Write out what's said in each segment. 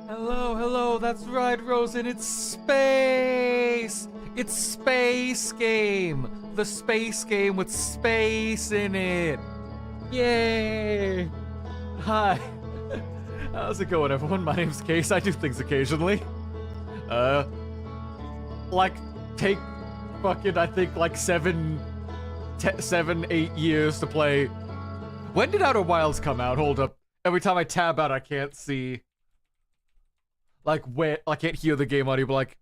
Hello, hello, that's right, Rosen, it's space! It's Space Game! The space game with space in it! Yay! Hi. How's it going, everyone? My name's Case. I do things occasionally. Take fucking, I think, like 7, 8 years to play. When did Outer Wilds come out? Hold up. Every time I tab out, I can't see. Like, where, I can't hear the game audio, but like...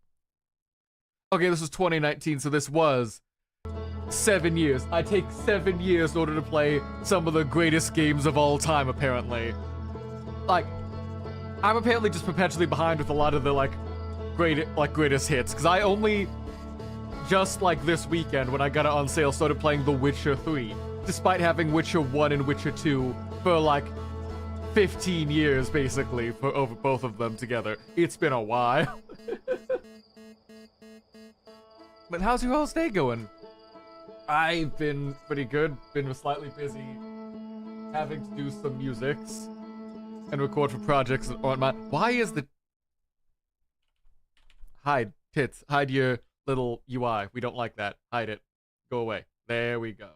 Okay, this was 2019, so this was 7 years. I take 7 years in order to play some of the greatest games of all time, apparently. Like, I'm apparently just perpetually behind with a lot of the, like, greatest hits. Because I only, just like this weekend, when I got it on sale, started playing The Witcher 3. Despite having Witcher 1 and Witcher 2 for, like, 15 years, basically, for over both of them together. It's been a while. But how's your whole day going? I've been pretty good. Been slightly busy having to do some musics and record for projects that aren't mine. Why is the... Hide, tits. Hide your little UI. We don't like that. Hide it. Go away. There we go.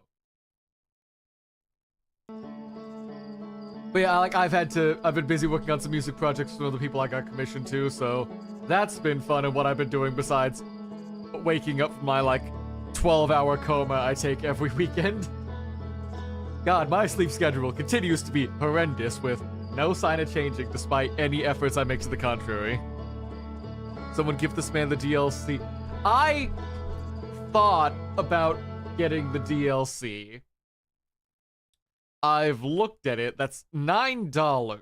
But yeah, like, I've been busy working on some music projects for other people I got commissioned to, so that's been fun and what I've been doing besides waking up from my, like, 12-hour coma I take every weekend. God, my sleep schedule continues to be horrendous with no sign of changing despite any efforts I make to the contrary. Someone give this man the DLC. I thought about getting the DLC. I've looked at it. That's $9.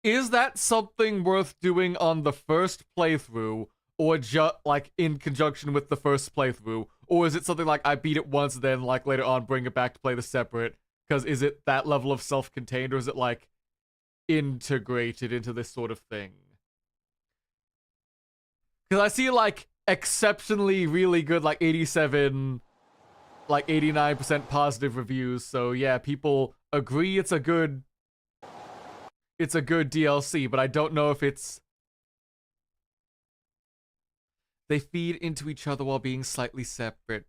Is that something worth doing on the first playthrough, or just like in conjunction with the first playthrough, or is it something like I beat it once, then like later on bring it back to play the separate? Because is it that level of self-contained, or is it like integrated into this sort of thing? Because I see like exceptionally really good, like 87, like 89% positive reviews. So yeah, people agree it's a good DLC, but I don't know if it's... They feed into each other while being slightly separate.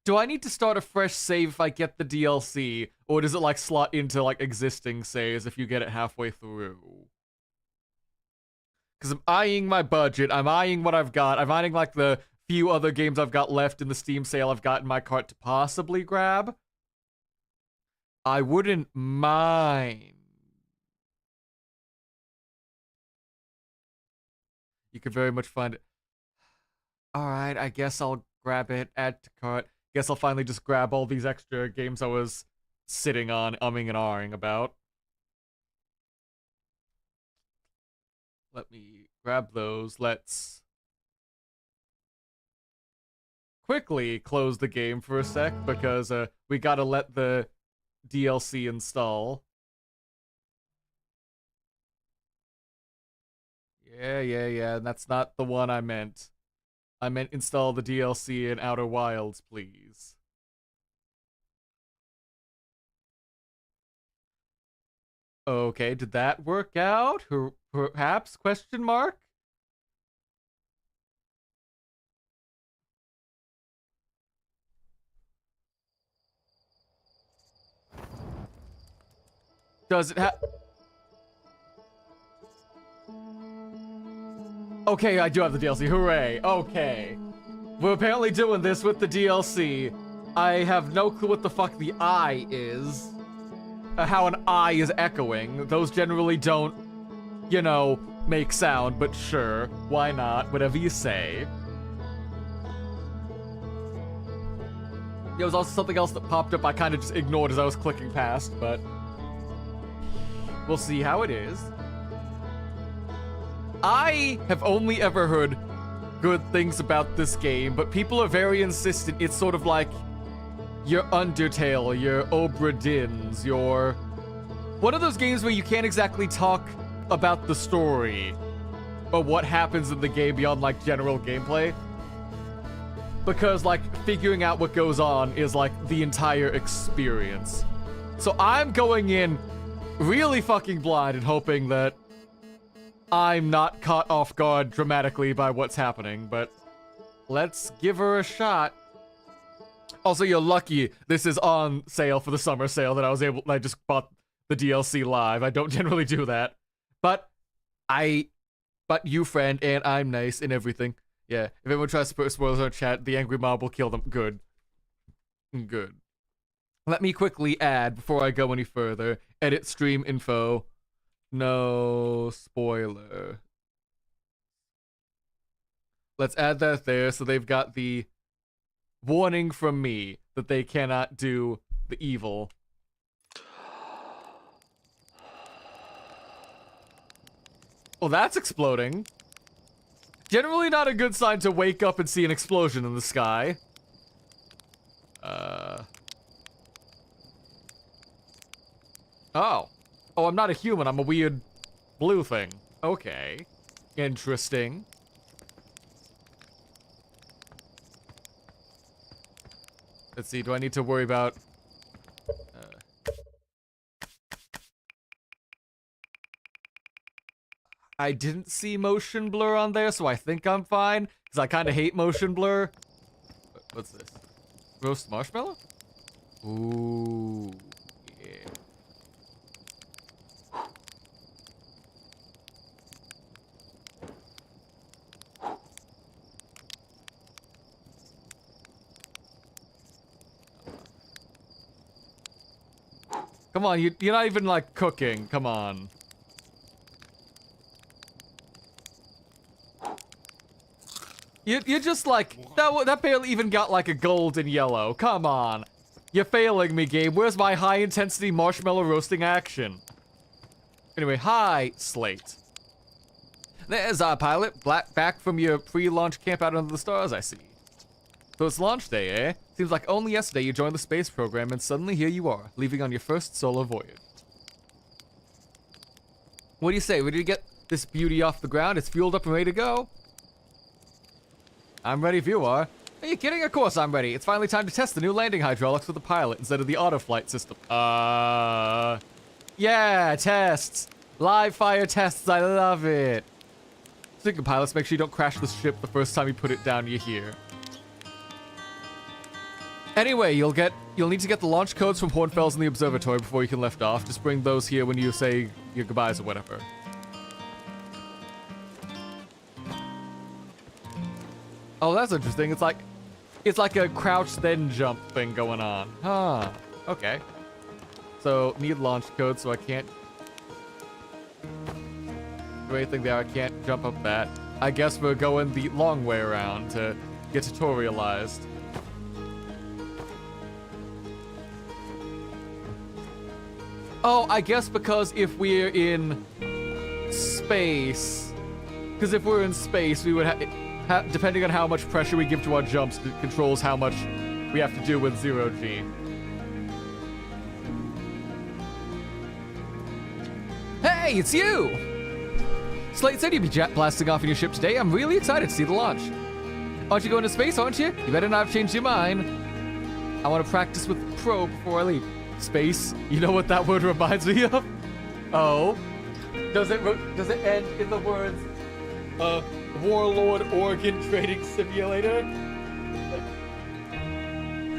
Do I need to start a fresh save if I get the DLC? Or does it, like, slot into, like, existing saves if you get it halfway through? Because I'm eyeing my budget, I'm eyeing what I've got, I'm eyeing, like, the few other games I've got left in the Steam sale I've got in my cart to possibly grab. I wouldn't mind. You could very much find it. Alright, I guess I'll grab it, add to cart. Guess I'll finally just grab all these extra games I was sitting on, umming and ahhing about. Let me grab those. Let's quickly close the game for a sec, because we gotta let the DLC install. Yeah, that's not the one I meant. I meant install the DLC in Outer Wilds, please. Okay, did that work out? Perhaps? Question mark? Does it have... Okay, I do have the DLC. Hooray. Okay. We're apparently doing this with the DLC. I have no clue what the fuck the I is. How an I is echoing. Those generally don't, you know, make sound, but sure. Why not? Whatever you say. There was also something else that popped up I kind of just ignored as I was clicking past, but we'll see how it is. I have only ever heard good things about this game, but people are very insistent. It's sort of like your Undertale, your Obra Dins, your... One of those games where you can't exactly talk about the story or what happens in the game beyond, like, general gameplay. because like figuring out what goes on is like the entire experience. So I'm going in really fucking blind and hoping that I'm not caught off guard dramatically by what's happening, but let's give her a shot. Also, you're lucky this is on sale for the summer sale that I just bought the DLC live. I don't generally do that. But you, friend, and I'm nice and everything. Yeah, if anyone tries to put spoilers on chat, the angry mob will kill them. Good. Good. Let me quickly add, before I go any further, edit stream info. No spoiler. Let's add that there so they've got the warning from me that they cannot do the evil. Well, that's exploding. Generally not a good sign to wake up and see an explosion in the sky. Oh. Oh, I'm not a human. I'm a weird blue thing. Okay. Interesting. Let's see. Do I need to worry about... I didn't see motion blur on there, so I think I'm fine. Because I kind of hate motion blur. What's this? Roast marshmallow? Ooh. Yeah. Come on, you're not even, like, cooking. Come on. You're just like, that barely even got like a golden yellow. Come on. You're failing me, game. Where's my high-intensity marshmallow roasting action? Anyway, hi, Slate. There's our pilot, back from your pre-launch camp out under the stars, I see. So it's launch day, eh? Seems like only yesterday you joined the space program and suddenly here you are, leaving on your first solo voyage. What do you say? Ready to get this beauty off the ground? It's fueled up and ready to go. I'm ready if you are. Are you kidding? Of course I'm ready. It's finally time to test the new landing hydraulics with the pilot instead of the auto-flight system. Yeah, tests. Live fire tests, I love it. Speaking of pilots, make sure you don't crash the ship the first time you put it down, you hear. Anyway, you'll need to get the launch codes from Hornfels in the observatory before you can lift off. Just bring those here when you say your goodbyes or whatever. Oh, that's interesting. It's like a crouch then jump thing going on. Huh. Okay. So, need launch code, so I can't do anything there. I can't jump up that. I guess we're going the long way around to get tutorialized. Oh, I guess because if we're in space... Because if we're in space, we would have... Depending on how much pressure we give to our jumps, it controls how much we have to do with 0G. Hey, it's you! Slate said you'd be jet blasting off in your ship today. I'm really excited to see the launch. Aren't you going to space, aren't you? You better not have changed your mind. I want to practice with the probe before I leave. Space? You know what that word reminds me of? Oh. Does it end in the words, Warlord Organ Trading Simulator?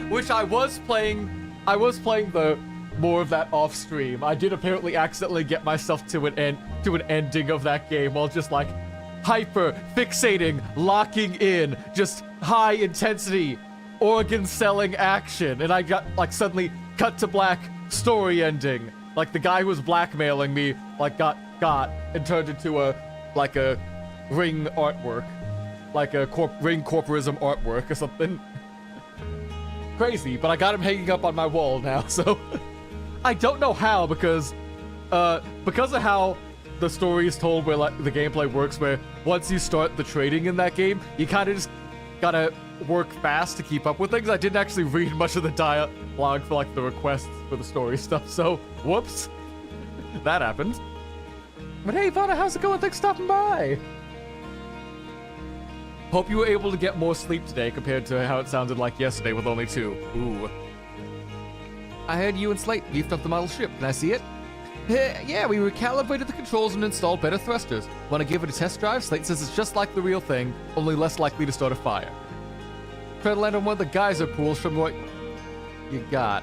Which I was playing the more of that off stream. I did apparently accidentally get myself to an ending of that game while just like hyper fixating, locking in, just high intensity organ selling action, and I got like suddenly cut to black story ending. Like the guy who was blackmailing me like got and turned into a ring artwork, like a ring corporism artwork or something. Crazy, but I got him hanging up on my wall now, so I don't know how, because of how the story is told, where like the gameplay works, where once you start the trading in that game, you kind of just gotta work fast to keep up with things. I didn't actually read much of the dialogue for like the requests for the story stuff, so whoops. That happened. But hey, Vana, how's it going? Thanks for stopping by. Hope you were able to get more sleep today compared to how it sounded like yesterday with only 2. Ooh. I heard you and Slate beefed up the model ship. Can I see it? Yeah, we recalibrated the controls and installed better thrusters. Want to give it a test drive? Slate says it's just like the real thing, only less likely to start a fire. Try to land on one of the geyser pools from what you got.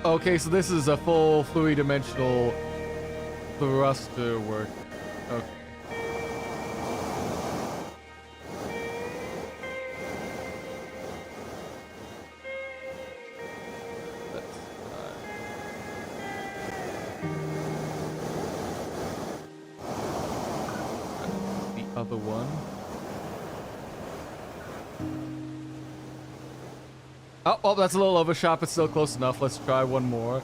Okay, so this is a full three-dimensional thruster work. Okay. The other one. Oh, that's a little overshot, but still close enough. Let's try one more.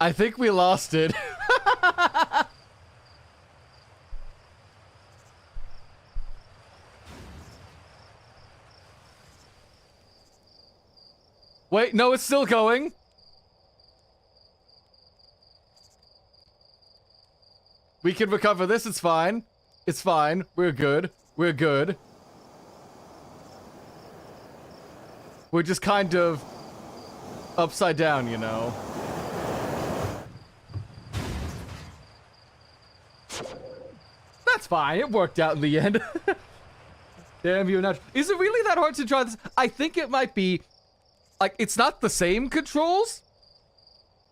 I think we lost it. Wait, no, it's still going. We can recover this, it's fine. It's fine. We're good. We're good. We're just kind of upside down, you know. That's fine. It worked out in the end. Damn you, not. Is it really that hard to draw this? I think it might be. Like, it's not the same controls,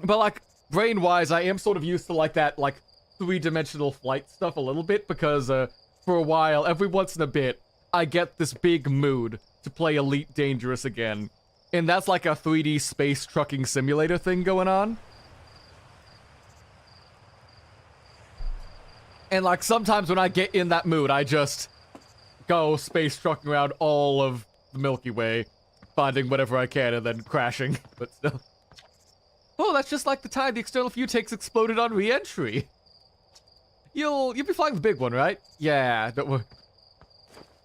but like brain-wise, I am sort of used to like that, like three-dimensional flight stuff a little bit because for a while, every once in a bit, I get this big mood to play Elite Dangerous again, and that's like a 3D space trucking simulator thing going on. And like sometimes when I get in that mood, I just go space trucking around all of the Milky Way, finding whatever I can and then crashing, but still. Oh, that's just like the time the external fuel tanks exploded on re-entry. You'll be flying the big one, right? Yeah, don't worry.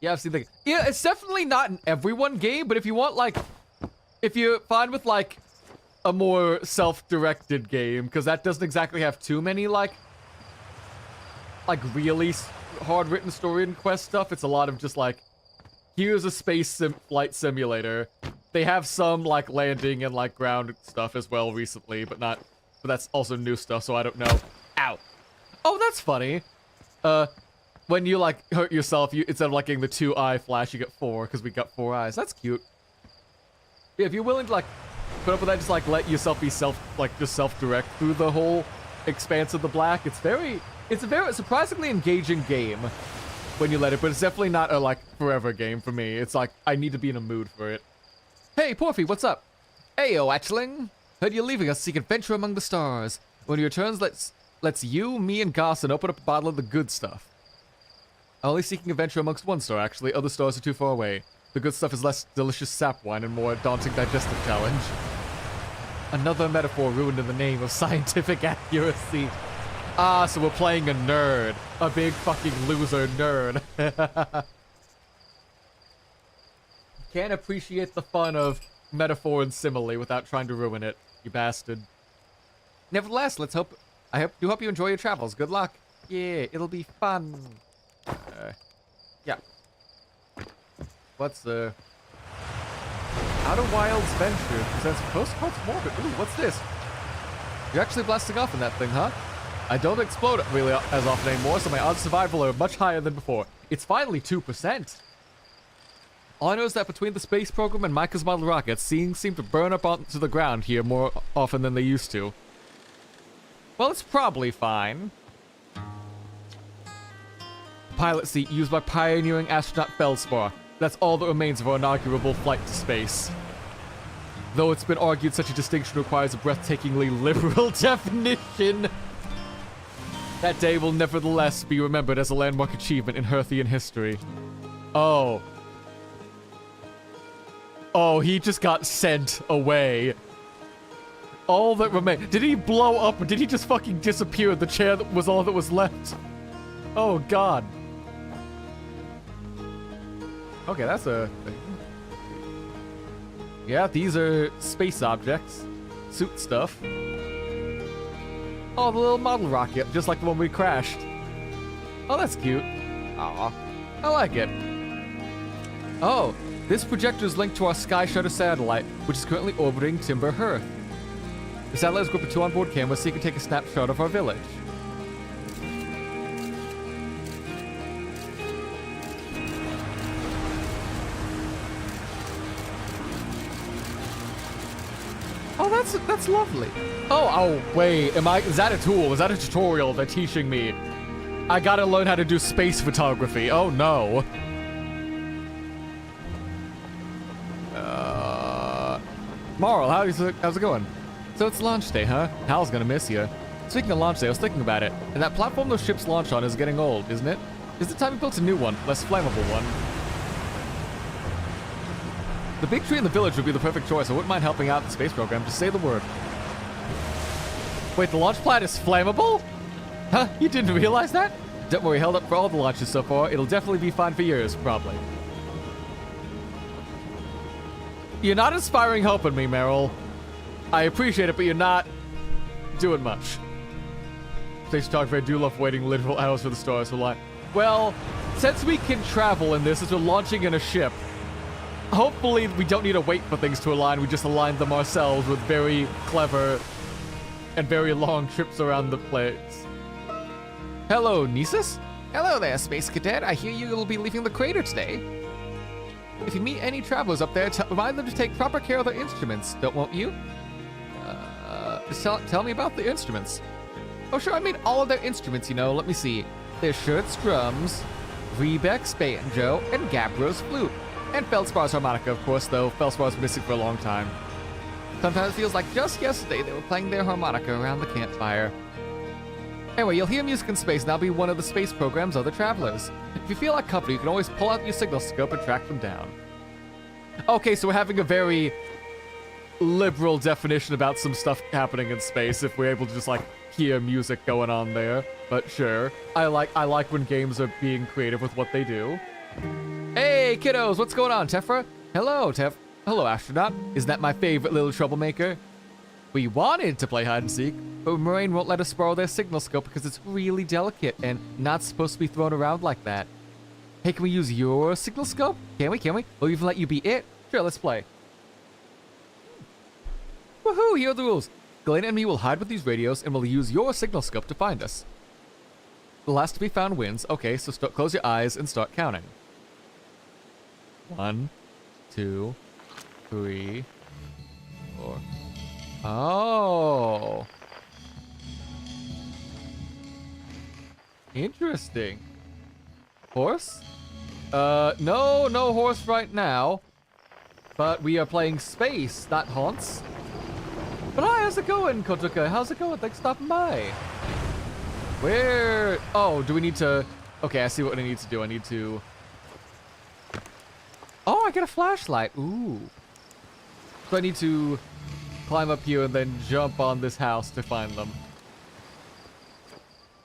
Yeah, I've seen the. Yeah, it's definitely not an everyone game, but if you want like, if you're fine with like a more self-directed game, because that doesn't exactly have too many like really hard-written story and quest stuff. It's a lot of just like, here's a space flight simulator. They have some like landing and like ground stuff as well recently, but that's also new stuff, so I don't know. Ow. Oh, that's funny. When you like hurt yourself, instead of like getting the 2 eye flash, you get 4 because we got 4 eyes. That's cute. Yeah, if you're willing to like put up with that, just like let yourself be self-direct through the whole expanse of the black. It's a very surprisingly engaging game when you let it, but it's definitely not a like forever game for me. It's like I need to be in a mood for it. Hey, Porphy, what's up? Ayo, Atchling. Heard you're leaving us to seek adventure among the stars. When he returns, let's you, me, and Garson open up a bottle of the good stuff. Only seeking adventure amongst one star, actually. Other stars are too far away. The good stuff is less delicious sap wine and more daunting digestive challenge. Another metaphor ruined in the name of scientific accuracy. Ah, so we're playing a nerd. A big fucking loser nerd. Can't appreciate the fun of metaphor and simile without trying to ruin it, you bastard. Nevertheless, I hope you enjoy your travels. Good luck. Yeah, it'll be fun. Yeah. What's the... Outer Wilds Venture presents postcards from orbit. Ooh, what's this? You're actually blasting off in that thing, huh? I don't explode really as often anymore, so my odds of survival are much higher than before. It's finally 2%. All I know is that between the space program and Micah's model rockets, seem to burn up onto the ground here more often than they used to. Well, it's probably fine. Pilot seat used by pioneering astronaut Feldspar. That's all that remains of our inaugural flight to space. Though it's been argued such a distinction requires a breathtakingly liberal definition. That day will nevertheless be remembered as a landmark achievement in Hearthian history. Oh. Oh, he just got sent away. All that remained. Did he blow up or did he just fucking disappear? The chair that was all that was left. Oh, God. Okay, that's a thing. Yeah, these are space objects. Suit stuff. Oh, the little model rocket, just like the one we crashed. Oh, that's cute. Aw, I like it. Oh, this projector is linked to our Sky Shutter satellite, which is currently orbiting Timber Hearth. The satellite is equipped with 2 onboard cameras so you can take a snapshot of our village. Oh, that's lovely. Oh, wait, is that a tool? Is that a tutorial they're teaching me? I gotta learn how to do space photography. Oh, no. Marl, how's it going? So it's launch day, huh? Hal's gonna miss you. Speaking of launch day, I was thinking about it, and that platform those ships launch on is getting old, isn't it? Is it time we built a new one, less flammable one? The big tree in the village would be the perfect choice. I wouldn't mind helping out the space program. Just say the word. Wait, the launch pad is flammable? Huh? You didn't realize that? Don't worry, held up for all the launches so far. It'll definitely be fine for years, probably. You're not inspiring hope in me, Meryl. I appreciate it, but you're not doing much. Space photography, I do love waiting literal hours for the stars to align. Well, since we can travel in this, as we're launching in a ship, hopefully we don't need to wait for things to align. We just align them ourselves with very clever and very long trips around the place. Hello, Nisus? Hello there, Space Cadet. I hear you'll be leaving the crater today. If you meet any travelers up there, remind them to take proper care of their instruments, won't you? Just tell me about the instruments. Oh, sure, I mean all of their instruments, you know. Let me see. There's Shirt's drums, Rebek's banjo, and Gabbro's flute. And Feldspar's harmonica, of course, though Feldspar's missing for a long time. Sometimes it feels like just yesterday they were playing their harmonica around the campfire. Anyway, you'll hear music in space, and that'll be one of the space program's other travelers. If you feel like company, you can always pull out your signal scope and track them down. Okay, so we're having a very liberal definition about some stuff happening in space, if we're able to just, like, hear music going on there. But sure, I like when games are being creative with what they do. Hey, kiddos, what's going on, Tefra? Hello, Hello, astronaut. Isn't that my favorite little troublemaker? We wanted to play hide and seek, but Moraine won't let us borrow their signal scope because it's really delicate and not supposed to be thrown around like that. Hey, can we use your signal scope? Can we? We'll even let you be it? Sure, let's play. Woohoo, here are the rules. Galena and me will hide with these radios and we'll use your signal scope to find us. The last to be found wins. Okay, so close your eyes and start counting. 1, 2, 3, 4. Oh. Interesting. Horse? No horse right now. But we are playing space, not haunts. But hi, how's it going, Kotuka? How's it going? Thanks for stopping by. Where? Oh, do we need to... Okay, I see what I need to do. I need to... Oh, I get a flashlight. Ooh. So I need to climb up here and then jump on this house to find them.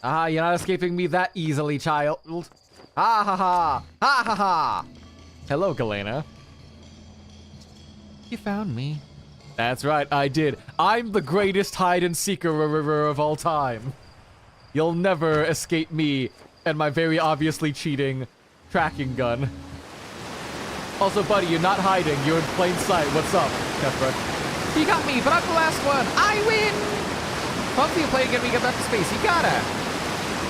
Ah, you're not escaping me that easily, child. Ha ha ha! Ha ha ha! Hello, Galena. You found me. That's right, I did. I'm the greatest hide-and-seeker of all time. You'll never escape me and my very obviously cheating tracking gun. Also, buddy, you're not hiding. You're in plain sight. What's up, Kefra? You got me, but I'm the last one. I win! Hopefully you play again when we get back to space. You gotta.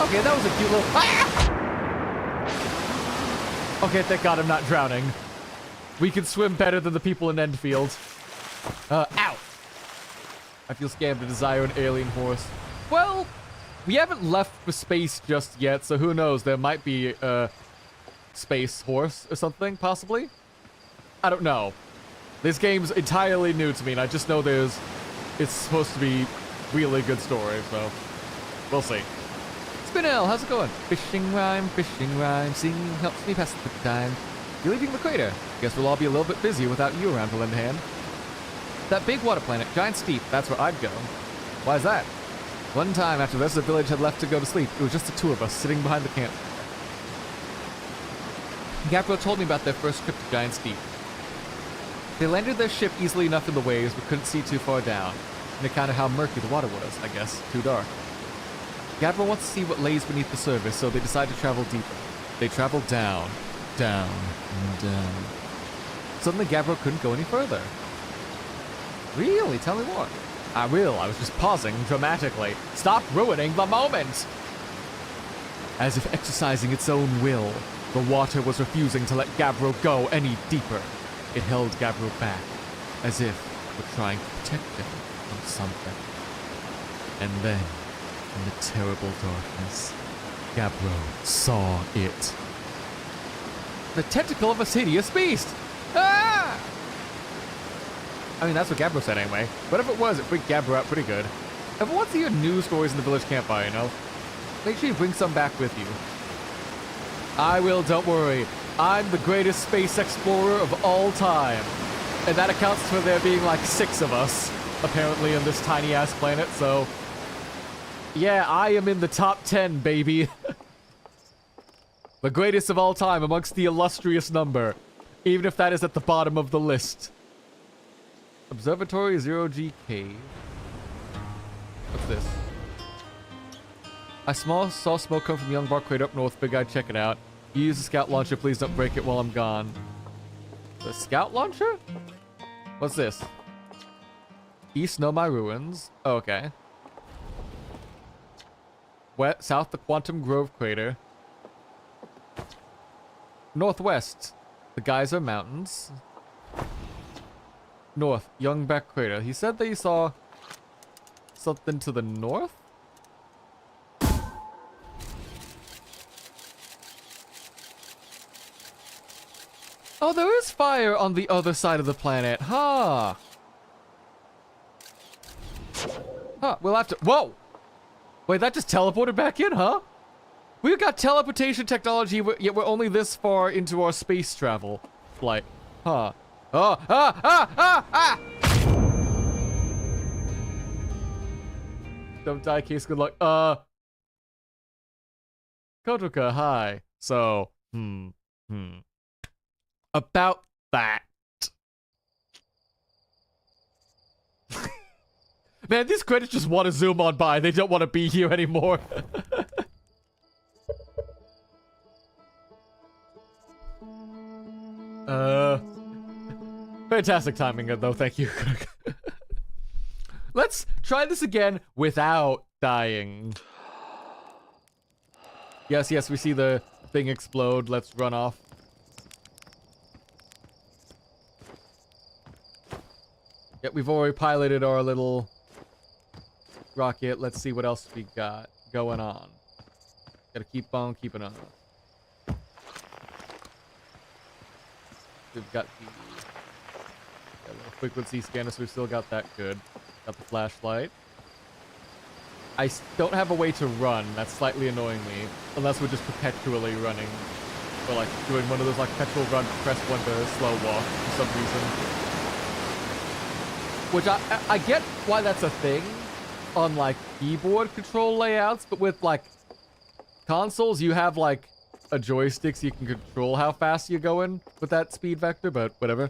Okay, that was a cute little... Ah! Okay, thank God I'm not drowning. We can swim better than the people in Enfield. Ow! I feel scammed to desire an alien horse. Well, we haven't left for space just yet, so who knows? There might be a space horse or something, possibly? I don't know. This game's entirely new to me, and I just know it's supposed to be really good story, so we'll see. Spinel, how's it going? Fishing rhyme, singing helps me pass the time. You're leaving the crater. Guess we'll all be a little bit busier without you around to lend a hand. That big water planet, Giant Steep, that's where I'd go. Why is that? One time after the rest of the village had left to go to sleep, it was just the two of us sitting behind the camp. Gabriel told me about their first trip to Giant Steep. They landed their ship easily enough in the waves but couldn't see too far down, on account of how murky the water was, I guess, too dark. Gabriel wants to see what lays beneath the surface, so they decide to travel deeper. They traveled down, down, and down. Suddenly Gabriel couldn't go any further. Really? Tell me more. I will. I was just pausing dramatically. Stop ruining the moment! As if exercising its own will, the water was refusing to let Gabriel go any deeper. It held Gabriel back, as if it were trying to protect him from something. And then, in the terrible darkness, Gabriel saw it. The tentacle of a hideous beast! Ah! I mean, that's what Gabriel said anyway. Whatever it was, it freaked Gabriel out pretty good. Everyone wants to hear news stories in the village campfire, you know? Make sure you bring some back with you. I will, don't worry. I'm the greatest space explorer of all time. And that accounts for there being like 6 of us, apparently, on this tiny-ass planet, so... yeah, I am in the top 10, baby. The greatest of all time amongst the illustrious number. Even if that is at the bottom of the list. Observatory 0G Cave. What's this? I saw smoke come from Young Bar Crater up north. Big Eye, check it out. You use the scout launcher. Please don't break it while I'm gone. The scout launcher? What's this? East Nomai Ruins. Oh, okay. South the Quantum Grove Crater. Northwest, the Geyser Mountains. North, Young Back Crater. He said that he saw something to the north? Oh, there is fire on the other side of the planet, huh? Huh, we'll have to... whoa! Wait, that just teleported back in, huh? We've got teleportation technology, yet we're only this far into our space travel flight. Huh. Oh, Don't die, case, good luck. Kotoka, hi. So, about that. Man, these credits just want to zoom on by. They don't want to be here anymore. Fantastic timing, though. Thank you. Let's try this again without dying. Yes, yes, we see the thing explode. Let's run off. Yeah, we've already piloted our little rocket. Let's see what else we got going on. Gotta keep on keeping on. We've got the little frequency scanner, so we still got that good. Got the flashlight. I don't have a way to run. That's slightly annoying me. Unless we're just perpetually running. Or like doing one of those like perpetual run, press 1 to slow walk for some reason. Which I get why that's a thing on like keyboard control layouts, but with like consoles you have like a joystick so you can control how fast you're going with that speed vector, but whatever.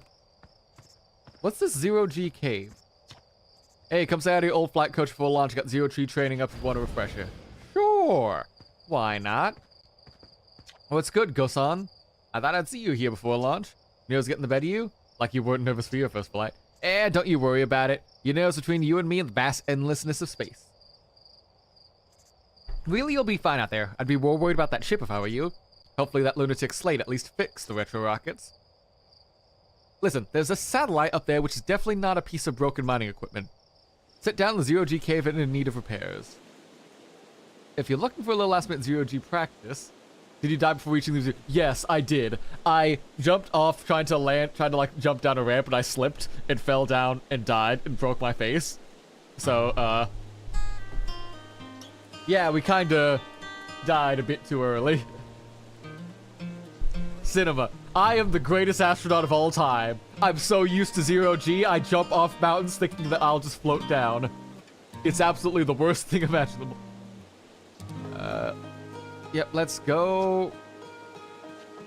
What's this 0G cave? Hey, come say hi to your old flight coach before launch. Got 0G training up if you want a refresher. Sure. Why not? What's good, Gosan? I thought I'd see you here before launch. Nerves getting the better of you? Like you weren't nervous for your first flight. Don't you worry about it. Your nerves between you and me and the vast endlessness of space. Really, you'll be fine out there. I'd be more worried about that ship if I were you. Hopefully that lunatic Slate at least fixed the retro rockets. Listen, there's a satellite up there which is definitely not a piece of broken mining equipment. Sit down in the 0G cave and in need of repairs. If you're looking for a little last-minute 0G practice, did you die before reaching the zero? Yes, I did. I jumped off trying to like jump down a ramp, and I slipped and fell down and died and broke my face. So, yeah, we kinda died a bit too early. Cinema. I am the greatest astronaut of all time. I'm so used to zero G, I jump off mountains thinking that I'll just float down. It's absolutely the worst thing imaginable. Yep, let's go.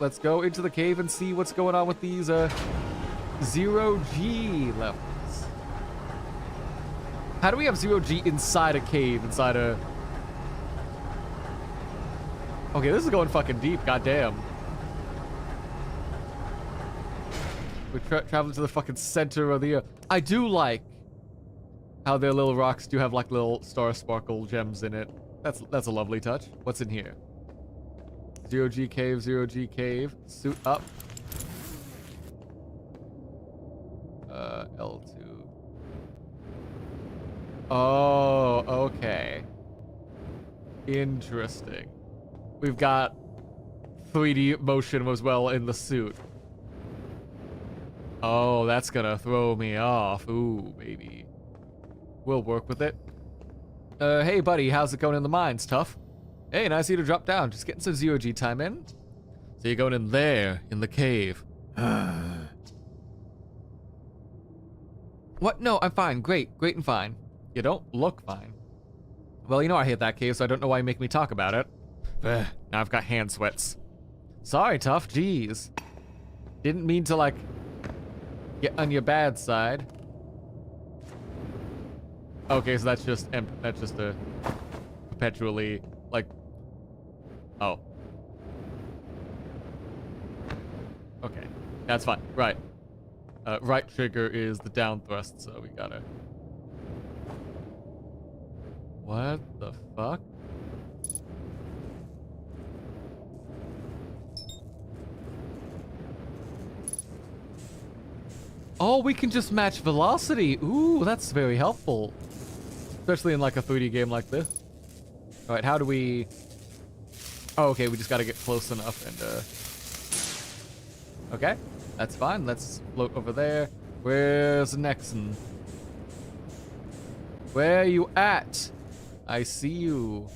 Let's go into the cave and see what's going on with these, zero G levels. How do we have zero G inside a cave, inside a... Okay, this is going fucking deep, goddamn. We're traveling to the fucking center of the... I do like how their little rocks do have like little star sparkle gems in it. That's a lovely touch. What's in here? Zero G cave, zero G cave. Suit up. L2. Oh, okay. Interesting. We've got 3D motion as well in the suit. Oh, that's gonna throw me off. Ooh, baby. We'll work with it. Hey, buddy, how's it going in the mines, tough? Hey, nice of you to drop down. Just getting some zero G time in. So you're going in there, in the cave. What? No, I'm fine. Great and fine. You don't look fine. Well, you know I hate that cave, so I don't know why you make me talk about it. Now I've got hand sweats. Sorry, tough. Jeez. Didn't mean to, like, get on your bad side. Okay, so that's just a perpetually, like... Oh. Okay. That's fine. Right. Right trigger is the down thrust, so we gotta... What the fuck? Oh, we can just match velocity. Ooh, that's very helpful. Especially in like a 3D game like this. All right, how do we... Oh, okay, we just gotta get close enough and, Okay, that's fine. Let's float over there. Where's the next one? Where are you at? I see you.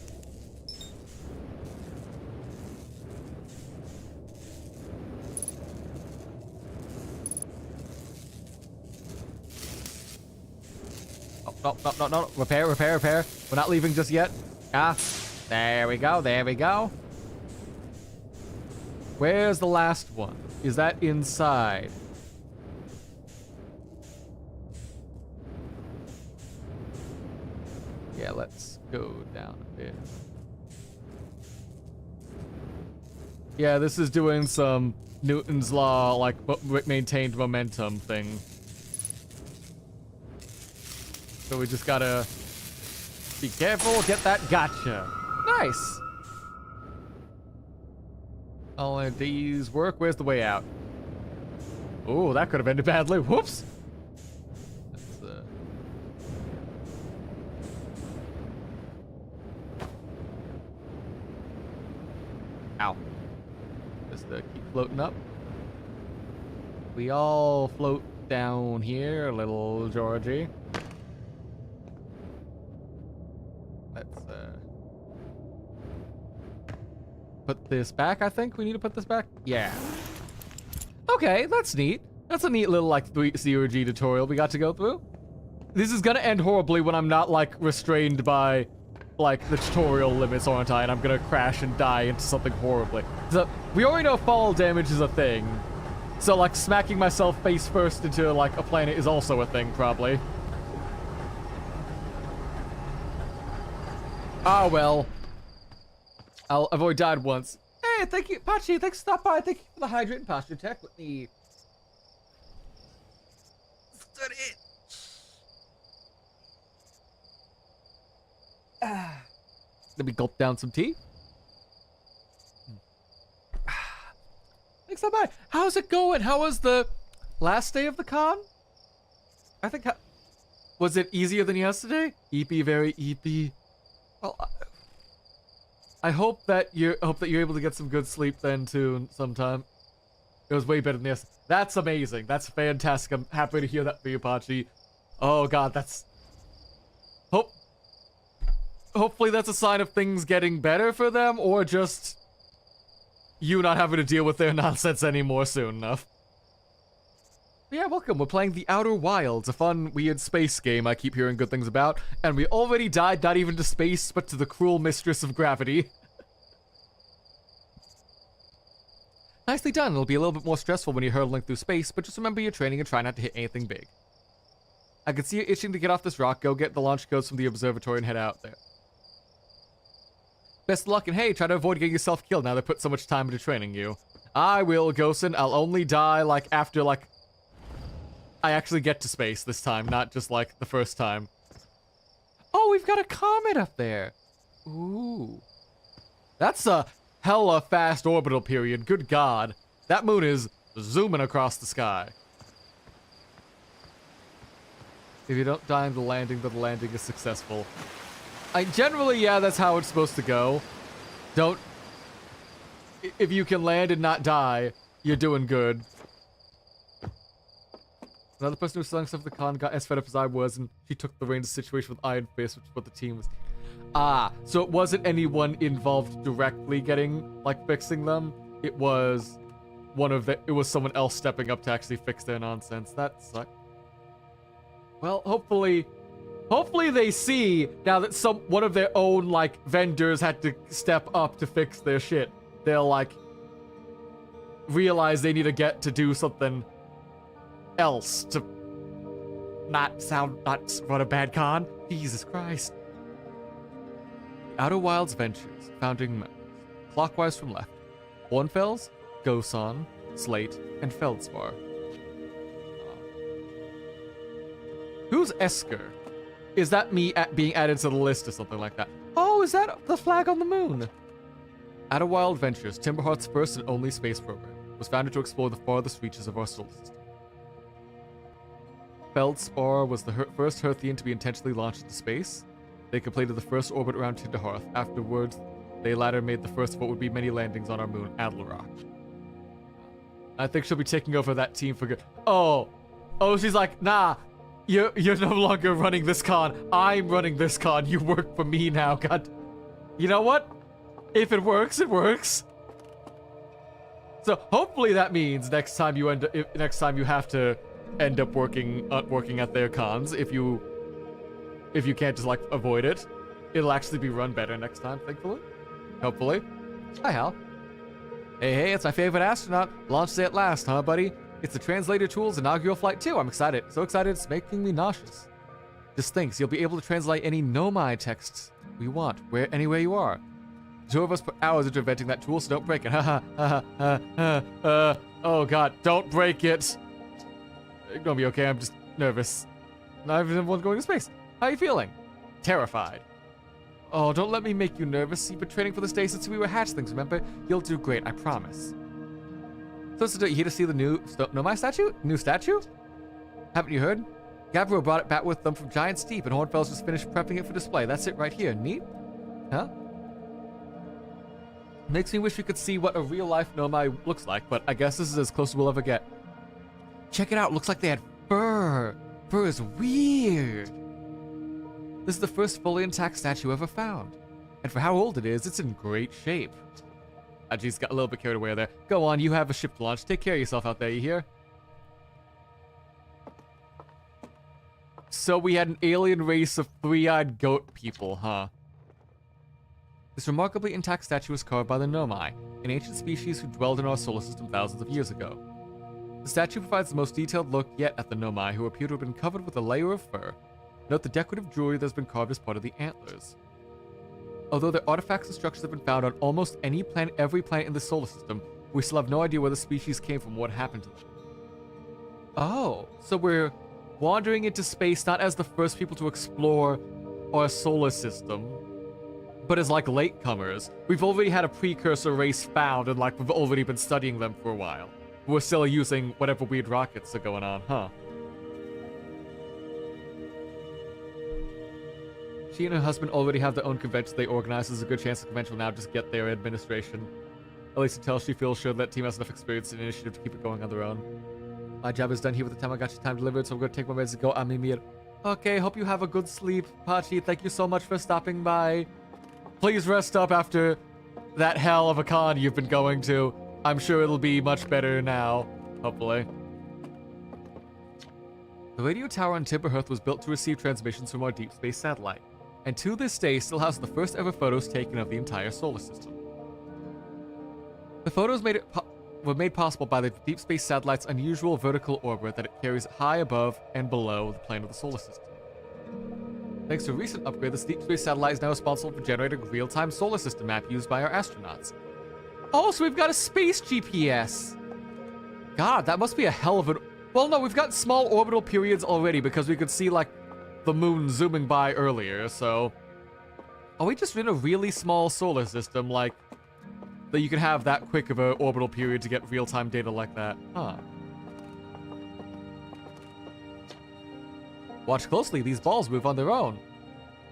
Oh, no. Repair. We're not leaving just yet. Ah, there we go. Where's the last one? Is that inside? Yeah, let's go down a bit. Yeah, this is doing some Newton's law, like, maintained momentum thing. So we just gotta be careful, get that gotcha. Nice. All of these work. Where's the way out? Oh, that could have ended badly. Whoops. That's, Ow. Just keep floating up. We all float down here, little Georgie. Let's put this back. I think we need to put this back. Yeah. Okay, that's neat. That's a neat little like 0G tutorial we got to go through. This is gonna end horribly when I'm not like restrained by like the tutorial limits, aren't I? And I'm gonna crash and die into something horribly. So we already know fall damage is a thing. So like smacking myself face first into like a planet is also a thing, probably. Ah, well. I've already died once. Hey, thank you, Pachi. Thanks for stopping by. Thank you for the hydrate and posture tech. Let me study it. Let me gulp down some tea. Thanks so much. How's it going? How was the last day of the con? I think. Was it easier than yesterday? Eepy, very eepy. Well, I hope that you're able to get some good sleep then too sometime. It was way better than this. That's amazing. That's fantastic. I'm happy to hear that for you, Pachi. Oh god, that's... hopefully that's a sign of things getting better for them, or just you not having to deal with their nonsense anymore soon enough. But yeah, welcome. We're playing The Outer Wilds, a fun, weird space game I keep hearing good things about, and we already died not even to space, but to the cruel mistress of gravity. Nicely done. It'll be a little bit more stressful when you're hurtling through space, but just remember your training and try not to hit anything big. I can see you itching to get off this rock. Go get the launch codes from the observatory and head out there. Best of luck, and hey, try to avoid getting yourself killed now they put so much time into training you. I will, Gosen. I'll only die, like, after, like, I actually get to space this time, not just, like, the first time. Oh, we've got a comet up there. Ooh. That's a hella fast orbital period. Good God. That moon is zooming across the sky. If you don't die in the landing, then the landing is successful. Generally, yeah, that's how it's supposed to go. If you can land and not die, you're doing good. Another person who was selling stuff at the con got as fed up as I was, and she took the reins of the situation with Iron Fist, which is what the team was. Ah, so it wasn't anyone involved directly getting, like, fixing them. It was it was someone else stepping up to actually fix their nonsense. That sucked. Well, hopefully they see now that one of their own, like, vendors had to step up to fix their shit. They'll, like, realize they need to get to do something else to not run a bad con. Jesus Christ. Outer Wilds Ventures, founding members. Clockwise from left. Hornfels, Gosan, Slate, and Feldspar. Who's Esker? Is that me being added to the list or something like that? Oh, is that the flag on the moon? Outer Wild Ventures, Timberheart's first and only space program, was founded to explore the farthest reaches of our solar system. Feldspar was the first Hearthian to be intentionally launched into space. They completed the first orbit around Tinderhearth. Afterwards, they later made the first of what would be many landings on our moon, Adlerock. I think she'll be taking over that team for good. Oh, she's like, nah, you're no longer running this con. I'm running this con. You work for me now. God, you know what? If it works, it works. So hopefully that means next time you have to end up working at their cons, if you can't just, like, avoid it, it'll actually be run better next time, thankfully. Hopefully. Hi, Hal. Hey, it's my favorite astronaut. Launch day at last, huh, buddy? It's the Translator Tool's inaugural flight, too. I'm excited. So excited, it's making me nauseous. Just think, you'll be able to translate any Nomai texts we want, anywhere you are. The two of us put hours into inventing that tool, so don't break it. Oh, God, don't break it. It's gonna be okay, I'm just nervous. Not even one going to space. How are you feeling? Terrified. Oh, don't let me make you nervous. You've been training for this day since we were hatchlings, remember? You'll do great, I promise. So, you here to see the new Nomai statue? New statue? Haven't you heard? Gabriel brought it back with them from Giant Steep, and Hornfels just finished prepping it for display. That's it right here. Neat? Huh? Makes me wish we could see what a real-life Nomai looks like, but I guess this is as close as we'll ever get. Check it out. Looks like they had fur. Fur is weird. This is the first fully intact statue ever found. And for how old it is, it's in great shape. I just got a little bit carried away there. Go on, you have a ship to launch. Take care of yourself out there, you hear? So we had an alien race of three-eyed goat people, huh? This remarkably intact statue was carved by the Nomai, an ancient species who dwelled in our solar system thousands of years ago. The statue provides the most detailed look yet at the Nomai, who appear to have been covered with a layer of fur. Note the decorative jewelry that has been carved as part of the antlers. Although their artifacts and structures have been found on almost every planet in the solar system, we still have no idea where the species came from or what happened to them. Oh, so we're wandering into space not as the first people to explore our solar system, but as, like, latecomers. We've already had a precursor race found, and, like, we've already been studying them for a while. We're still using whatever weird rockets are going on, huh? She and her husband already have their own convention they organize. There's a good chance the convention will now just get their administration. At least until she feels sure that team has enough experience and initiative to keep it going on their own. My job is done here with the time I got you time delivered, so I'm going to take my meds and go. Okay, hope you have a good sleep, Pachi. Thank you so much for stopping by. Please rest up after that hell of a con you've been going to. I'm sure it'll be much better now, hopefully. The radio tower on Timberhearth was built to receive transmissions from our deep space satellite, and to this day still has the first ever photos taken of the entire solar system. The photos were made possible by the deep space satellite's unusual vertical orbit that it carries high above and below the plane of the solar system. Thanks to a recent upgrade, this deep space satellite is now responsible for generating a real-time solar system map used by our astronauts. Oh, so we've got a space GPS! God, that must be a hell of an... Well, no, we've got small orbital periods already because we could see, like, the moon zooming by earlier, so... Are we just in a really small solar system, like, that you can have that quick of an orbital period to get real-time data like that? Huh. Watch closely, these balls move on their own.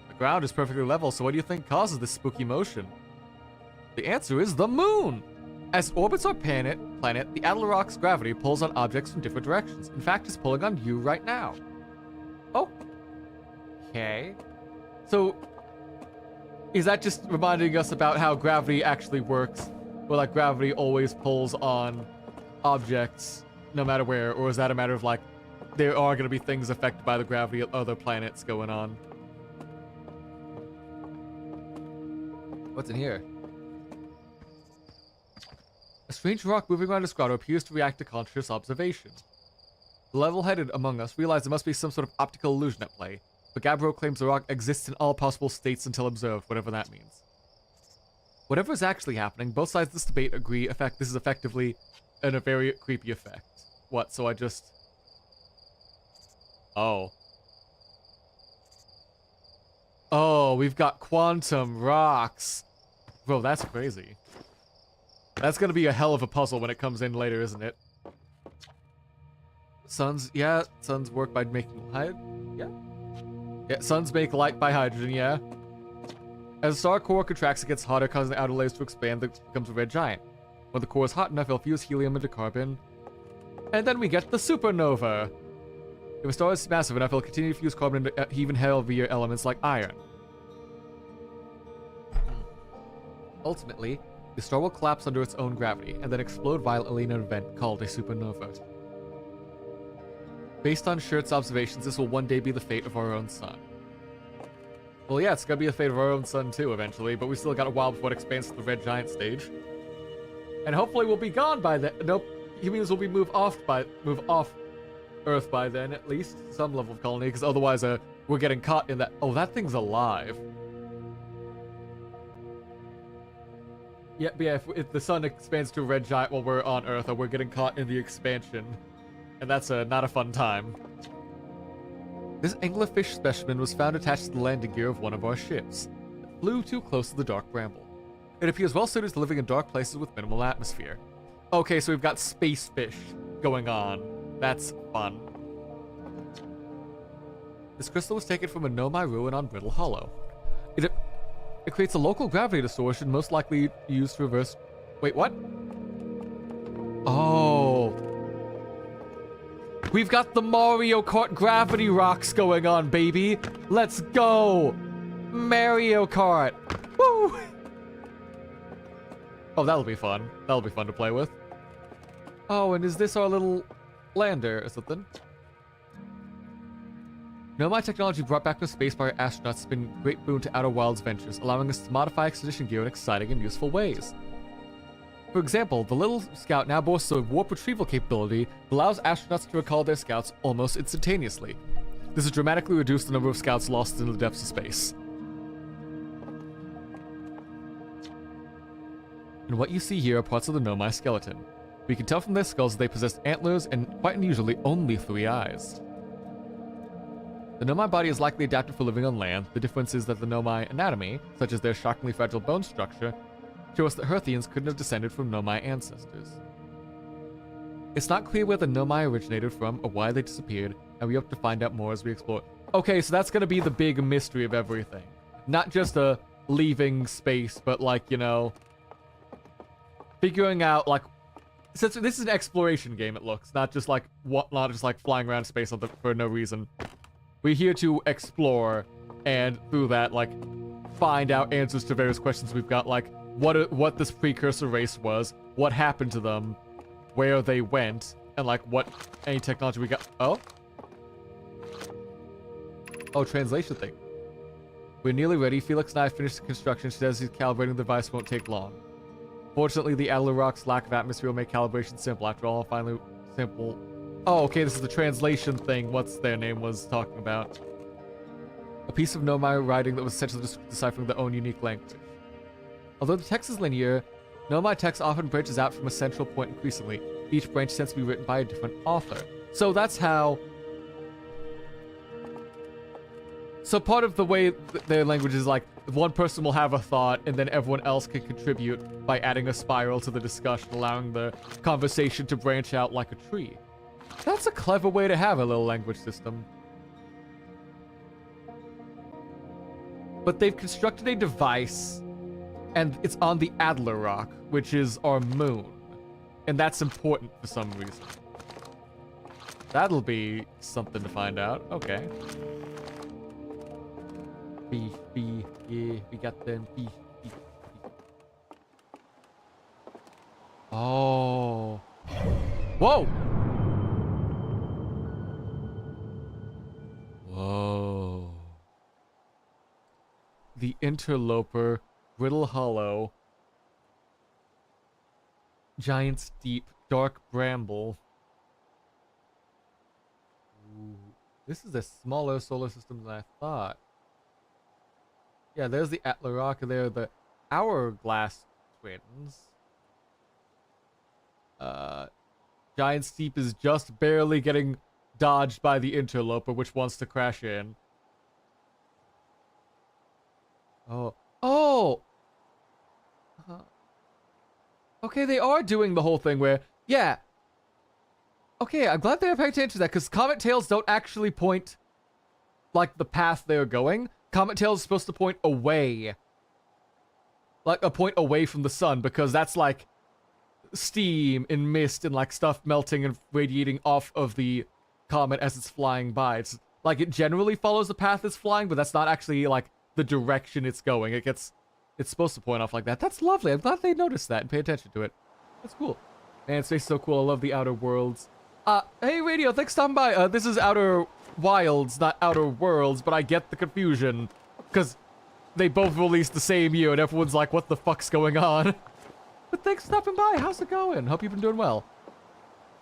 The ground is perfectly level, so what do you think causes this spooky motion? The answer is the moon! As it orbits our planet, the Atalarock's gravity pulls on objects from different directions. In fact, it's pulling on you right now. Oh. Okay. So, is that just reminding us about how gravity actually works? Where, like, gravity always pulls on objects no matter where? Or is that a matter of, like, there are going to be things affected by the gravity of other planets going on? What's in here? A strange rock moving around his grotto appears to react to conscious observation. The level-headed among us realize there must be some sort of optical illusion at play, but Gabbro claims the rock exists in all possible states until observed, whatever that means. Whatever is actually happening, both sides of this debate agree this is effectively a very creepy effect. What, so I just... Oh. Oh, we've got quantum rocks. Bro, that's crazy. That's gonna be a hell of a puzzle when it comes in later, isn't it? Suns, yeah, suns work by making light. Yeah, suns make light by hydrogen, yeah. As the star core contracts, it gets hotter, causing the outer layers to expand, it becomes a red giant. When the core is hot enough, it'll fuse helium into carbon. And then we get the supernova. If a star is massive enough, it'll continue to fuse carbon into even heavier elements like iron. Ultimately, the star will collapse under its own gravity, and then explode violently in an event called a supernova. Based on Schert's observations, this will one day be the fate of our own sun. Well, yeah, it's gonna be the fate of our own sun too, eventually, but we still got a while before it expands to the red giant stage. And hopefully we'll be gone by then. Nope, humans will be move off Earth by then, at least. Some level of colony, because otherwise we're getting caught in that... Oh, that thing's alive. Yeah, but yeah, if the sun expands to a red giant while we're on Earth, or we're getting caught in the expansion. And that's not a fun time. This anglerfish specimen was found attached to the landing gear of one of our ships. It flew too close to the dark bramble. It appears well suited to living in dark places with minimal atmosphere. Okay, so we've got space fish going on. That's fun. This crystal was taken from a Nomai ruin on Brittle Hollow. It creates a local gravity distortion, most likely used to reverse... Wait, what? Oh. We've got the Mario Kart gravity rocks going on, baby. Let's go. Mario Kart. Woo! Oh, that'll be fun. That'll be fun to play with. Oh, and is this our little lander or something? Nomai technology brought back to space by our astronauts has been a great boon to Outer Wilds ventures, allowing us to modify expedition gear in exciting and useful ways. For example, the little scout now boasts a warp retrieval capability that allows astronauts to recall their scouts almost instantaneously. This has dramatically reduced the number of scouts lost in the depths of space. And what you see here are parts of the Nomai skeleton. We can tell from their skulls that they possess antlers and, quite unusually, only 3 eyes. The Nomai body is likely adapted for living on land. The difference is that the Nomai anatomy, such as their shockingly fragile bone structure, show us that Hearthians couldn't have descended from Nomai ancestors. It's not clear where the Nomai originated from or why they disappeared, and we hope to find out more as we explore. Okay, so that's gonna be the big mystery of everything. Not just a leaving space, but like, you know, figuring out like, since this is an exploration game, it looks not just like flying around space for no reason. We're here to explore, and through that, like, find out answers to various questions we've got, like what this precursor race was, what happened to them, where they went, and like what any technology we got. Oh, translation thing. We're nearly ready. Felix and I finished the construction. She says he's calibrating the device won't take long. Fortunately, the Adler Rock's lack of atmosphere will make calibration simple. After all, finally simple. Oh, okay, this is the translation thing. What's their name was talking about. A piece of Nomai writing that was essentially just deciphering their own unique language. Although the text is linear, Nomai text often branches out from a central point increasingly. Each branch tends to be written by a different author. So that's how... So part of the way their language is like, one person will have a thought, and then everyone else can contribute by adding a spiral to the discussion, allowing the conversation to branch out like a tree. That's a clever way to have a little language system. But they've constructed a device, and it's on the Adler Rock, which is our moon. And that's important for some reason. That'll be something to find out. Okay. Beef, yeah, we got them beef. Oh. Whoa! Whoa. The Interloper, Brittle Hollow, Giant's Deep, Dark Bramble. Ooh, this is a smaller solar system than I thought. Yeah, there's the Atla Rock, and there are the Hourglass Twins. Giant's Deep is just barely getting dodged by the Interloper, which wants to crash in. Oh. Oh! Okay, they are doing the whole thing where, yeah. Okay, I'm glad they're paying attention to that, because Comet Tails don't actually point, like, the path they're going. Comet Tails is supposed to point away. Like, a point away from the sun, because that's, like, steam and mist and, like, stuff melting and radiating off of the comet as it's flying by. It's, like, it generally follows the path it's flying, but that's not actually, like, the direction it's going. It's supposed to point off like that. That's lovely. I'm glad they noticed that and pay attention to it. That's cool. Man, space is so cool. I love the Outer Worlds. Hey, Radio, thanks for stopping by. This is Outer Wilds, not Outer Worlds, but I get the confusion. Because they both released the same year, and everyone's like, what the fuck's going on? But thanks for stopping by. How's it going? Hope you've been doing well.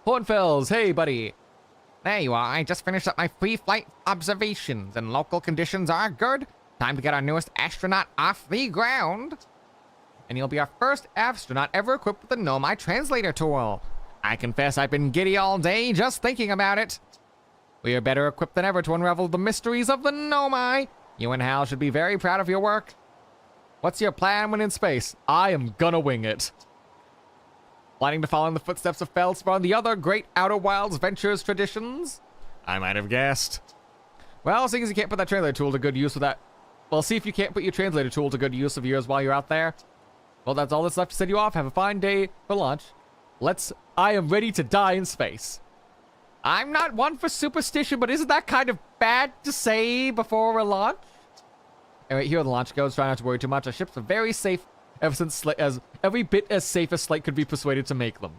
Hornfells, hey, buddy. There you are. I just finished up my pre-flight observations, and local conditions are good. Time to get our newest astronaut off the ground. And you'll be our first astronaut ever equipped with the Nomai translator tool. I confess I've been giddy all day just thinking about it. We are better equipped than ever to unravel the mysteries of the Nomai. You and Hal should be very proud of your work. What's your plan when in space? I am gonna wing it. Planning to follow in the footsteps of Feldspar and the other great Outer Wilds Ventures traditions? I might have guessed. Well, seeing as you can't put that translator tool to good use with that... Well, see if you can't put your translator tool to good use of yours while you're out there. Well, that's all that's left to send you off. Have a fine day for launch. I am ready to die in space. I'm not one for superstition, but isn't that kind of bad to say before a launch? Anyway, here are the launch codes. Try not to worry too much. Our ships are very safe, ever since every bit as safe as Slate could be persuaded to make them.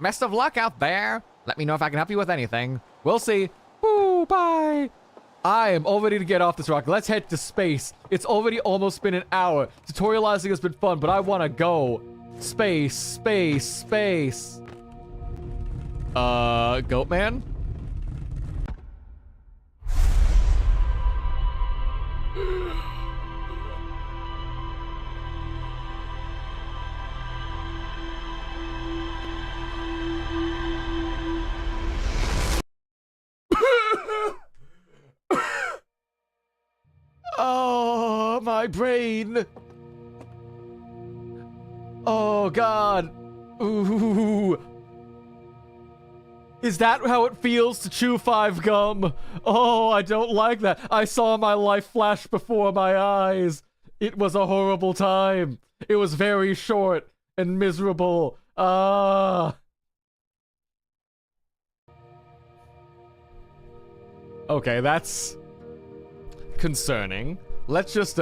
Best of luck out there. Let me know if I can help you with anything. We'll see. Woo, bye. I am all ready to get off this rock. Let's head to space. It's already almost been an hour. Tutorializing has been fun, but I want to go. Space, space, space. Goatman? Oh, my brain. Oh, God. Ooh. Is that how it feels to chew 5 gum? Oh, I don't like that. I saw my life flash before my eyes. It was a horrible time. It was very short and miserable. Ah. Okay, that's concerning. Let's just,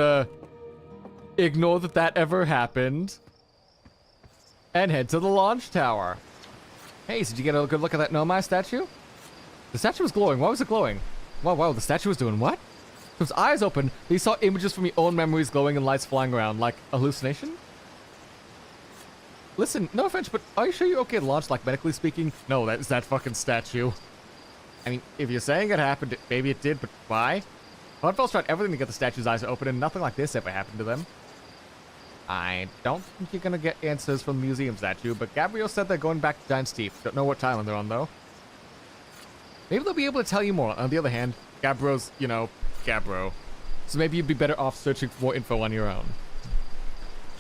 ignore that ever happened. And head to the launch tower. Hey, so did you get a good look at that Nomai statue? The statue was glowing. Why was it glowing? Whoa, the statue was doing what? From its eyes open, he saw images from your own memories glowing and lights flying around, like a hallucination? Listen, no offense, but are you sure you're okay to launch, like medically speaking? No, that is that fucking statue. I mean, if you're saying it happened, maybe it did, but why? Funfell's tried everything to get the statue's eyes open, and nothing like this ever happened to them. I don't think you're gonna get answers from the museum statue, but Gabriel said they're going back to Giant's Teeth. Don't know what island they're on, though. Maybe they'll be able to tell you more. On the other hand, Gabbro's, you know, Gabbro. So maybe you'd be better off searching for more info on your own.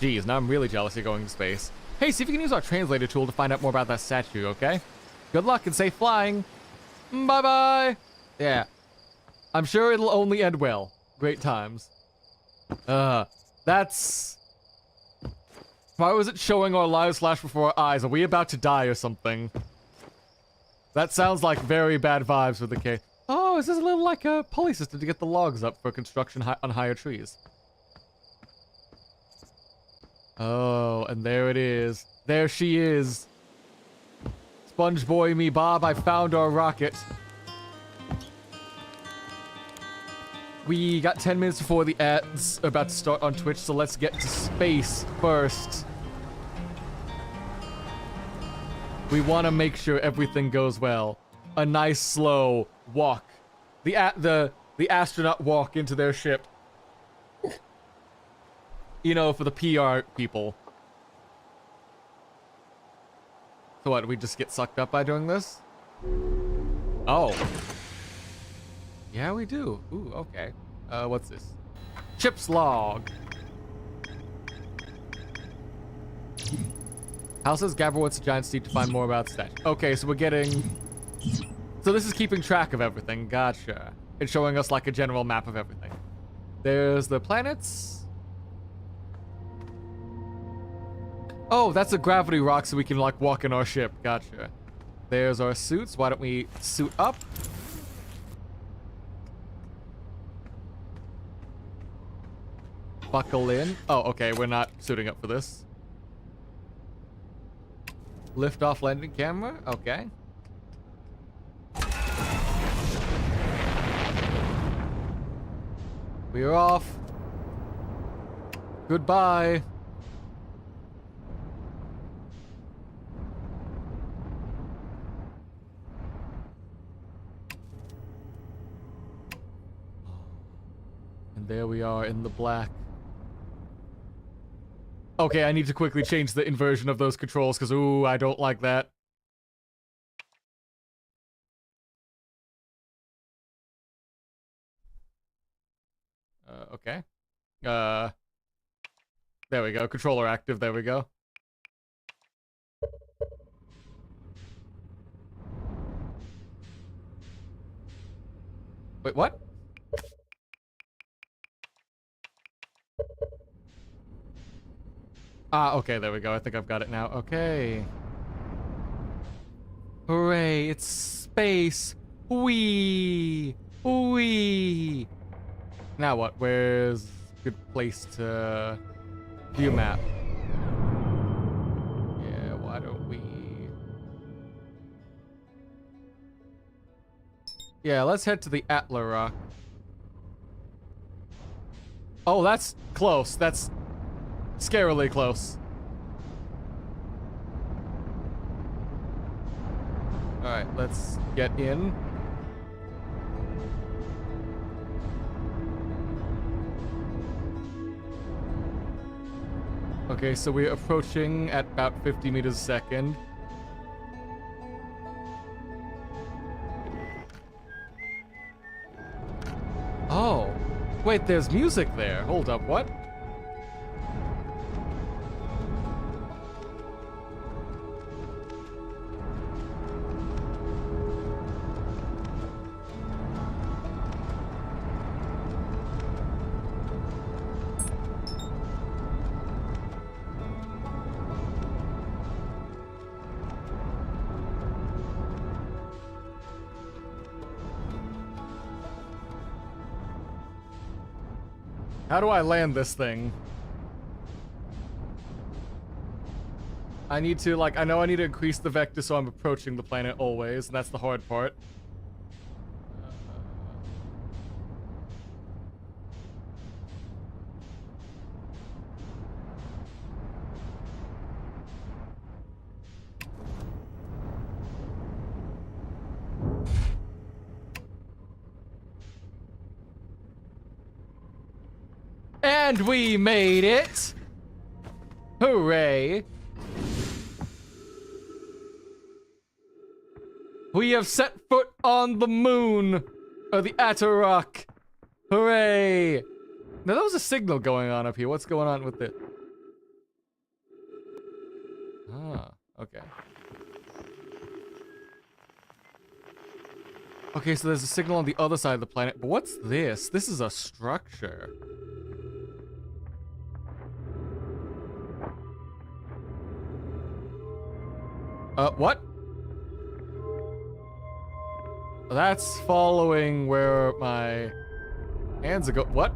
Geez, now I'm really jealous you're going to space. Hey, see if you can use our translator tool to find out more about that statue, okay? Good luck and safe flying. Bye-bye. Yeah. I'm sure it'll only end well. Great times. That's... Why was it showing our lives flash before our eyes? Are we about to die or something? That sounds like very bad vibes for the case. Oh, is this a little like a pulley system to get the logs up for construction on higher trees? Oh, and there it is. There she is. Sponge boy me Bob, I found our rocket. We got 10 minutes before the ads are about to start on Twitch, so let's get to space first. We want to make sure everything goes well. A nice slow walk. The astronaut walk into their ship. You know, for the PR people. So what, we just get sucked up by doing this? Oh. Yeah, we do. Ooh, okay. What's this? Chip's log. Hal says Gabber wants a giant steed to find more about the statue. Okay, so we're getting... So this is keeping track of everything. Gotcha. It's showing us like a general map of everything. There's the planets. Oh, that's a gravity rock so we can like walk in our ship. Gotcha. There's our suits. Why don't we suit up? Buckle in. Oh, okay. We're not suiting up for this. Lift off landing camera. Okay. We are off. Goodbye. And there we are in the black. Okay, I need to quickly change the inversion of those controls because, ooh, I don't like that. Okay. There we go. Controller active. There we go. Wait, what? Ah, okay, there we go. I think I've got it now. Okay. Hooray, it's space. Whee! Whee! Now what? Where's a good place to view map? Yeah, why don't we... Yeah, let's head to the Atla Rock. Oh, that's close. That's scarily close. Alright, let's get in. Okay, so we're approaching at about 50 meters a second. Oh, wait, there's music there. Hold up, what? How do I land this thing? I need to, like, I know I need to increase the vector so I'm approaching the planet always, and that's the hard part. And we made it! Hooray! We have set foot on the moon of the Atarak. Hooray! Now, there was a signal going on up here. What's going on with it? Ah, okay. Okay, so there's a signal on the other side of the planet. But what's this? This is a structure. What? That's following where my hands are go- what?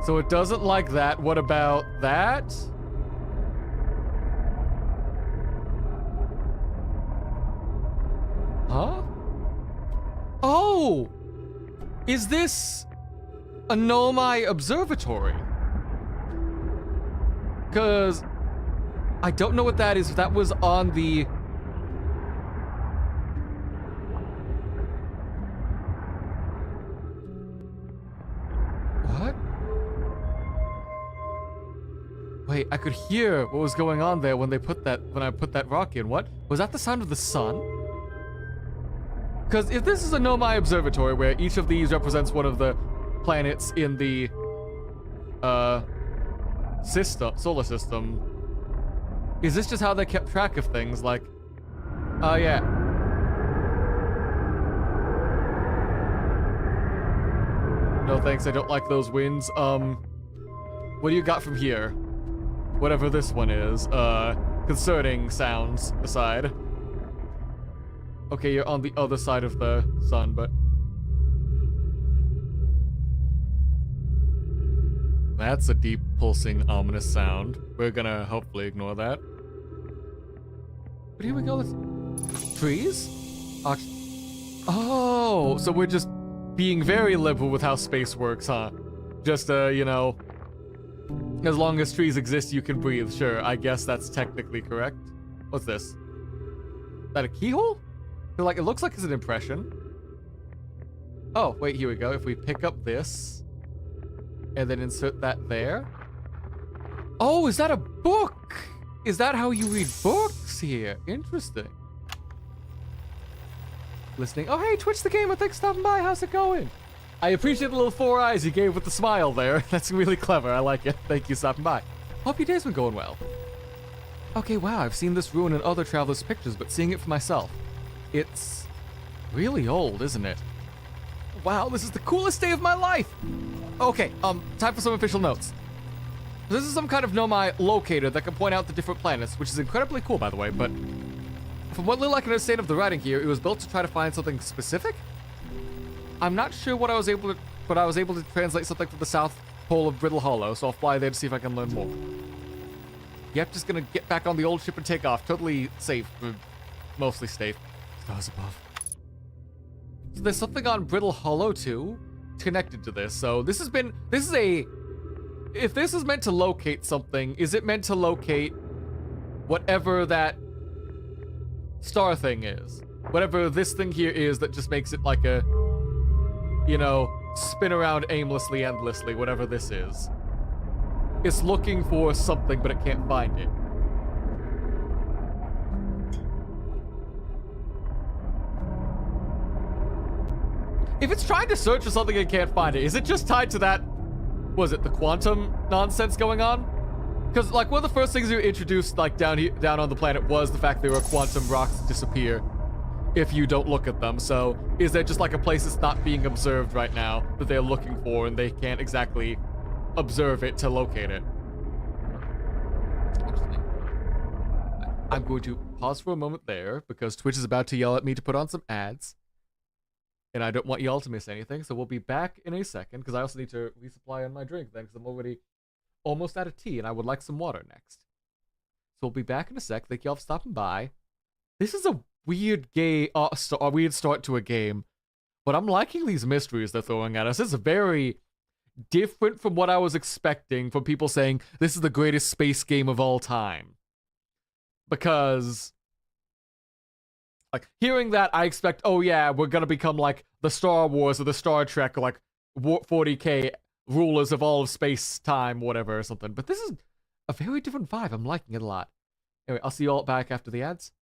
So it doesn't like that. What about that? Huh? Oh! Is this a Nomai observatory? Because I don't know what that is. That was on the... What? Wait, I could hear what was going on there when they put that, when I put that rock in. What? Was that the sound of the sun? Because if this is a Nomai observatory where each of these represents one of the planets in the solar system, is this just how they kept track of things? Like, oh yeah. No thanks, I don't like those winds. What do you got from here? Whatever this one is. Concerning sounds aside. Okay, you're on the other side of the sun, but... That's a deep, pulsing, ominous sound. We're gonna hopefully ignore that. But here we go, trees? Oh, so we're just being very liberal with how space works, huh? Just, you know... As long as trees exist, you can breathe. Sure, I guess that's technically correct. What's this? Is that a keyhole? Like, it looks like it's an impression. Oh, wait, here we go. If we pick up this and then insert that there. Oh, is that a book? Is that how you read books here? Interesting. Listening. Oh, hey, Twitch the Gamer, thanks for stopping by. How's it going? I appreciate the little 4 eyes you gave with the smile there. That's really clever. I like it. Thank you for stopping by. Hope your day's been going well. Okay, wow, I've seen this ruin in other travelers' pictures, but seeing it for myself. It's really old, isn't it? Wow, this is the coolest day of my life! Okay, time for some official notes. This is some kind of Nomai locator that can point out the different planets, which is incredibly cool, by the way, but from what little I can understand of the writing here, it was built to try to find something specific? I'm not sure what I was able to translate something from the South Pole of Brittle Hollow, so I'll fly there to see if I can learn more. Yep, just gonna get back on the old ship and take off. Totally safe, mostly safe. Stars above. So there's something on Brittle Hollow too, connected to this. So this is a, if this is meant to locate something, is it meant to locate whatever that star thing is? Whatever this thing here is that just makes it like a, you know, spin around aimlessly, endlessly, whatever this is. It's looking for something, but it can't find it. If it's trying to search for something and can't find it, is it just tied to that, was it the quantum nonsense going on? Because, like, one of the first things you introduced, like, down on the planet was the fact there were quantum rocks that disappear if you don't look at them. So, is there just, like, a place that's not being observed right now that they're looking for and they can't exactly observe it to locate it? I'm going to pause for a moment there because Twitch is about to yell at me to put on some ads. And I don't want y'all to miss anything, so we'll be back in a second because I also need to resupply on my drink then because I'm already almost out of tea and I would like some water next. So we'll be back in a sec. Thank y'all for stopping by. This is a weird a weird start to a game, but I'm liking these mysteries they're throwing at us. It's very different from what I was expecting from people saying this is the greatest space game of all time. Because like, hearing that, I expect, oh yeah, we're gonna become like the Star Wars or the Star Trek or like 40k rulers of all of space time, whatever, or something. But this is a very different vibe. I'm liking it a lot. Anyway, I'll see you all back after the ads.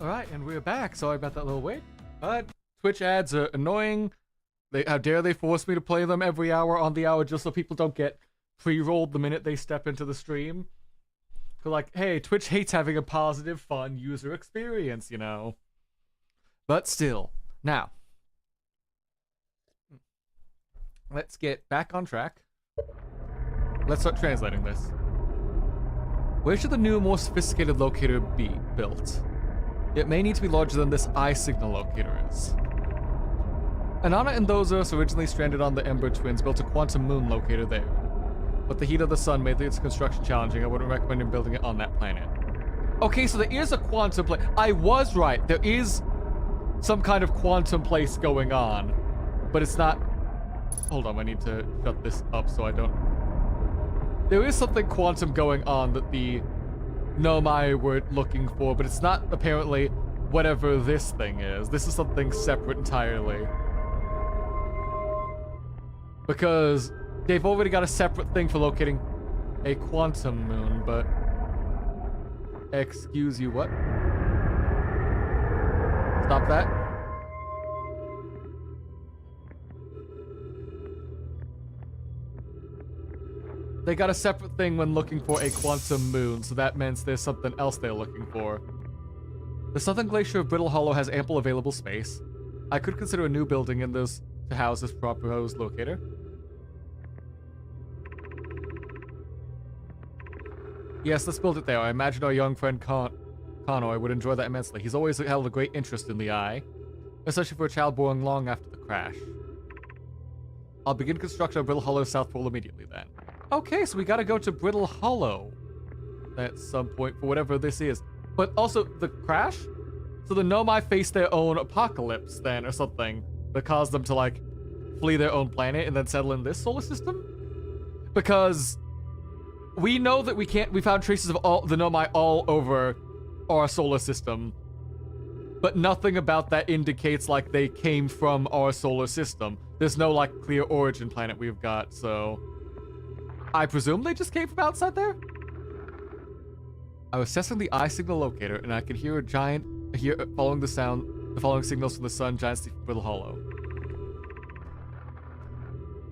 Alright, and we're back. Sorry about that little wait. Twitch ads are annoying. How dare they force me to play them every hour on the hour just so people don't get pre-rolled the minute they step into the stream. They're like, hey, Twitch hates having a positive, fun user experience, you know? But still. Now, let's get back on track. Let's start translating this. Where should the new, more sophisticated locator be built? It may need to be larger than this eye signal locator is. Anana and those of us originally stranded on the Ember Twins built a quantum moon locator there. but the heat of the sun made its construction challenging. I wouldn't recommend him building it on that planet. Okay, so there is a quantum place. I was right. There is some kind of quantum place going on, but it's not... Hold on, I need to shut this up so I don't... There is something quantum going on that the Nomai were looking for, but it's not apparently whatever this thing is. This is something separate entirely. Because they've already got a separate thing for locating a quantum moon, but... Excuse you, what? Stop that. They got a separate thing when looking for a quantum moon, so that means there's something else they're looking for. The southern glacier of Brittle Hollow has ample available space. I could consider a new building in this to house this proposed locator. Yes, let's build it there. I imagine our young friend Connoy would enjoy that immensely. He's always held a great interest in the eye, especially for a child born long after the crash. I'll begin construction of Brittle Hollow South Pole immediately then. Okay, so we gotta go to Brittle Hollow at some point for whatever this is. But also, the crash? So the Nomai face their own apocalypse then, or something, that caused them to, like, flee their own planet and then settle in this solar system? Because we know that we found traces of all the Nomai all over our solar system, but nothing about that indicates, like, they came from our solar system. There's no, like, clear origin planet we've got, so... I presume they just came from outside there? I was testing the eye signal locator, and I could hear following the following signals from the sun, giant from Brittle Hollow.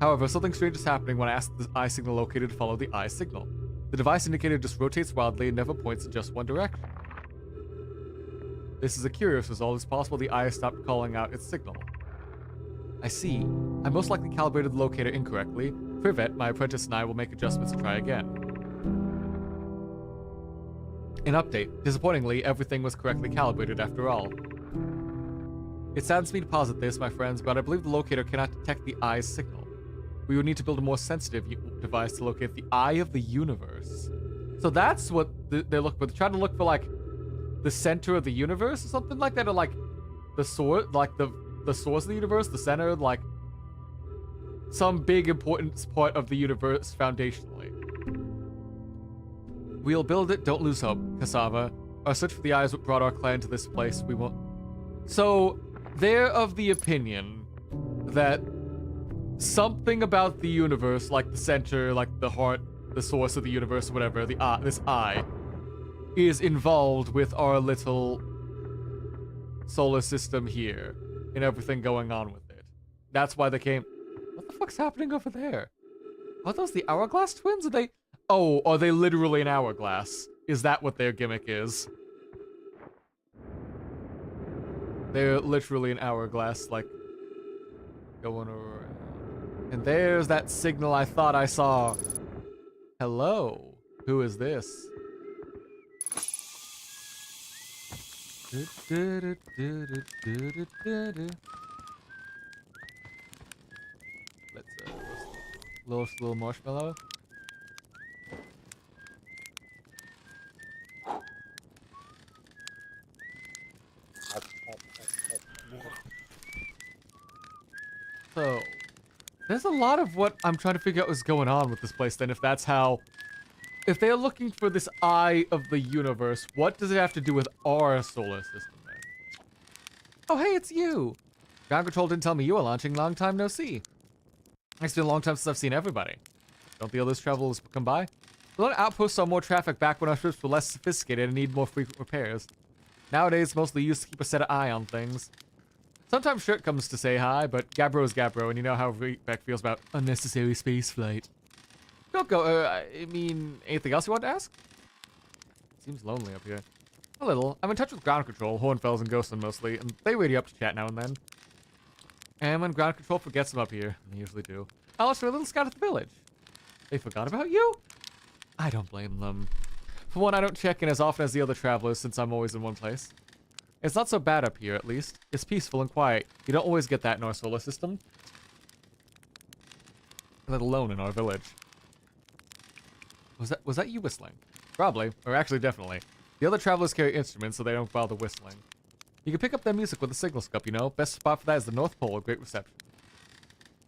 However, something strange is happening when I ask the eye signal locator to follow the eye signal. The device indicator just rotates wildly and never points in just one direction. This is a curious result. It's possible the eye stopped calling out its signal. I see. I most likely calibrated the locator incorrectly. Privet, my apprentice, and I will make adjustments to try again. An update. Disappointingly, everything was correctly calibrated after all. It saddens me to posit this, my friends, but I believe the locator cannot detect the eye's signal. We would need to build a more sensitive device to locate the eye of the universe. So that's what they're looking for. They're trying to look for, like, the center of the universe or something like that, or, like, the source, like, the source of the universe, the center, like, some big important part of the universe foundationally. We'll build it, don't lose hope, Cassava. Our search for the eye is what brought our clan to this place. We won't... So, they're of the opinion that something about the universe, like the center, like the heart, the source of the universe, whatever, this eye, is involved with our little solar system here and everything going on with it. That's why they came... What the fuck's happening over there? Are those the Hourglass twins? Are they... Oh, are they literally an hourglass? Is that what their gimmick is? They're literally an hourglass, like, going around. And there's that signal I thought I saw. Hello? Who is this? Let's little marshmallow. So, there's a lot of what I'm trying to figure out is going on with this place then, if that's how... If they're looking for this eye of the universe, what does it have to do with our solar system then? Oh, hey, it's you! Ground Control didn't tell me you were launching. Long time no see. It's been a long time since I've seen everybody. Don't the others travelers come by? A lot of outposts saw more traffic back when our ships were less sophisticated and need more frequent repairs. Nowadays, mostly used to keep a set of eye on things. Sometimes Shirt comes to say hi, but Gabbro's Gabbro, and you know how Beck feels about unnecessary space flight. Don't go, I mean, anything else you want to ask? Seems lonely up here. A little. I'm in touch with Ground Control, Hornfells and Ghostin mostly, and they radio up to chat now and then. And when Ground Control forgets them up here, and they usually do, I'll ask for a little scout at the village. They forgot about you? I don't blame them. For one, I don't check in as often as the other travelers since I'm always in one place. It's not so bad up here, at least. It's peaceful and quiet. You don't always get that in our solar system. Let alone in our village. Was that you whistling? Probably, or actually definitely. The other travelers carry instruments, so they don't bother whistling. You can pick up their music with a signal scope, you know? Best spot for that is the North Pole, a great reception.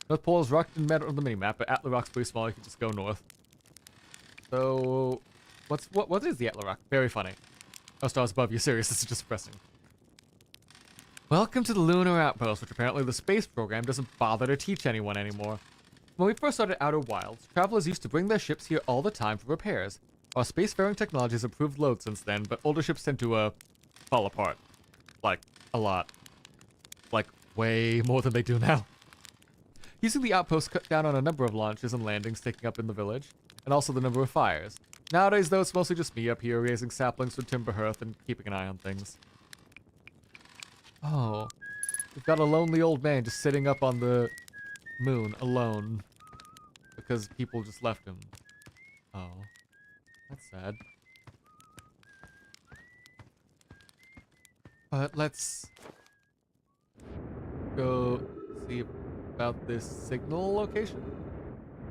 North Pole is rocked in metal on the minimap, but Atla Rock's pretty small, you can just go north. So, what is the Atla Rock? Very funny. Oh, stars above you, serious, this is just depressing. Welcome to the Lunar Outpost, which apparently the space program doesn't bother to teach anyone anymore. When we first started Outer Wilds, travelers used to bring their ships here all the time for repairs. Our spacefaring technology has improved loads since then, but older ships tend to, fall apart. Like, a lot. Like, way more than they do now. Using the outpost cut down on a number of launches and landings taking up in the village, and also the number of fires. Nowadays, though, it's mostly just me up here raising saplings for timber hearth and keeping an eye on things. Oh, we've got a lonely old man just sitting up on the moon alone because people just left him. Oh, that's sad. But let's go see about this signal location.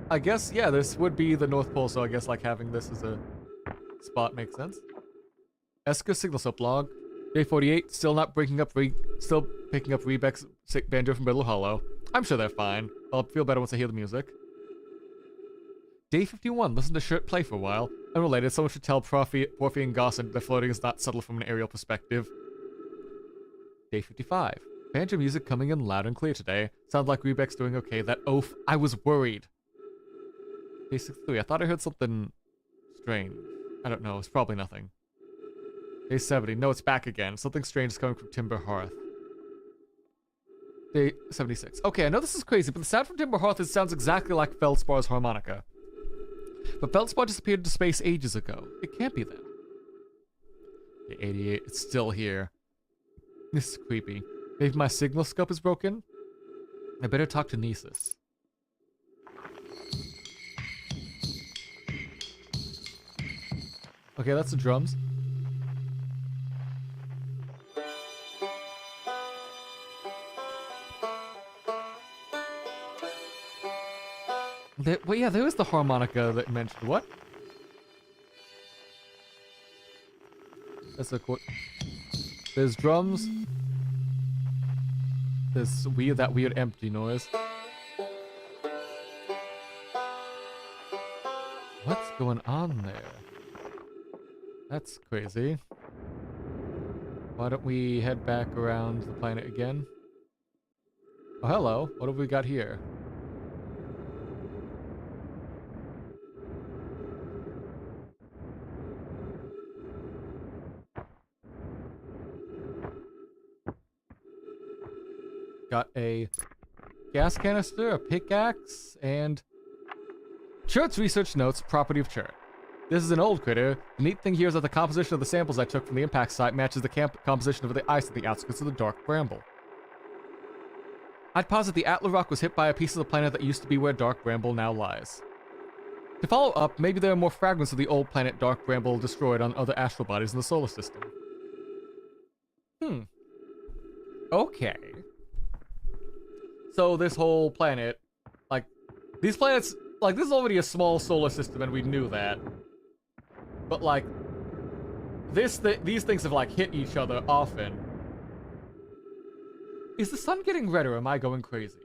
I guess, yeah, this would be the North Pole, so I guess like having this as a spot makes sense. Eska signal soap log. Day 48, still picking up Rebec's sick banjo from Biddle Hollow. I'm sure they're fine. I'll feel better once I hear the music. Day 51, listen to Shirt play for a while. Unrelated, someone should tell Porphy and Gossip that floating is not subtle from an aerial perspective. Day 55, banjo music coming in loud and clear today. Sounds like Rebec's doing okay. That oaf, I was worried. Day 63, I thought I heard something strange. I don't know, it's probably nothing. Day 70. No, it's back again. Something strange is coming from Timber Hearth. Day 76. Okay, I know this is crazy, but the sound from Timber Hearth sounds exactly like Feldspar's harmonica. But Feldspar disappeared into space ages ago. It can't be that. Day 88. It's still here. This is creepy. Maybe my signal scope is broken? I better talk to Nesis. Okay, that's the drums. Well, yeah, there was the harmonica that you mentioned. What? That's a quote. There's drums. There's that weird empty noise. What's going on there? That's crazy. Why don't we head back around the planet again? Oh, hello. What have we got here? Got a gas canister, a pickaxe, and Churt's research notes, property of Churt. This is an old critter. The neat thing here is that the composition of the samples I took from the impact site matches the composition of the ice at the outskirts of the Dark Bramble. I'd posit the Atla Rock was hit by a piece of the planet that used to be where Dark Bramble now lies. To follow up, maybe there are more fragments of the old planet Dark Bramble destroyed on other astral bodies in the solar system. Okay. So this whole planet, like, these planets, like, this is already a small solar system and we knew that. But, like, these things have, like, hit each other often. Is the sun getting red or am I going crazy?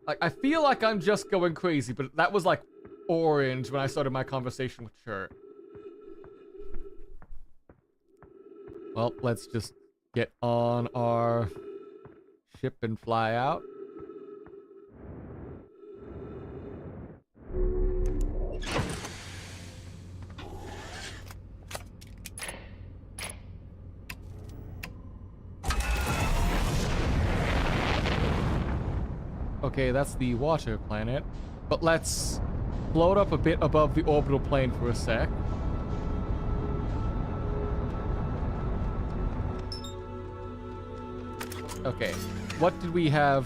Like, I feel like I'm just going crazy, but that was, like, orange when I started my conversation with Churt. Well, let's just get on our ship and fly out. Okay, that's the water planet. But let's float up a bit above the orbital plane for a sec. Okay, what did we have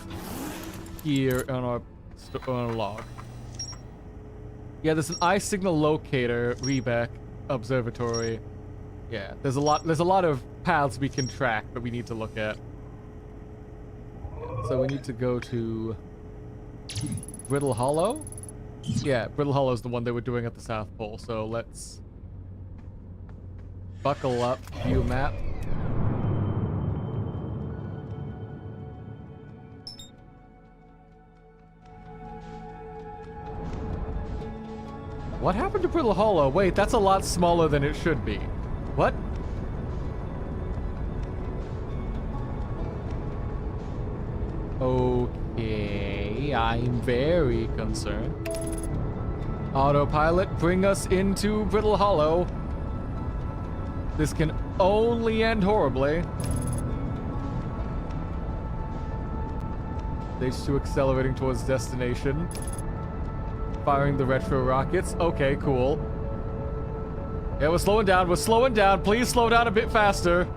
here on our log? Yeah, there's an eye signal locator, Rebec Observatory. Yeah, there's a lot of paths we can track that we need to look at. So we need to go to Brittle Hollow? Yeah, Brittle Hollow is the one they were doing at the South Pole, so let's buckle up, view map. What happened to Brittle Hollow? Wait, that's a lot smaller than it should be. What? Okay, I'm very concerned. Autopilot, bring us into Brittle Hollow. This can only end horribly. Stage 2 accelerating towards destination. Firing the retro rockets. Okay, cool. Yeah, we're slowing down. We're slowing down. Please slow down a bit faster.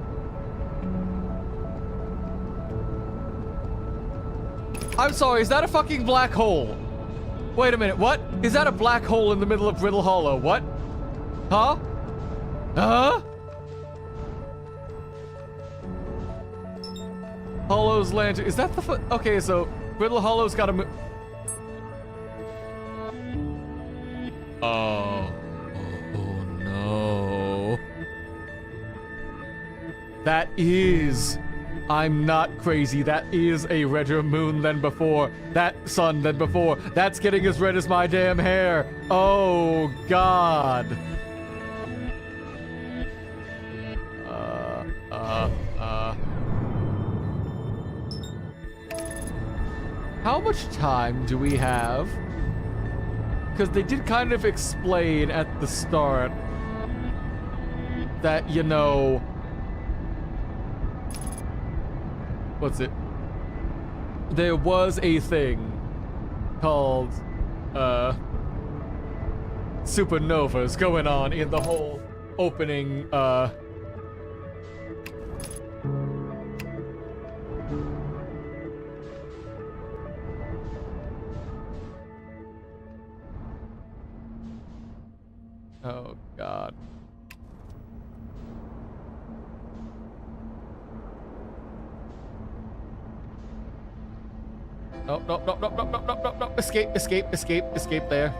I'm sorry, is that a fucking black hole? Wait a minute, what? Is that a black hole in the middle of Brittle Hollow? What? Huh? Huh? Hollow's lantern. Is that the okay, so Brittle Hollow's got a Oh no. That is... I'm not crazy. That is a redder moon than before. That sun than before. That's getting as red as my damn hair. Oh, God. How much time do we have? Because they did kind of explain at the start that, you know... What's it? There was a thing called, supernovas going on in the whole opening, Oh, God. No, no, no, no, no, no, no, no, no. Escape, escape, escape, escape there.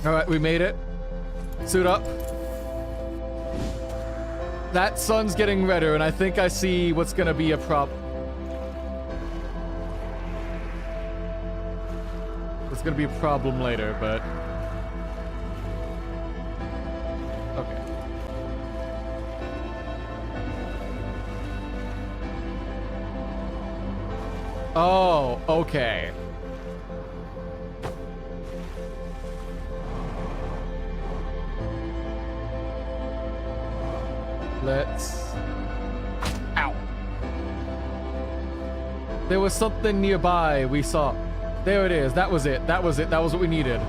Alright, we made it. Suit up. That sun's getting redder, and I think I see what's gonna be a problem. It's gonna be a problem later, but... Okay. Oh, okay. Let's... Ow. There was something nearby we saw. There it is. That was it. That was it. That was what we needed.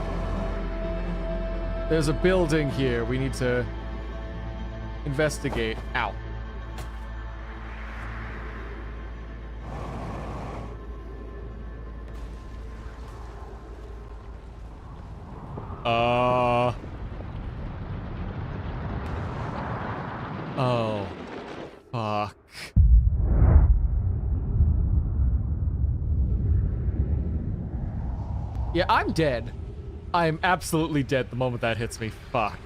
There's a building here we need to investigate. Ow. Oh. Fuck. Yeah, I'm dead. I am absolutely dead the moment that hits me. Fuck.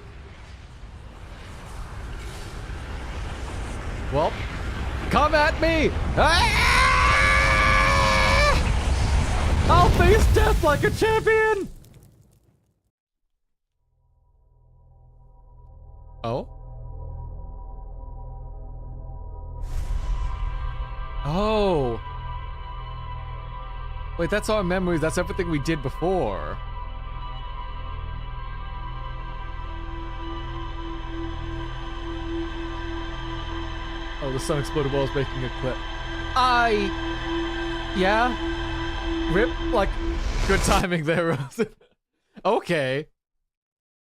Well, come at me! Ah! I'll face death like a champion! Oh? Oh. Wait, that's our memories. That's everything we did before. Oh, the sun exploded while I was making a clip. Yeah? Rip? Like, good timing there, Rose. Okay.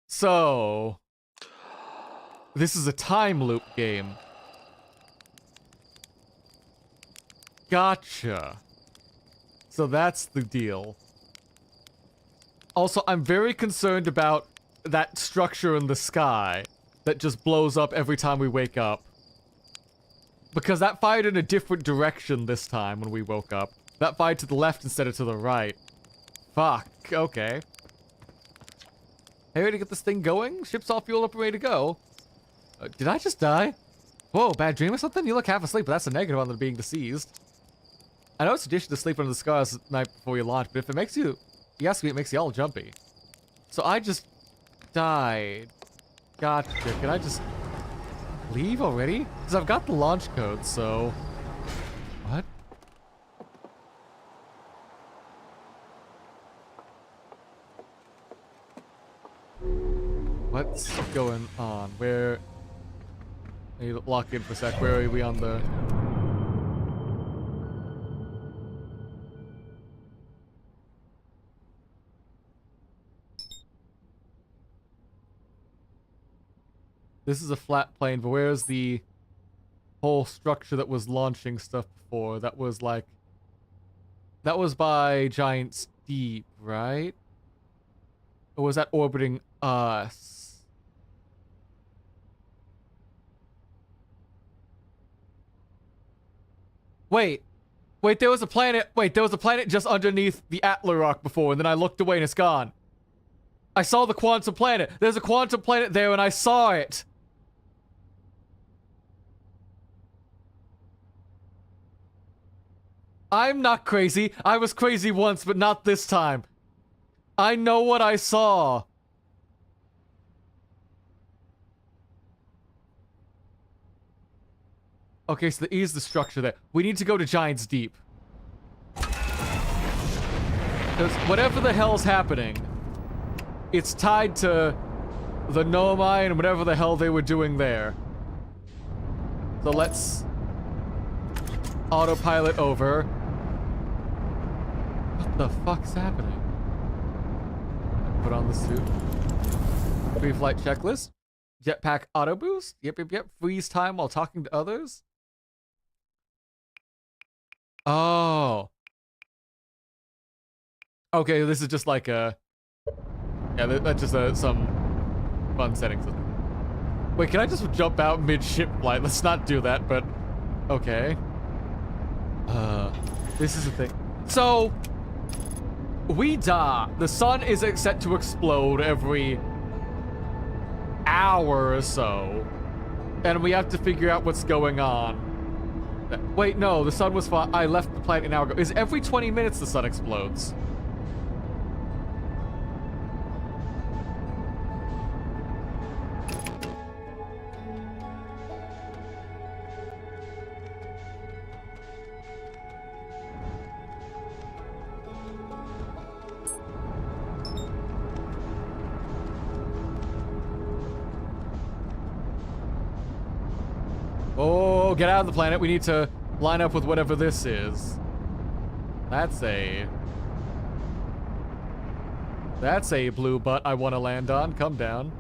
So... This is a time loop game. Gotcha. So that's the deal. Also, I'm very concerned about that structure in the sky. that just blows up every time we wake up. Because that fired in a different direction this time when we woke up. That fired to the left instead of to the right. Fuck, okay. Hey, ready to get this thing going? Ship's all fueled up and ready to go. Did I just die? Whoa, bad dream or something? You look half asleep, but that's a negative on the being deceased. I know it's tradition to sleep under the stars the night before you launch, but if it makes you ask me, it makes you all jumpy. So I just died. Gotcha. Can I just leave already? Because I've got the launch code, so... What? What's going on? Where... I need to lock in for a sec. Where are we on the... This is a flat plane, but where's the whole structure that was launching stuff before? That was like... That was by Giant's Deep, right? Or was that orbiting us? Wait, there was a planet. Wait, there was a planet just underneath the Atla rock before, and then I looked away and it's gone. I saw the quantum planet. There's a quantum planet there, and I saw it. I'm not crazy. I was crazy once, but not this time. I know what I saw. Okay, so the E is the structure there. We need to go to Giant's Deep. Because whatever the hell's happening, it's tied to the Nomai and whatever the hell they were doing there. So let's autopilot over. What the fuck's happening? Put on the suit. Pre-flight checklist. Jetpack auto boost. Yep. Freeze time while talking to others. Oh. Okay, this is just like a... Yeah, that's just some fun settings. Wait, can I just jump out mid-ship flight? Let's not do that, but... Okay. This is the thing. So... We die. The sun is set to explode every hour or so. And we have to figure out what's going on. Wait, no, the sun was fine. I left the planet an hour ago. Is every 20 minutes the sun explodes? Oh, get out of the planet. We need to line up with whatever this is. That's a blue butt I want to land on. Come down.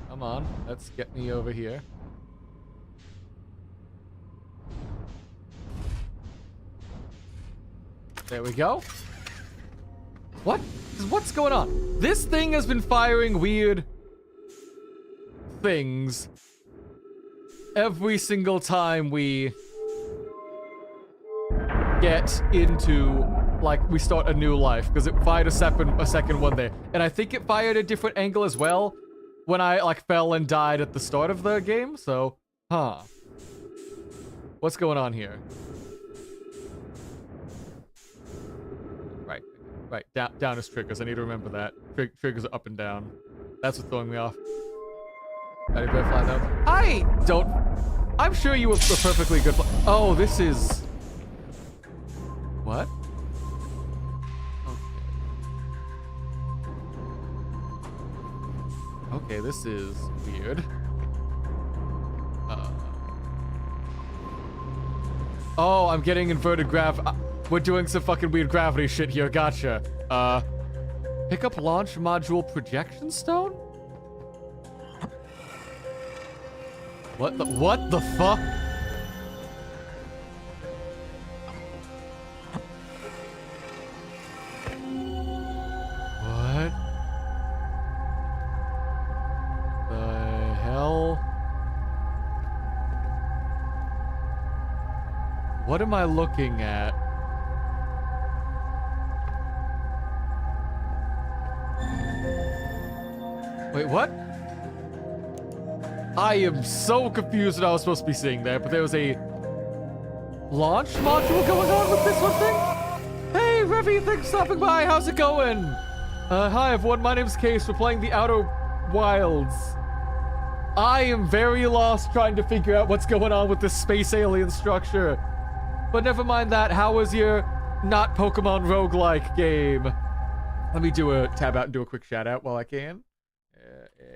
Come on. Let's get me over here. There we go. What's going on? This thing has been firing weird things every single time we get into, like, we start a new life, because it fired a second one there. And I think it fired a different angle as well when I, like, fell and died at the start of the game, so, huh. What's going on here? Right, down is triggers. I need to remember that. Triggers are up and down. That's what's throwing me off. Ready to fly down? I'm sure you were perfectly good. Oh, this is... What? Okay, this is weird. Oh, I'm getting inverted we're doing some fucking weird gravity shit here, gotcha. Pick up launch module projection stone? What the fuck? What am I looking at? Wait, what? I am so confused what I was supposed to be seeing there, but there was a launch module going on with this one thing? Hey, Revy, thanks for stopping by. How's it going? Hi, everyone. My name's Case. We're playing the Outer Wilds. I am very lost trying to figure out what's going on with this space alien structure. But never mind that. How was your not Pokemon roguelike game? Let me do a tab out and do a quick shout out while I can.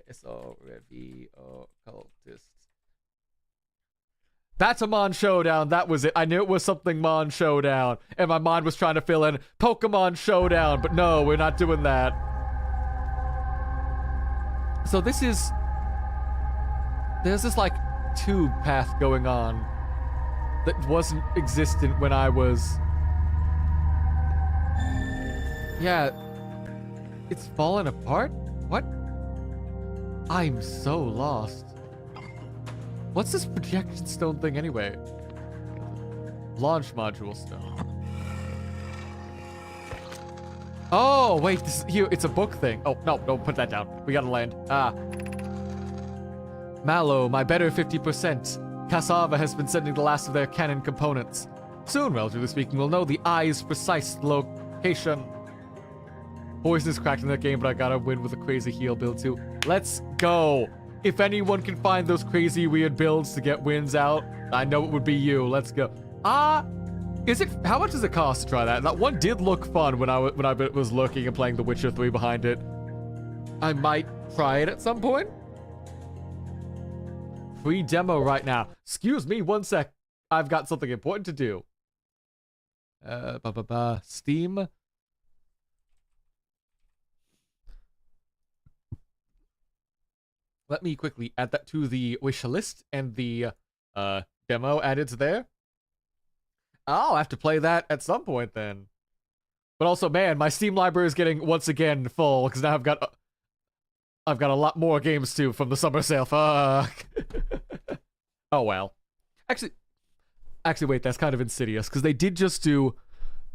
So Revy Occultist. That's a Mon Showdown. That was it. I knew it was something Mon Showdown. And my mind was trying to fill in Pokemon Showdown. But no, we're not doing that. So this is... There's this, like, tube path going on that wasn't existent when I was... Yeah. It's fallen apart? What? I'm so lost. What's this projection stone thing anyway? Launch module stone. Oh, wait, this is here. It's a book thing. Oh, no, don't put that down. We gotta land. Mallow, my better 50%. Cassava has been sending the last of their cannon components. Soon, relatively speaking, we'll know the eye's precise location. Poison is cracked in that game, but I gotta win with a crazy heal build too. Let's go. If anyone can find those crazy weird builds to get wins out, I know it would be you. Let's go. Is it? How much does it cost to try that? That one did look fun when I was looking and playing The Witcher 3 behind it. I might try it at some point. Free demo right now. Excuse me, one sec. I've got something important to do. Steam. Let me quickly add that to the wish list and the demo added there. I'll have to play that at some point then. But also, man, my Steam library is getting once again full because now I've got a lot more games too from the summer sale. Fuck. Oh well. Actually, wait, that's kind of insidious because they did just do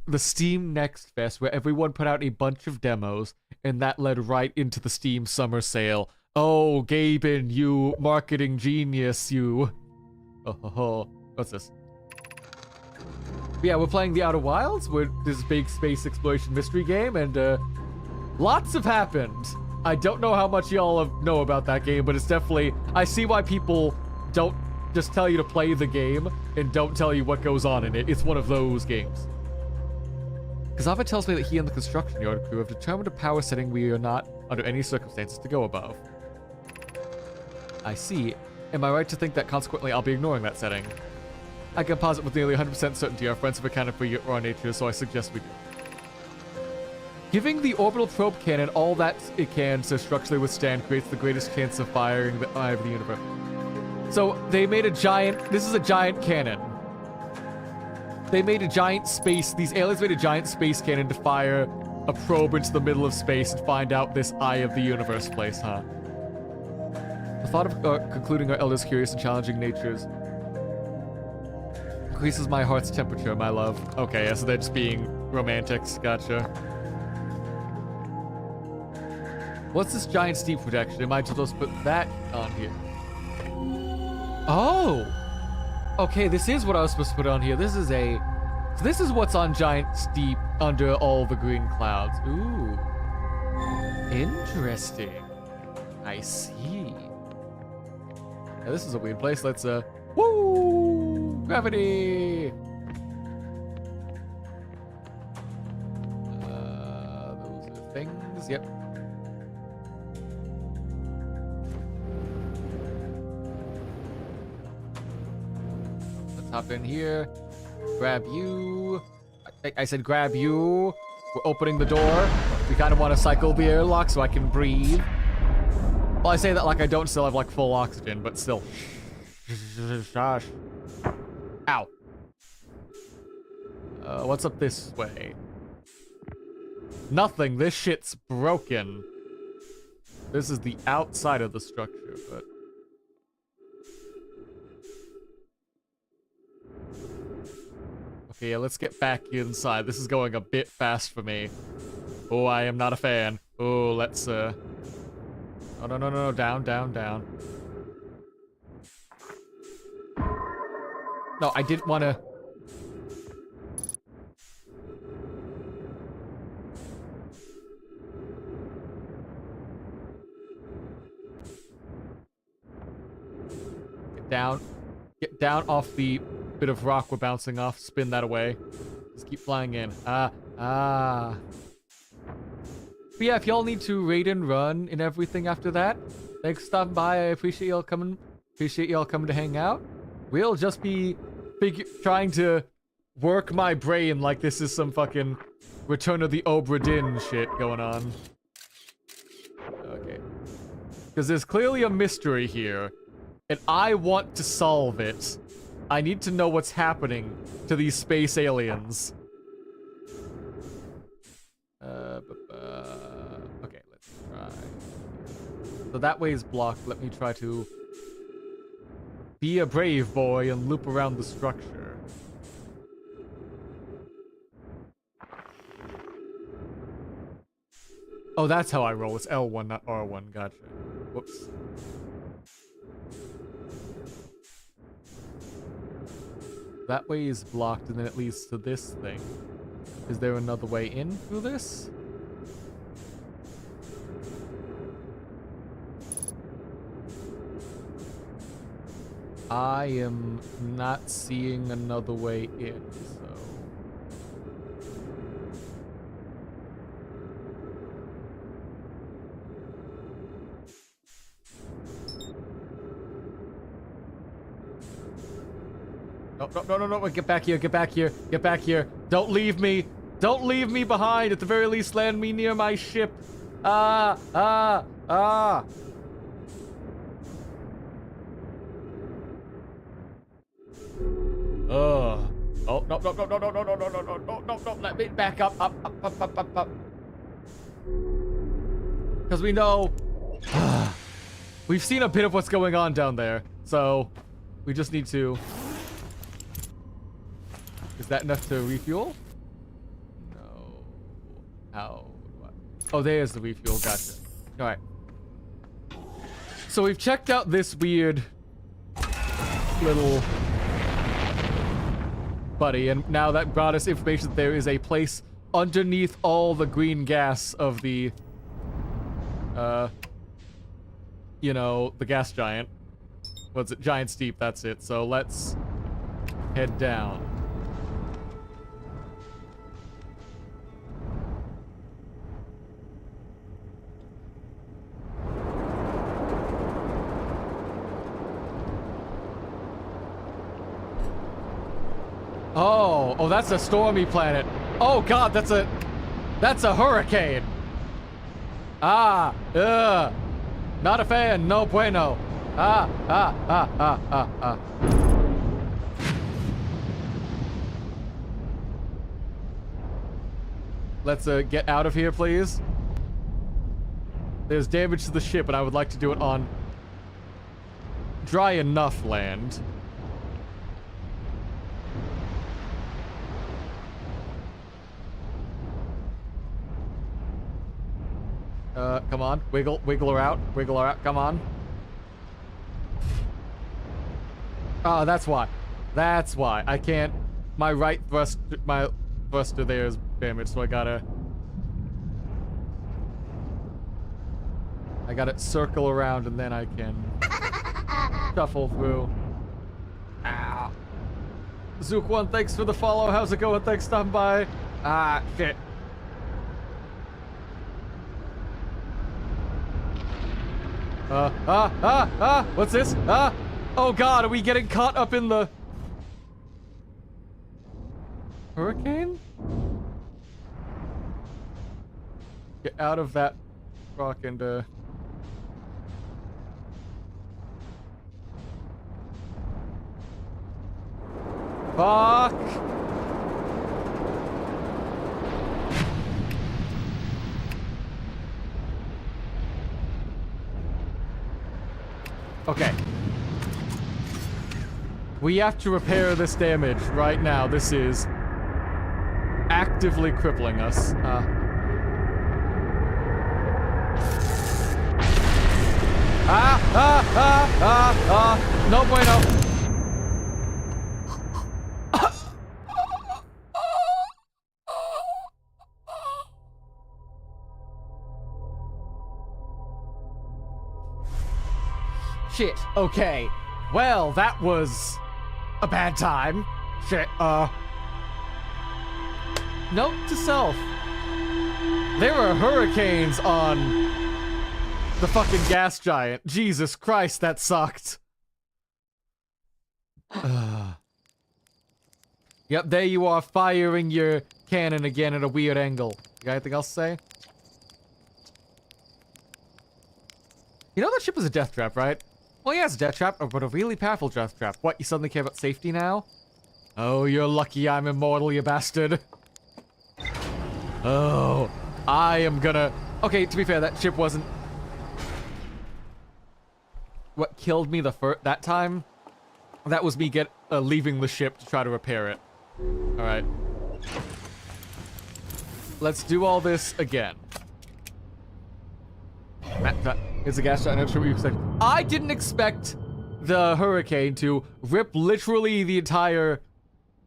the Steam Next Fest where everyone put out a bunch of demos and that led right into the Steam summer sale. Oh, Gaben, you marketing genius, you. Oh, what's this? Yeah, we're playing the Outer Wilds. We're this big space exploration mystery game, and lots have happened. I don't know how much y'all know about that game, but it's definitely... I see why people don't just tell you to play the game and don't tell you what goes on in it. It's one of those games. Kazava tells me that he and the construction yard crew have determined a power setting we are not, under any circumstances, to go above. I see. Am I right to think that consequently I'll be ignoring that setting? I can posit with nearly 100% certainty our friends have accounted for our nature, so I suggest we do. Giving the orbital probe cannon all that it can to structurally withstand creates the greatest chance of firing the eye of the universe. So they made a giant... This is a giant cannon. They made a giant space... These aliens made a giant space cannon to fire a probe into the middle of space and find out this eye of the universe place, huh? The thought of concluding our elders' curious and challenging natures increases my heart's temperature, my love. Okay, yeah, so they're just being romantics. Gotcha. What's this giant steam projection? Am I supposed to put that on here? Oh! Okay, this is what I was supposed to put on here. This is a... So this is what's on giant steep under all the green clouds. Ooh. Interesting. I see. Yeah, this is a weird place. Let's, woo! Gravity! Those are things. Yep. Let's hop in here. Grab you. I said grab you. We're opening the door. We kind of want to cycle the airlock so I can breathe. Well, I say that like I don't still have like full oxygen, but still. Gosh. Ow. What's up this way? Nothing. This shit's broken. This is the outside of the structure, but... Okay, let's get back inside. This is going a bit fast for me. Oh, I am not a fan. Oh, let's, Oh, no. Down. No, I didn't want to... Get down off the bit of rock we're bouncing off. Spin that away. Just keep flying in. But yeah, if y'all need to raid and run and everything after that, thanks for stopping by. I appreciate y'all coming. Appreciate y'all coming to hang out. We'll just be trying to work my brain like this is some fucking Return of the Obra Dinn shit going on. Okay. Because there's clearly a mystery here, and I want to solve it. I need to know what's happening to these space aliens. Okay, let's try. So that way is blocked. Let me try to be a brave boy and loop around the structure. Oh, that's how I roll. It's L1, not R1. Gotcha. Whoops. That way is blocked, and then it leads to this thing. Is there another way in through this? I am not seeing another way in, so... No, get back here, get back here, get back here. Don't leave me. Don't leave me behind. At the very least, land me near my ship. Oh, no, let me back up. Because we know... we've seen a bit of what's going on down there, so we just need to... Is that enough to refuel? No. How? What? Oh, there's the refuel. Gotcha. All right. So we've checked out this weird little buddy, and now that brought us information that there is a place underneath all the green gas of the, you know, the gas giant. What's it? Giant Steep. That's it. So let's head down. Oh, that's a stormy planet. Oh god, that's a hurricane. Not a fan, no bueno. Let's get out of here, please. There's damage to the ship, and I would like to do it on dry enough land. Come on, wiggle her out, come on. Oh, that's why. I can't, my right thruster there is damaged, so I gotta circle around and then I can shuffle through. Ow. Zook1, thanks for the follow, how's it going? Thanks for stopping by. Shit. What's this? Oh god, are we getting caught up in the hurricane? Get out of that rock and fuck! Okay. We have to repair this damage right now. This is actively crippling us. No bueno. Shit. Okay. Well, that was a bad time. Shit. Note to self. There were hurricanes on the fucking gas giant. Jesus Christ, that sucked. Yep, there you are, firing your cannon again at a weird angle. You got anything else to say? You know that ship is a death trap, right? Well, yeah, it's a death trap, but a really powerful death trap. What, you suddenly care about safety now? Oh, you're lucky I'm immortal, you bastard. Oh, I am gonna... Okay, to be fair, that ship wasn't... what killed me that time? That was me leaving the ship to try to repair it. Alright. Let's do all this again. It's a gas giant. I'm sure what you expect. I didn't expect the hurricane to rip literally the entire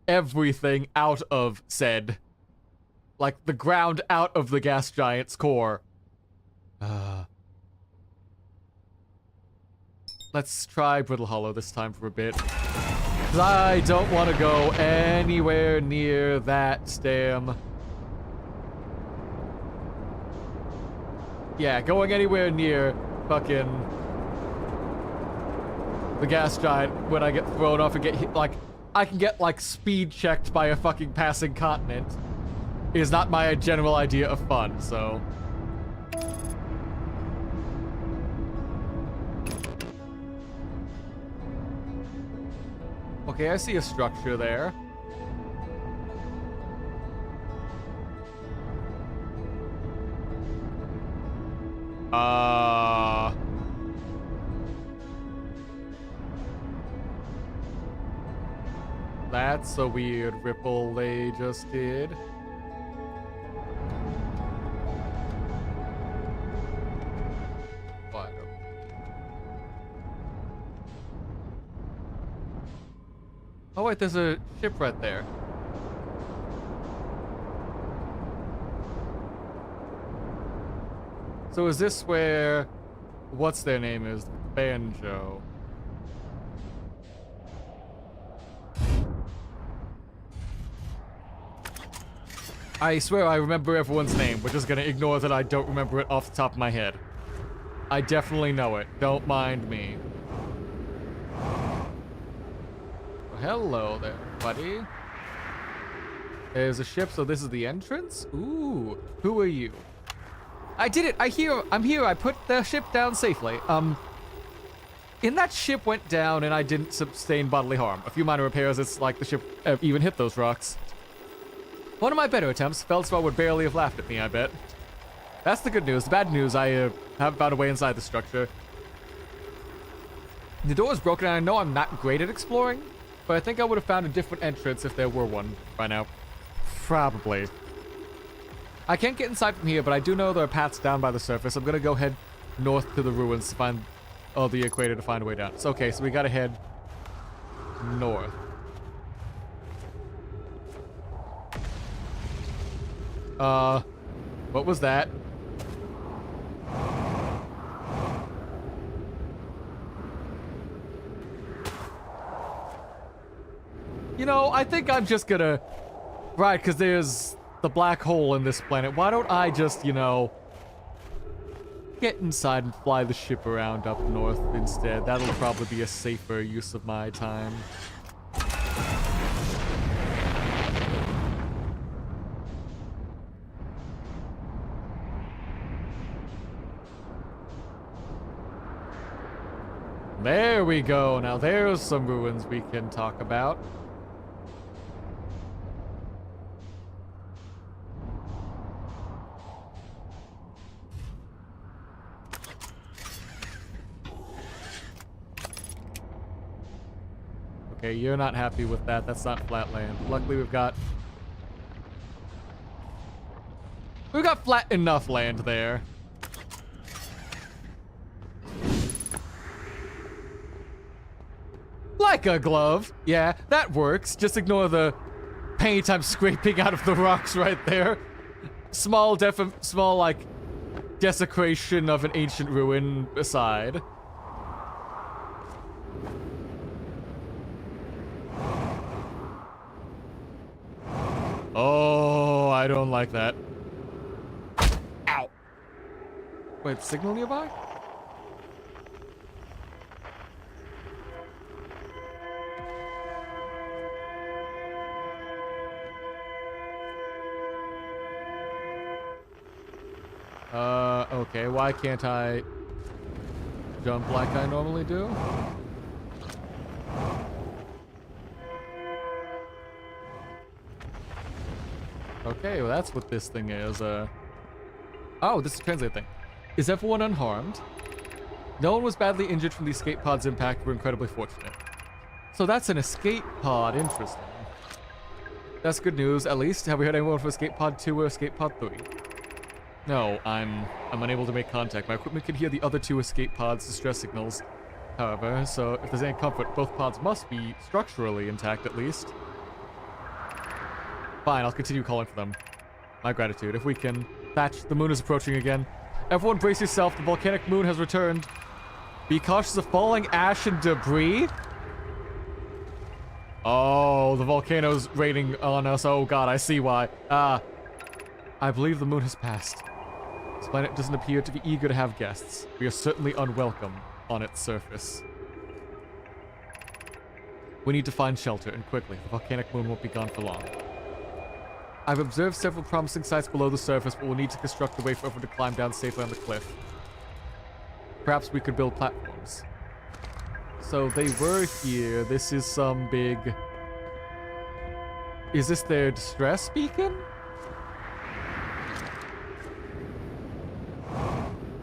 everything out of said. Like, the ground out of the gas giant's core. Let's try Brittle Hollow this time for a bit. 'Cause I don't want to go anywhere near that stem. Yeah, going anywhere near fucking the gas giant when I get thrown off and get hit, like, I can get, like, speed checked by a fucking passing continent is not my general idea of fun, so... Okay, I see a structure there. That's a weird ripple they just did. What? Oh wait, there's a ship right there. So is this where... what's their name is? Banjo. I swear I remember everyone's name. We're just gonna ignore that I don't remember it off the top of my head. I definitely know it. Don't mind me. Well, hello there, buddy. There's a ship, so this is the entrance? Ooh, who are you? I did it! I'm here! I put the ship down safely. And that ship went down and I didn't sustain bodily harm. A few minor repairs, it's like the ship even hit those rocks. One of my better attempts, Feldspar would barely have laughed at me, I bet. That's the good news. The bad news, I haven't found a way inside the structure. The door is broken and I know I'm not great at exploring, but I think I would have found a different entrance if there were one by now. Probably. I can't get inside from here, but I do know there are paths down by the surface. I'm gonna go head north to the ruins to find... oh, the equator to find a way down. It's okay, so we gotta head north. What was that? You know, I think I'm just gonna... right, because there's the black hole in this planet. Why don't I just, you know... get inside and fly the ship around up north instead? That'll probably be a safer use of my time. There we go. Now there's some ruins we can talk about. Okay, you're not happy with that. That's not flat land. Luckily, we've got We got flat enough land there. Like a glove. Yeah, that works. Just ignore the paint I'm scraping out of the rocks right there. Small like desecration of an ancient ruin aside. Oh, I don't like that. Ow. Wait, signal nearby? Okay, why can't I jump like I normally do? Okay, well that's what this thing is, Oh, this is a translate thing. Is everyone unharmed? No one was badly injured from the escape pod's impact. We're incredibly fortunate. So that's an escape pod, interesting. That's good news, at least. Have we heard anyone from escape pod 2 or escape pod 3? No, I'm unable to make contact. My equipment can hear the other 2 escape pods' distress signals. However, so if there's any comfort, both pods must be structurally intact at least. Fine, I'll continue calling for them. My gratitude. If we can. Thatch, the moon is approaching again. Everyone brace yourself, the volcanic moon has returned. Be cautious of falling ash and debris. Oh, the volcano's raining on us. Oh god, I see why. I believe the moon has passed. This planet doesn't appear to be eager to have guests. We are certainly unwelcome on its surface. We need to find shelter, and quickly. The volcanic moon won't be gone for long. I've observed several promising sites below the surface, but we'll need to construct a way for everyone to climb down safely on the cliff. Perhaps we could build platforms. So they were here. This is some big... Is this their distress beacon?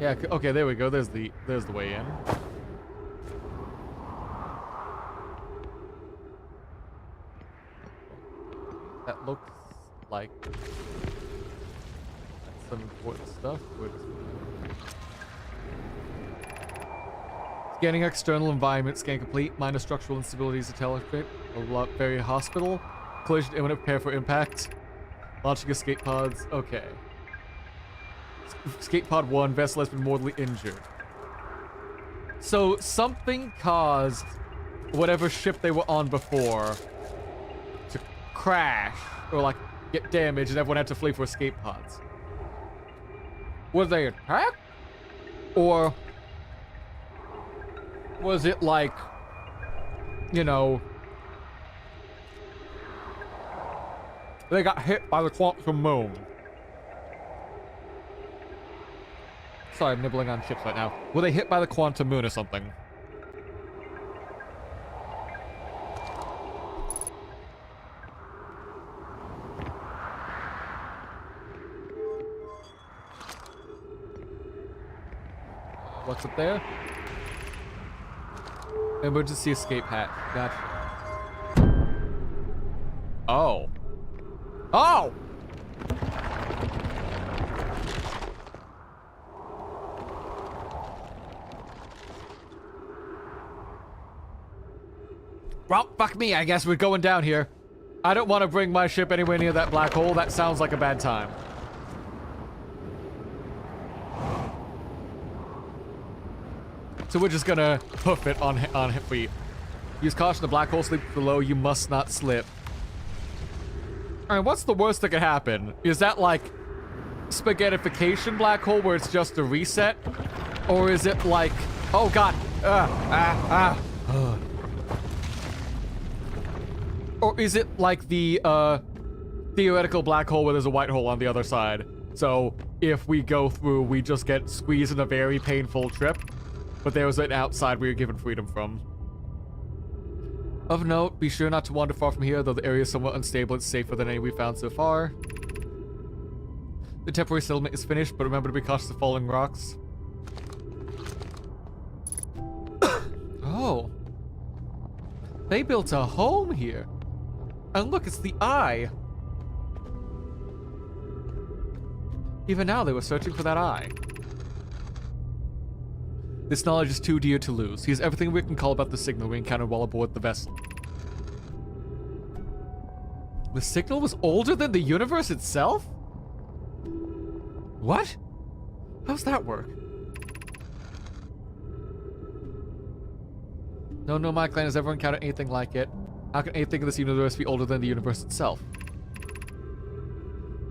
Yeah, okay, there we go. There's the way in. That looks like that's some important stuff. Scanning external environment, scan complete. Minor structural instabilities to telegraph. Very hospital. Collision imminent, prepare for impact. Launching escape pods. Okay. Escape pod 1, vessel has been mortally injured. So something caused whatever ship they were on before to crash or like get damaged, and everyone had to flee for escape pods. Were they attacked? Or was it like, you know, they got hit by the quantum moon? Sorry, I'm nibbling on chips right now. Were they hit by the quantum moon or something? What's up there? Emergency escape hatch. Gotcha. Oh. Oh! Well, fuck me, I guess we're going down here. I don't want to bring my ship anywhere near that black hole. That sounds like a bad time. So we're just gonna hoof it on feet. Use caution, the black hole sleeps below. You must not slip. Alright, what's the worst that could happen? Is that like spaghettification black hole where it's just a reset? Or is it like, oh god, Or is it like the theoretical black hole where there's a white hole on the other side? So if we go through, we just get squeezed in a very painful trip. But there was an outside we were given freedom from. Of note, be sure not to wander far from here, though the area is somewhat unstable. It's safer than any we've found so far. The temporary settlement is finished, but remember to be cautious of falling rocks. Oh. They built a home here. And look, it's the eye. Even now, they were searching for that eye. This knowledge is too dear to lose. Here's everything we can call about the signal we encountered while aboard the vessel. The signal was older than the universe itself? What? How's that work? No, my clan has ever encountered anything like it. How can anything in this universe be older than the universe itself?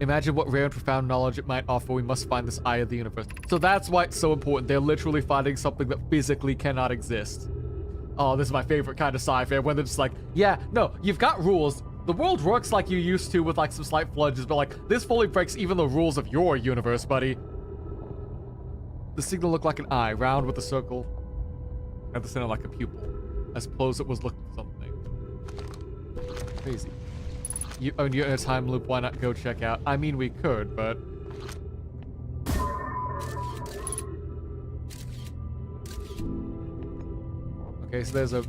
Imagine what rare and profound knowledge it might offer. We must find this eye of the universe. So that's why it's so important. They're literally finding something that physically cannot exist. Oh, this is my favorite kind of sci-fi, when they're just like, yeah, no, you've got rules. The world works like you used to with like some slight fludges, but like, this fully breaks even the rules of your universe, buddy. The signal looked like an eye, round with a circle at the center like a pupil. I suppose it was looking for something. Crazy. You're in a time loop, why not go check out? I mean, we could, but... Okay, so there's a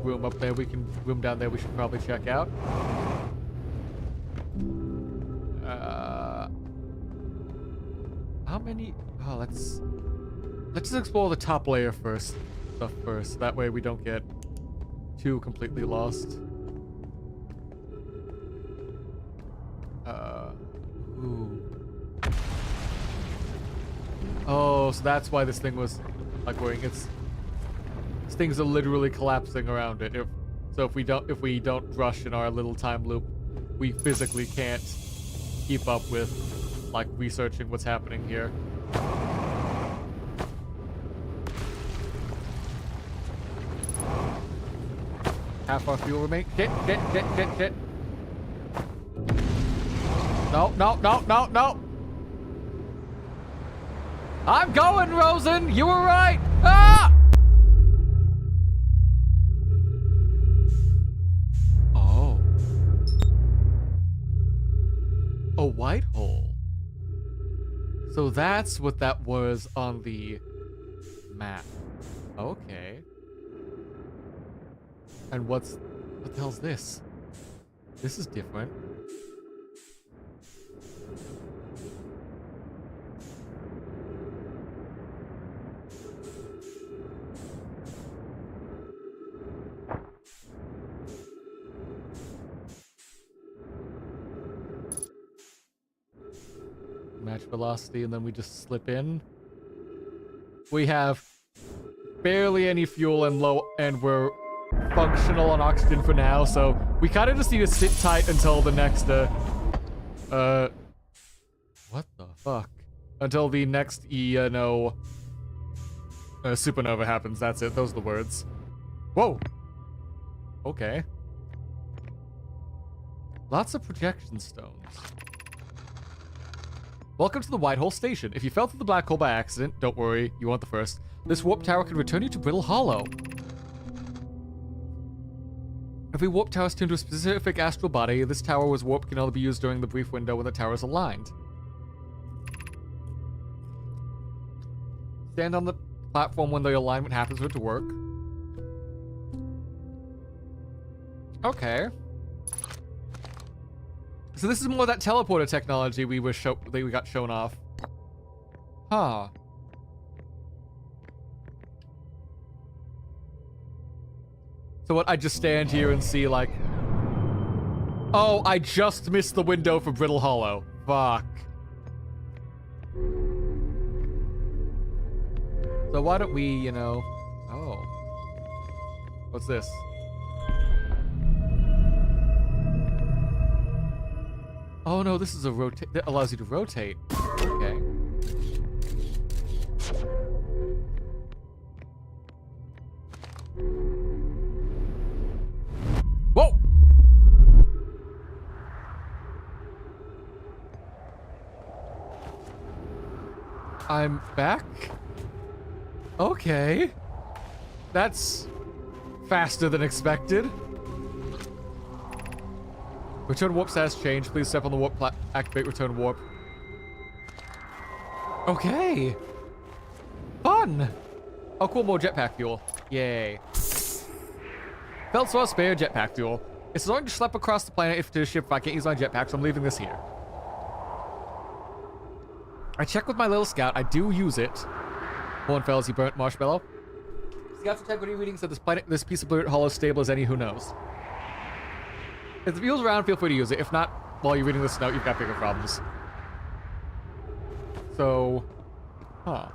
room up there. Room down there we should probably check out. How many? Oh, let's just explore the top layer first. Stuff first. That way we don't get too completely lost. Ooh. Oh, so that's why this thing was like going. These things are literally collapsing around it. If we don't rush in our little time loop, we physically can't keep up with like researching what's happening here. Half our fuel remain. Shit. No. I'm going, Rosen. You were right. Ah! Oh. A white hole. So that's what that was on the map. Okay. And what the hell's this? This is different. Match velocity, and then we just slip in. We have barely any fuel and we're functional on oxygen for now, so we kind of just need to sit tight until the next what the fuck? Until the next supernova happens. That's it. Those are the words. Whoa. Okay. Lots of projection stones. Welcome to the White Hole Station. If you fell through the black hole by accident, don't worry, you weren't the first. This warp tower can return you to Brittle Hollow. Every warp tower is tuned to a specific astral body. This tower was warped, can only be used during the brief window when the tower is aligned. Stand on the platform when the alignment happens for it to work. Okay. So this is more that teleporter technology we got shown off. Huh. So what, I just stand here and see like... Oh, I just missed the window for Brittle Hollow. Fuck. So why don't we, Oh. What's this? Oh no, this is a rotate that allows you to rotate. Okay. Whoa! I'm back? Okay. That's faster than expected. Return warp status change. Please step on the warp activate return warp. Okay. Fun. Oh, cool. More jetpack fuel. Yay. Felt so spare jetpack fuel. It's going to schlep across the planet to the ship if I can't use my jetpack, so I'm leaving this here. I checked with my little scout. I do use it. Horn fellas, you burnt marshmallow. Scout's integrity reading said this piece of fluent hollow stable as any who knows. If it feels around, feel free to use it. If not, while you're reading this note, you've got bigger problems. So, huh.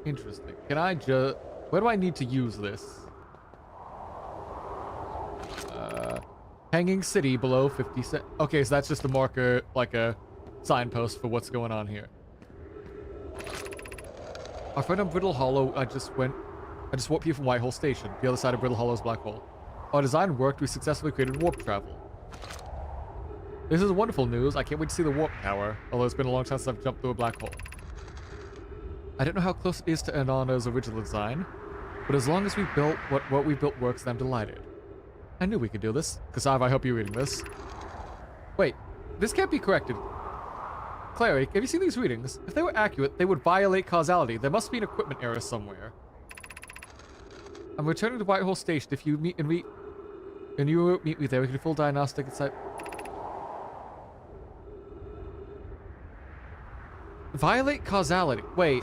Interesting. Can I just... Where do I need to use this? Hanging city below 50 cent. Okay, so that's just a marker, like a signpost for what's going on here. Our friend on Brittle Hollow, I just warped here from Whitehole Station, the other side of Brittle Hollow's black hole. Our design worked, we successfully created warp travel. This is wonderful news. I can't wait to see the warp tower, although it's been a long time since I've jumped through a black hole. I don't know how close it is to Anana's original design, but as long as we built what we built works, then I'm delighted. I knew we could do this. Kasav, I hope you're reading this. Wait, this can't be corrected. Clary, have you seen these readings? If they were accurate, they would violate causality. There must be an equipment error somewhere. I'm returning to Whitehall Station. If you meet me there, we can do full diagnostic inside. Violate causality. Wait.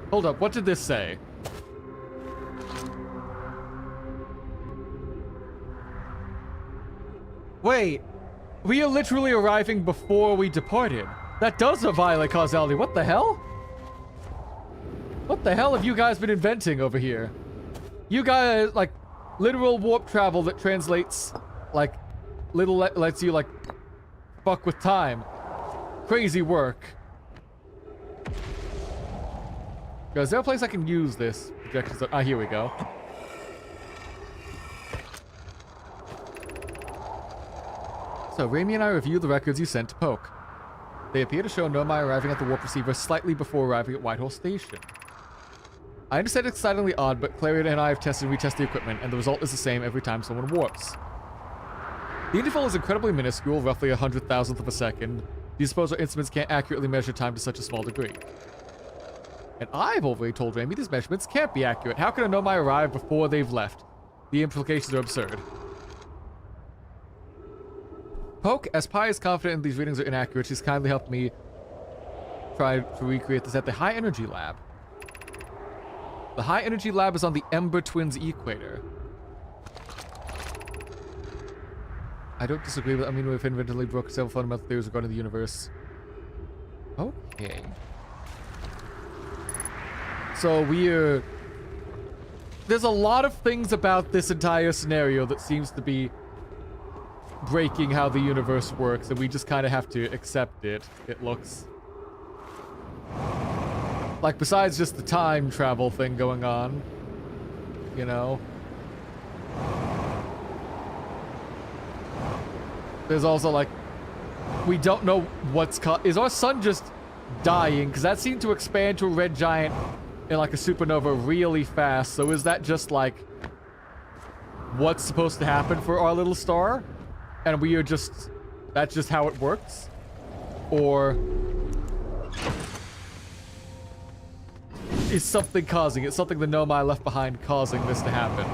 Hold up, what did this say? Wait, we are literally arriving before we departed. That does violate causality. What the hell? What the hell have you guys been inventing over here? You guys, like, literal warp travel that translates, like, lets you, like, fuck with time. Crazy work. Is there a place I can use this projection zone? Ah, here we go. So, Raimi and I reviewed the records you sent to Poke. They appear to show Nomai arriving at the warp receiver slightly before arriving at Whitehall Station. I understand it's excitingly odd, but Clarion and I have tested and retested the equipment, and the result is the same every time someone warps. The interval is incredibly minuscule, roughly 100,000th of a second. These disposal instruments can't accurately measure time to such a small degree. And I've already told Raimi these measurements can't be accurate. How can a Nomai arrive before they've left? The implications are absurd. Poke, as Pi is confident in these readings are inaccurate, she's kindly helped me try to recreate this at the High Energy Lab. The High Energy Lab is on the Ember Twins equator. I don't disagree with... I mean, we've fundamentally broke several fundamental theories regarding the universe. Okay. So we're... There's a lot of things about this entire scenario that seems to be breaking how the universe works, and we just kind of have to accept it, it looks. Like, besides just the time travel thing going on, you know? There's also, like, we don't know what's is our sun just dying? Because that seemed to expand to a red giant in, like, a supernova really fast, so is that just, like, what's supposed to happen for our little star? And we are just... That's just how it works? Or... is something causing it? Something the Nomai left behind causing this to happen?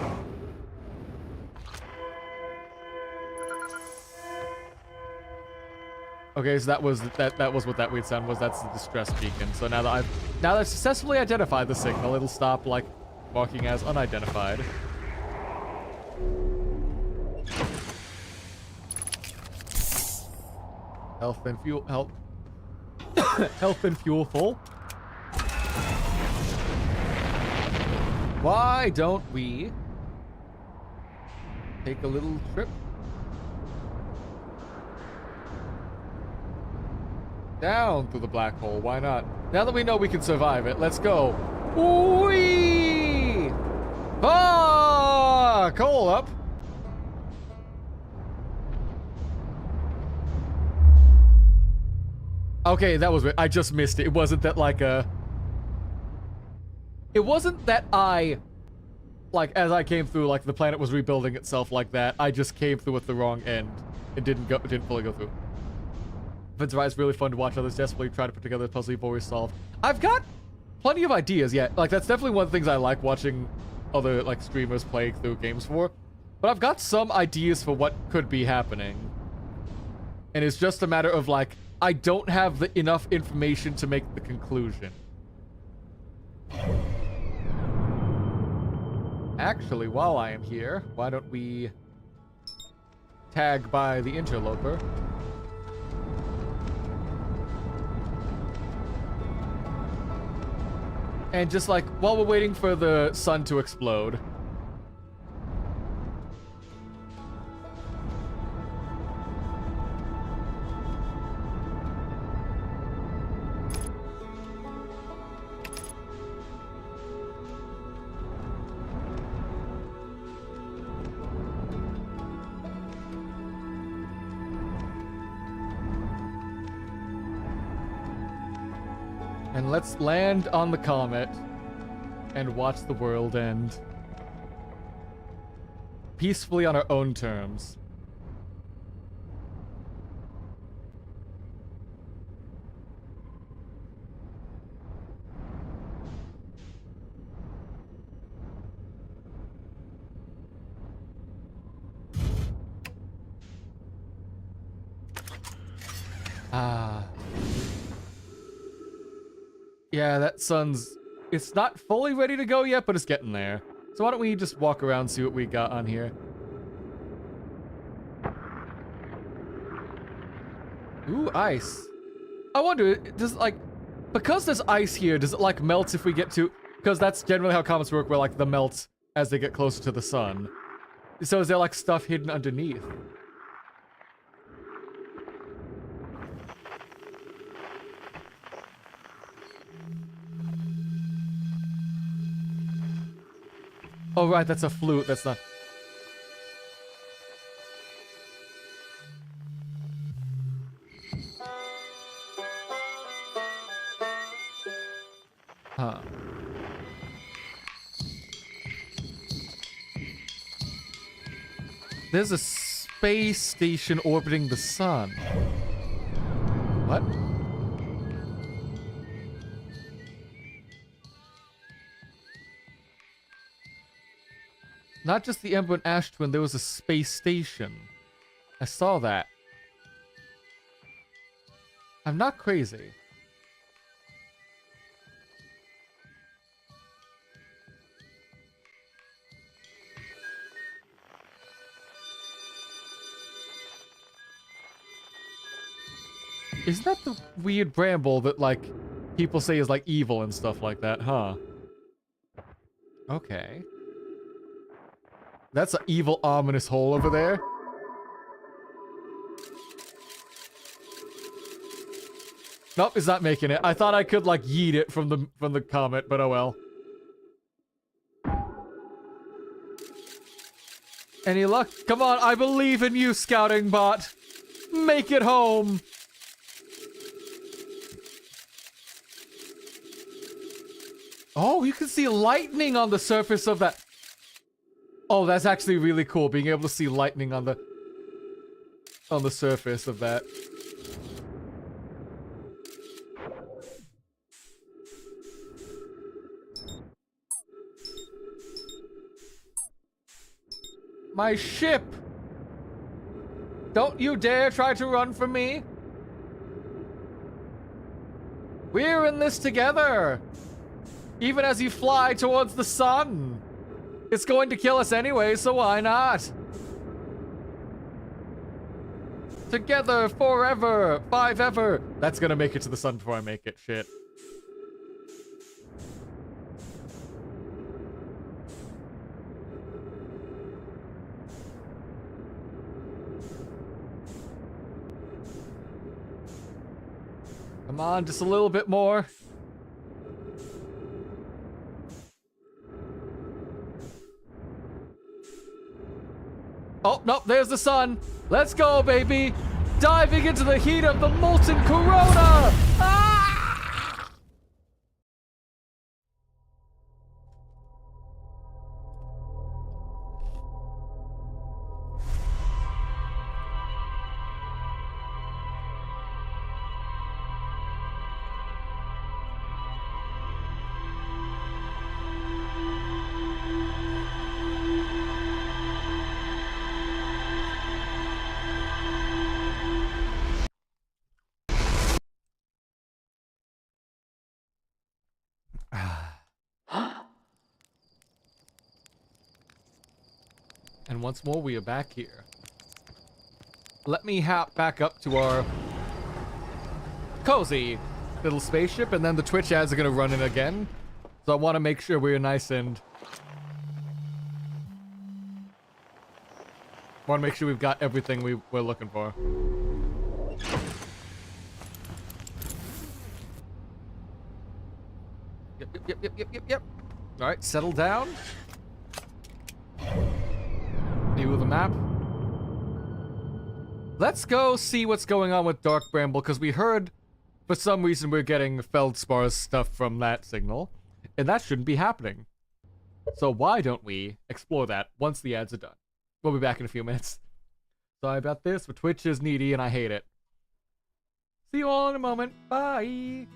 Okay, so that was what that weird sound was. That's the distress beacon. So now that I've successfully identified the signal, it'll stop, like, marking as unidentified. Health and fuel, health and fuel full. Why don't we take a little trip down through the black hole? Why not? Now that we know we can survive it, let's go. Whee! Ah! Coal up. Okay, that was weird. I just missed it. It wasn't that like a... It wasn't that I... Like, as I came through, like, the planet was rebuilding itself like that. I just came through at the wrong end. It didn't fully go through. Vince Wright is really fun to watch others desperately try to put together the puzzle you've always solved. I've got plenty of ideas, yeah. Like, that's definitely one of the things I like watching other, like, streamers play through games for. But I've got some ideas for what could be happening. And it's just a matter of like, I don't have enough information to make the conclusion. Actually, while I am here, why don't we tag by the interloper? And just like, while we're waiting for the sun to explode. And let's land on the comet and watch the world end. Peacefully on our own terms. Ah. Yeah, that sun's... It's not fully ready to go yet, but it's getting there. So why don't we just walk around and see what we got on here. Ooh, ice. I wonder, does like... Because there's ice here, does it like melt if we get to... Because that's generally how comets work, where like they melt as they get closer to the sun. So is there like stuff hidden underneath? Oh, right, that's a flute. That's not... Huh. There's a space station orbiting the sun. What? Not just the Ember and Ash Twin, there was a space station. I saw that. I'm not crazy. Isn't that the weird bramble that, like, people say is, like, evil and stuff like that, huh? Okay. That's an evil, ominous hole over there. Nope, it's not making it. I thought I could, like, yeet it from the comet, but oh well. Any luck? Come on, I believe in you, scouting bot. Make it home. Oh, you can see lightning on the surface of that. Oh, that's actually really cool, being able to see lightning on the surface of that. My ship! Don't you dare try to run from me! We're in this together! Even as you fly towards the sun! It's going to kill us anyway, so why not? Together, forever, five ever! That's gonna make it to the sun before I make it, shit. Come on, just a little bit more. Oh, nope, there's the sun. Let's go, baby. Diving into the heat of the molten corona. Ah! And once more, we are back here. Let me hop back up to our cozy little spaceship, and then the Twitch ads are gonna run in again. So I want to make sure we're nice and... want to make sure we've got everything we're looking for. Yep. All right, settle down. View of the map. Let's go see what's going on with Dark Bramble, because we heard, for some reason, we're getting Feldspar's stuff from that signal, and that shouldn't be happening. So why don't we explore that once the ads are done? We'll be back in a few minutes. Sorry about this, but Twitch is needy and I hate it. See you all in a moment. Bye!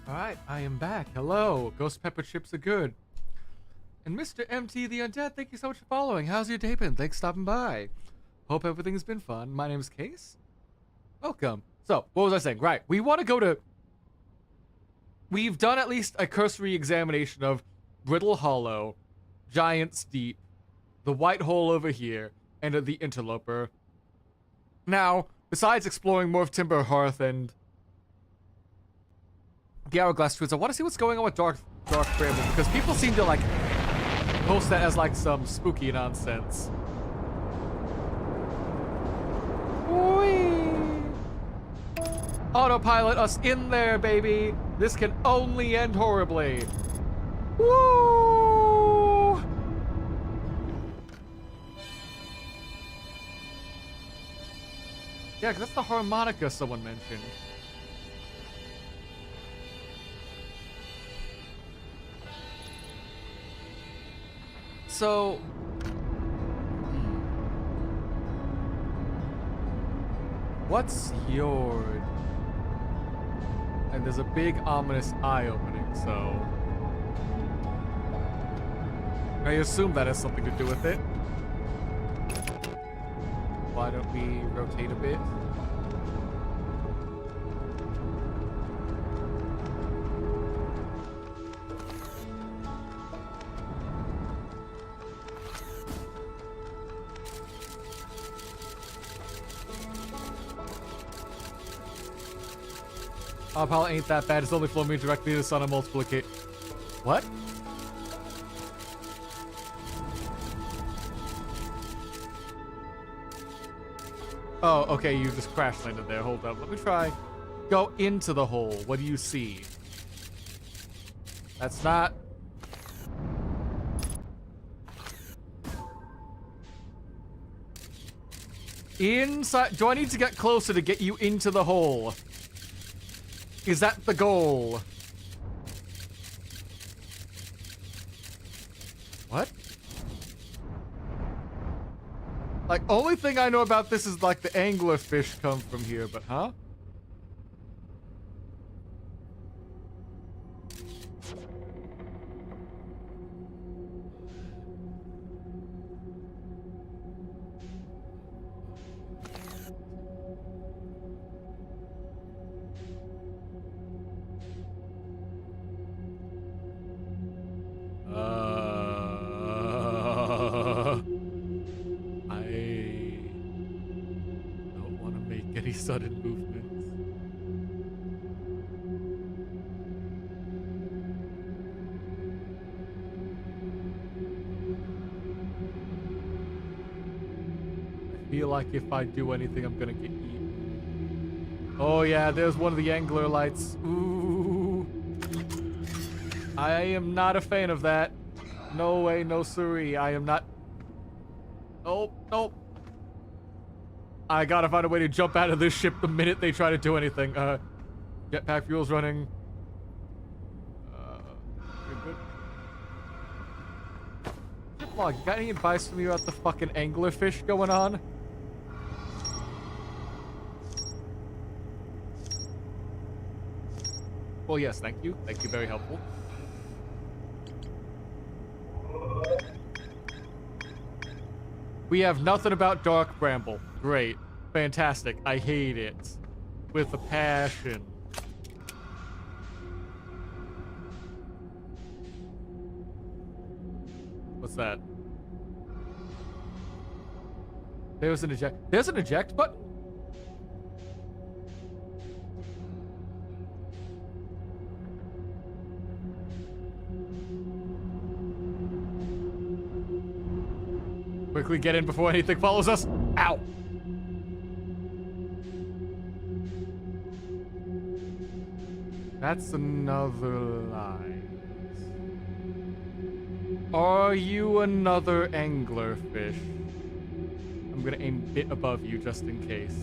Alright, I am back. Hello. Ghost pepper chips are good. And Mr. MT the Undead, thank you so much for following. How's your day been? Thanks for stopping by. Hope everything's been fun. My name's Case. Welcome. So, what was I saying? Right, we want to go to... We've done at least a cursory examination of Brittle Hollow, Giant's Deep, the White Hole over here, and the Interloper. Now, besides exploring more of Timber Hearth and the Hourglass Trees, I want to see what's going on with Dark Bramble, because people seem to, like, post that as, like, some spooky nonsense. Whee! Autopilot us in there, baby! This can only end horribly. Woo! Yeah, 'cause that's the harmonica someone mentioned. So... What's your... And there's a big ominous eye opening, so... I assume that has something to do with it. Why don't we rotate a bit? Autopilot ain't that bad. It's only flown me directly to the sun on multiple occasions. What? Oh, okay, you just crash landed there. Hold up. Let me try. Go into the hole. What do you see? That's not... Inside... Do I need to get closer to get you into the hole? Is that the goal? What? Like, only thing I know about this is, like, the anglerfish come from here, but huh? Sudden movements. I feel like if I do anything, I'm gonna get eaten. Oh yeah, there's one of the angler lights. Ooh. I am not a fan of that. No way, no siree. I am not. Nope, nope. I gotta find a way to jump out of this ship the minute they try to do anything. Jetpack fuel's running. You're good. Log, you got any advice for me about the fucking anglerfish going on? Well, yes, thank you. Thank you, very helpful. We have nothing about Dark Bramble. Great. Fantastic. I hate it. With a passion. What's that? There's an eject. There's an eject button? Quickly get in before anything follows us. Ow! That's another line. Are you another anglerfish? I'm gonna aim a bit above you just in case.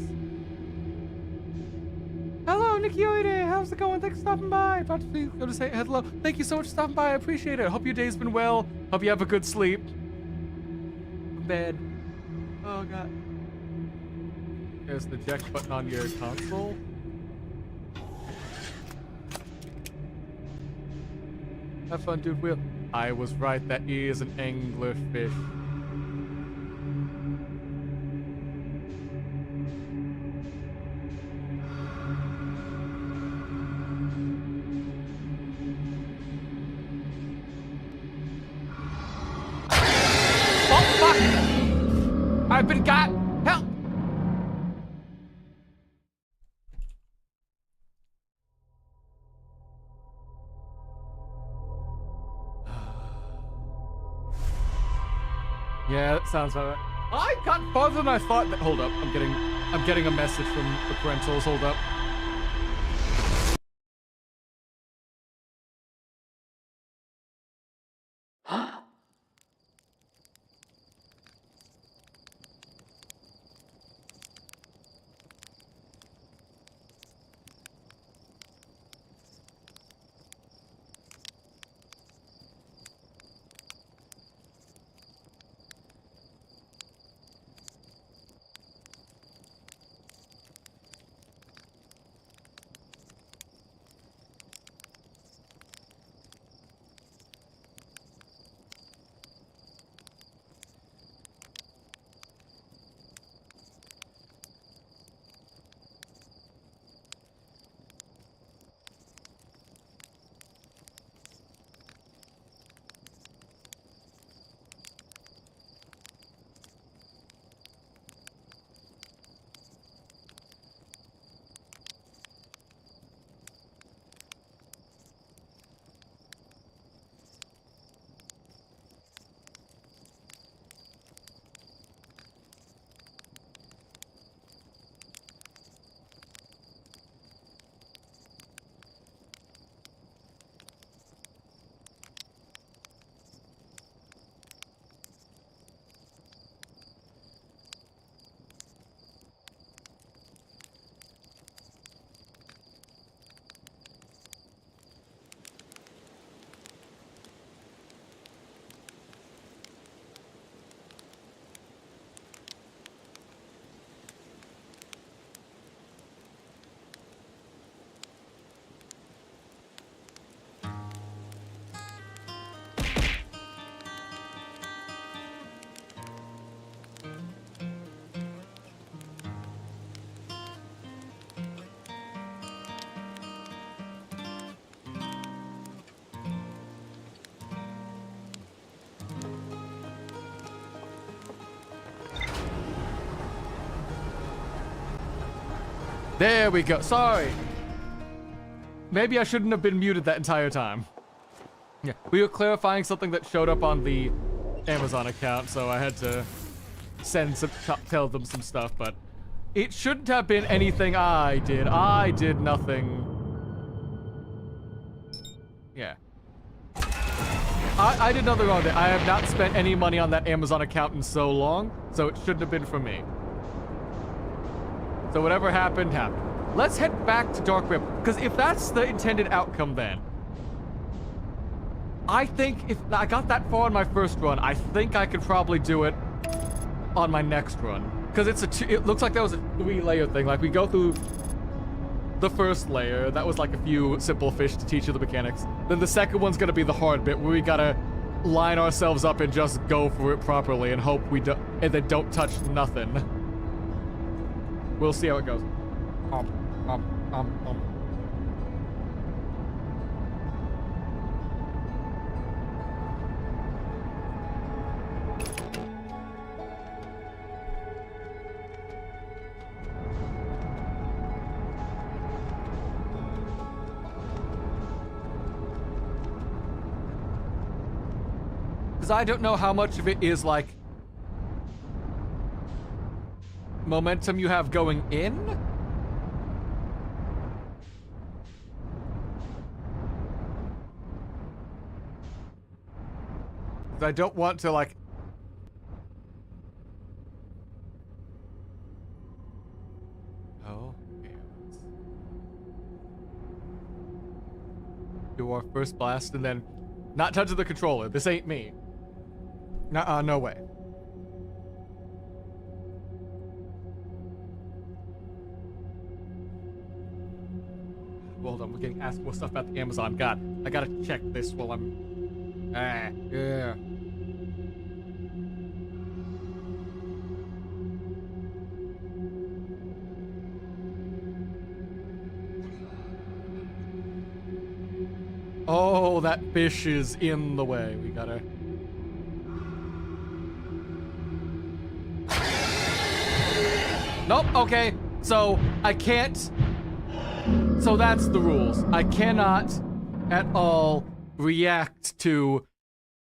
Hello, Nikioide! How's it going? Thanks for stopping by. About to go to say hello. Thank you so much for stopping by. I appreciate it. Hope your day's been well. Hope you have a good sleep. Bed. Oh god. There's the eject button on your console. Have fun, dude. Wheel. I was right. That is an anglerfish. Oh, fuck! I've been got! Help! Yeah, that sounds about right. I got farther than I thought. Hold up, I'm getting a message from the parentals. Hold up. There we go. Sorry. Maybe I shouldn't have been muted that entire time. Yeah, we were clarifying something that showed up on the Amazon account, so I had to tell them some stuff, but it shouldn't have been anything I did. I did nothing. Yeah. I did nothing wrong there. I have not spent any money on that Amazon account in so long, so it shouldn't have been for me. So whatever happened, happened. Let's head back to Dark Rim, because if that's the intended outcome then, I think if I got that far on my first run, I think I could probably do it on my next run. Because it looks like that was a 3-layer thing. Like, we go through the first layer, that was like a few simple fish to teach you the mechanics. Then the second one's gonna be the hard bit, where we gotta line ourselves up and just go for it properly and hope we don't, and then don't touch nothing. We'll see how it goes. Because I don't know how much of it is like momentum you have going in. Because I don't want to like. Oh, okay. Do our first blast and then not touching the controller. This ain't me. Nuh-uh, no way. hold on, we're getting asked more stuff about the Amazon. God, I gotta check this while I'm... yeah. Oh, that fish is in the way. We gotta... Nope, okay. So, I can't... So that's the rules. I cannot at all react to...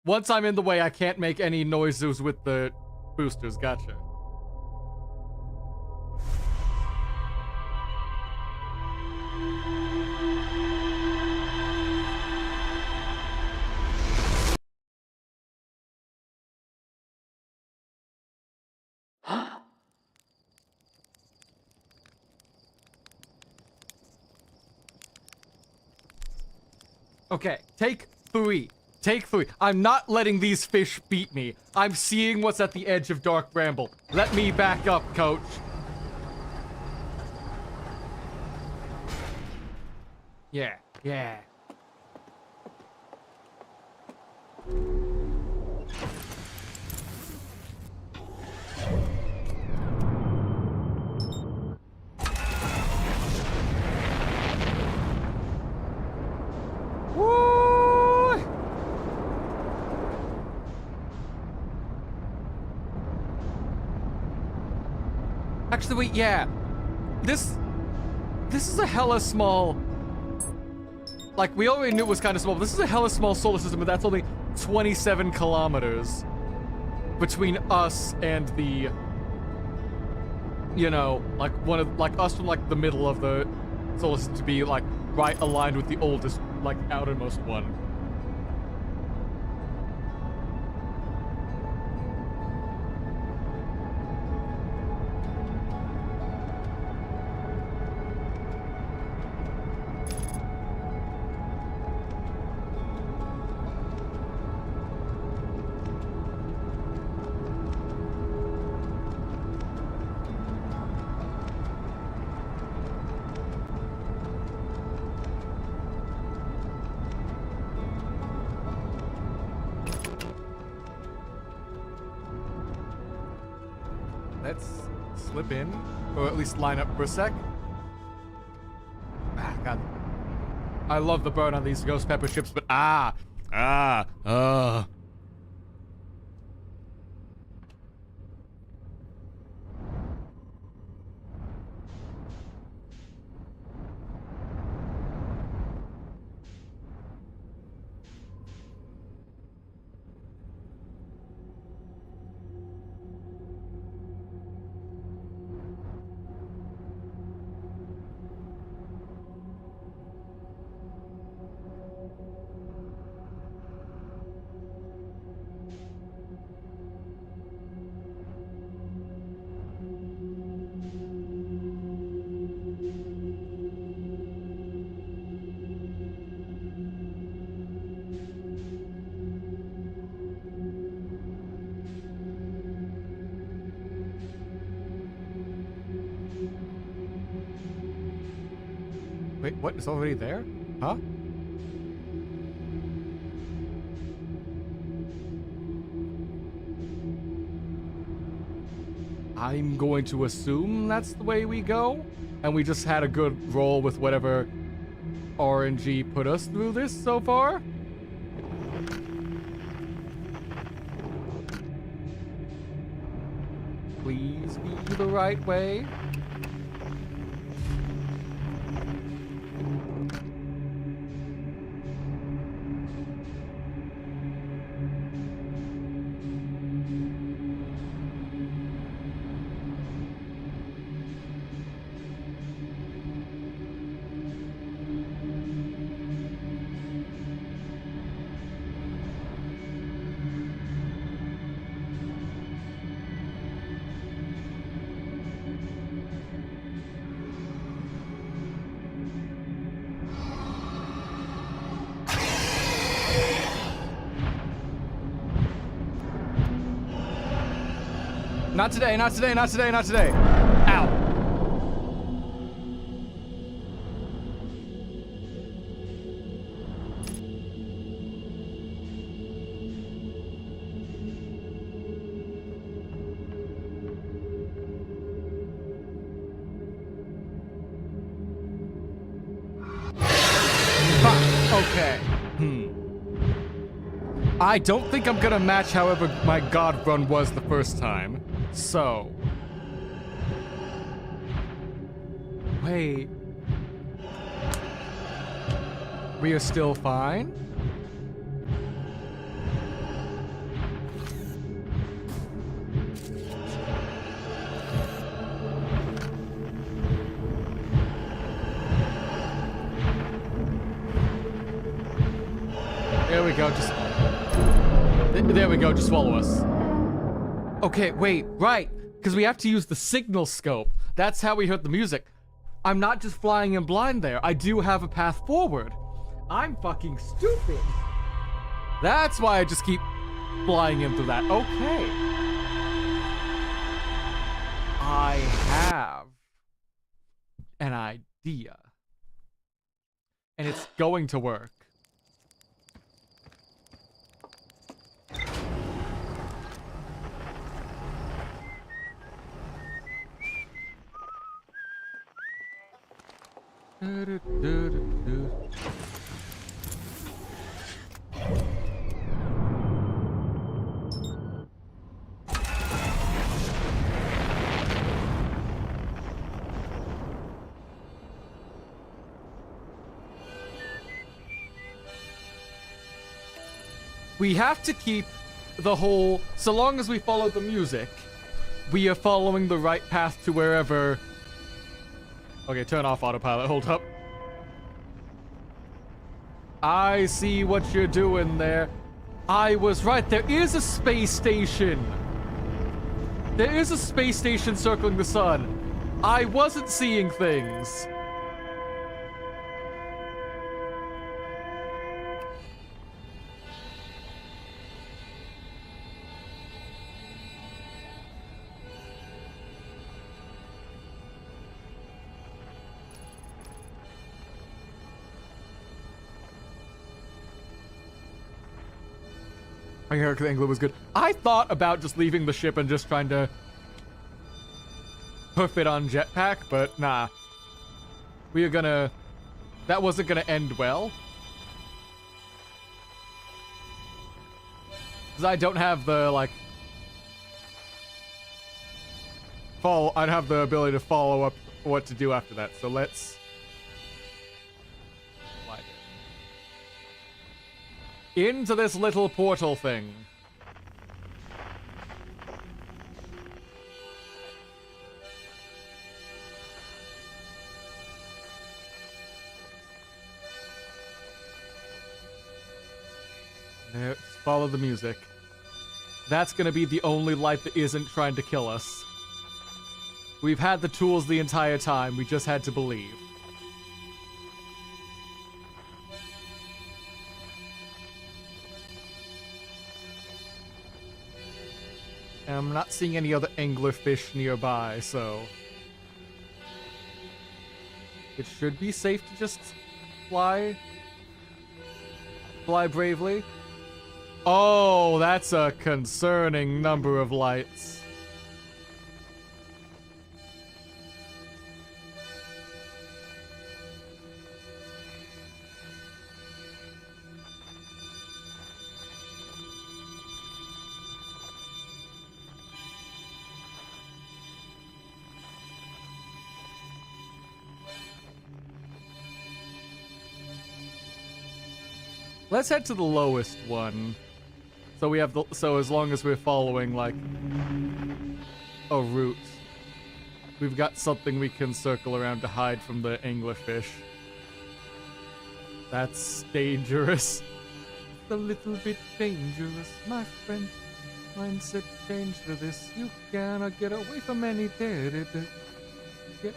Once I'm in the way, I can't make any noises with the boosters. Gotcha. Okay, take 3. Take 3. I'm not letting these fish beat me. I'm seeing what's at the edge of Dark Bramble. Let me back up, coach. Yeah, yeah. Actually, wait, yeah. This is a hella small... Like, we already knew it was kind of small, but this is a hella small solar system, but that's only 27 kilometers between us and the... You know, like, like, us from, like, the middle of the solar system to be, like, right aligned with the oldest, like, outermost one. Let's slip in, or at least line up for a sec. Ah, God. I love the burn on these ghost pepper ships, but Wait, what? It's already there? Huh? I'm going to assume that's the way we go, and we just had a good roll with whatever RNG put us through this so far. Please be the right way. Not today, not today, not today, not today. Ow. I don't think I'm gonna match however my God run was the first time. So. Wait. We are still fine? There we go, there we go, just swallow us. Okay, wait, right, because we have to use the signal scope. That's how we heard the music. I'm not just flying in blind there. I do have a path forward. I'm fucking stupid. That's why I just keep flying into that. Okay. I have an idea. And it's going to work. We have to keep the whole, so long as we follow the music, we are following the right path to wherever. Okay, turn off autopilot, hold up. I see what you're doing there. I was right, there is a space station. There is a space station circling the sun. I wasn't seeing things. My character angle was good. I thought about just leaving the ship and just trying to hoof it on jetpack, but nah. We are gonna... That wasn't gonna end well. Because I don't have the, like... I don't have the ability to follow up what to do after that, so let's... Into this little portal thing. There, follow the music. That's gonna be the only light that isn't trying to kill us. We've had the tools the entire time, we just had to believe. And I'm not seeing any other anglerfish nearby, so... It should be safe to just fly. Fly bravely. Oh, that's a concerning number of lights. Let's head to the lowest one. So we have the, so as long as we're following like a route, we've got something we can circle around to hide from the anglerfish. That's dangerous. It's a little bit dangerous, my friend. Mindset change for this. You cannot get away from any dead. Yeah.